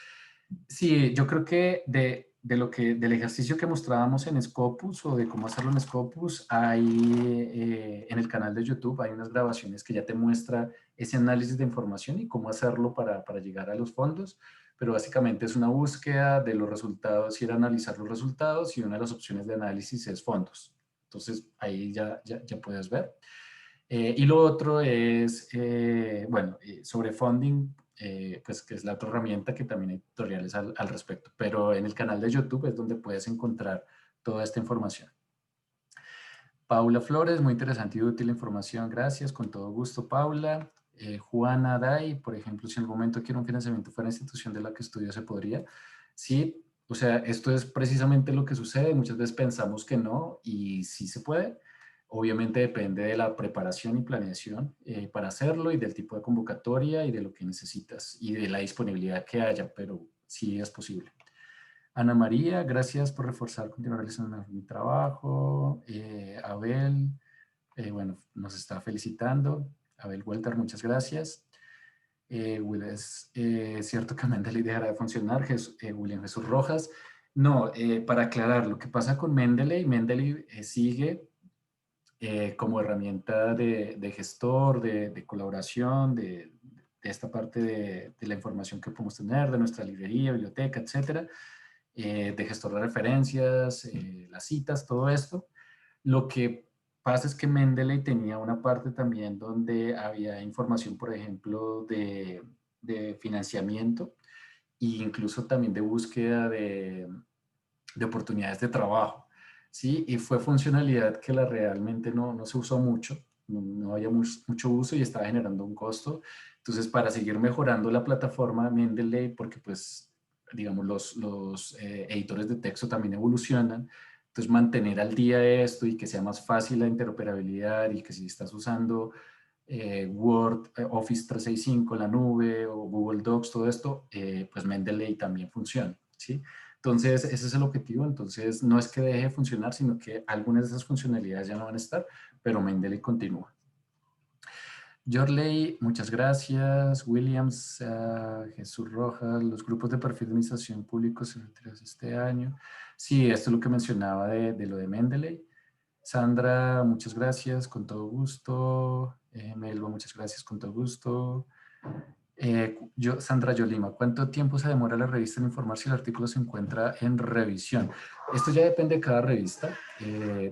Sí, yo creo que del ejercicio que mostrábamos en Scopus o de cómo hacerlo en Scopus, hay en el canal de YouTube hay unas grabaciones que ya te muestra ese análisis de información y cómo hacerlo para llegar a los fondos, pero básicamente es una búsqueda de los resultados, ir a analizar los resultados y una de las opciones de análisis es fondos. Entonces ahí ya puedes ver. Y lo otro es, bueno, sobre funding, pues que es la otra herramienta que también hay tutoriales al respecto, pero en el canal de YouTube es donde puedes encontrar toda esta información. Paula Flores, muy interesante y útil la información, gracias, con todo gusto Paula. Juana Day, por ejemplo, si en algún momento quiero un financiamiento fuera de la institución de la que estudio, ¿se podría? Sí, o sea, esto es precisamente lo que sucede, muchas veces pensamos que no y sí se puede. Obviamente depende de la preparación y planeación para hacerlo y del tipo de convocatoria y de lo que necesitas y de la disponibilidad que haya, pero sí es posible. Ana María, gracias por reforzar, continuar realizando mi trabajo. Abel, bueno, nos está felicitando. Abel Walter, muchas gracias. Es cierto que Mendeley dejará de funcionar. William Jesús Rojas. No, para aclarar, lo que pasa con Mendeley sigue como herramienta de gestor, de colaboración, de esta parte de la información que podemos tener, de nuestra librería, biblioteca, etcétera, de gestor de referencias, las citas, todo esto. Lo que pasa es que Mendeley tenía una parte también donde había información, por ejemplo, de financiamiento e incluso también de búsqueda de oportunidades de trabajo. ¿Sí? Y fue funcionalidad que realmente no se usó mucho, no había mucho uso y estaba generando un costo. Entonces, para seguir mejorando la plataforma Mendeley, porque pues, digamos, los editores de texto también evolucionan, entonces mantener al día esto y que sea más fácil la interoperabilidad y que si estás usando Word, Office 365, la nube o Google Docs, todo esto, pues Mendeley también funciona, ¿sí? Entonces, ese es el objetivo. Entonces, no es que deje de funcionar, sino que algunas de esas funcionalidades ya no van a estar, pero Mendeley continúa. Jorley, muchas gracias. Williams, Jesús Rojas, los grupos de perfil de administración público se retiran este año. Sí, esto es lo que mencionaba de lo de Mendeley. Sandra, muchas gracias, con todo gusto. Melba, muchas gracias, con todo gusto. Sandra Yolima, ¿cuánto tiempo se demora la revista en informar si el artículo se encuentra en revisión? Esto ya depende de cada revista,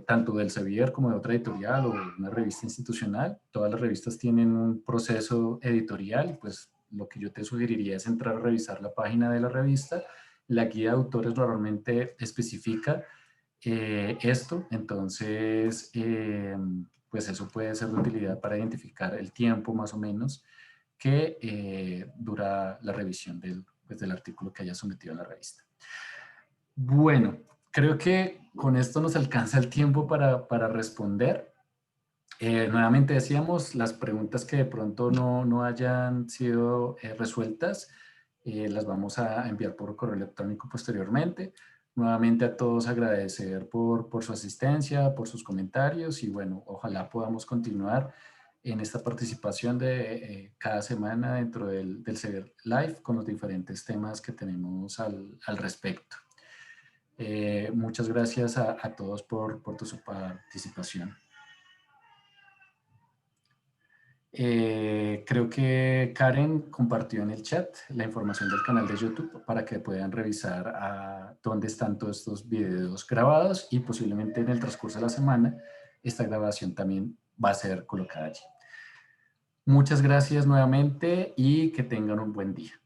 tanto del Sevier como de otra editorial o una revista institucional. Todas las revistas tienen un proceso editorial, pues lo que yo te sugeriría es entrar a revisar la página de la revista. La guía de autores normalmente especifica esto, entonces pues eso puede ser de utilidad para identificar el tiempo más o menos que dura la revisión del artículo que haya sometido a la revista. Bueno, creo que con esto nos alcanza el tiempo para responder. Nuevamente decíamos, las preguntas que de pronto no hayan sido resueltas, las vamos a enviar por correo electrónico posteriormente. Nuevamente a todos agradecer por su asistencia, por sus comentarios y bueno, ojalá podamos continuar en esta participación de cada semana dentro del Sevier Live con los diferentes temas que tenemos al respecto. Muchas gracias a todos por su participación. Creo que Karen compartió en el chat la información del canal de YouTube para que puedan revisar dónde están todos estos videos grabados y posiblemente en el transcurso de la semana esta grabación también va a ser colocada allí. Muchas gracias nuevamente y que tengan un buen día.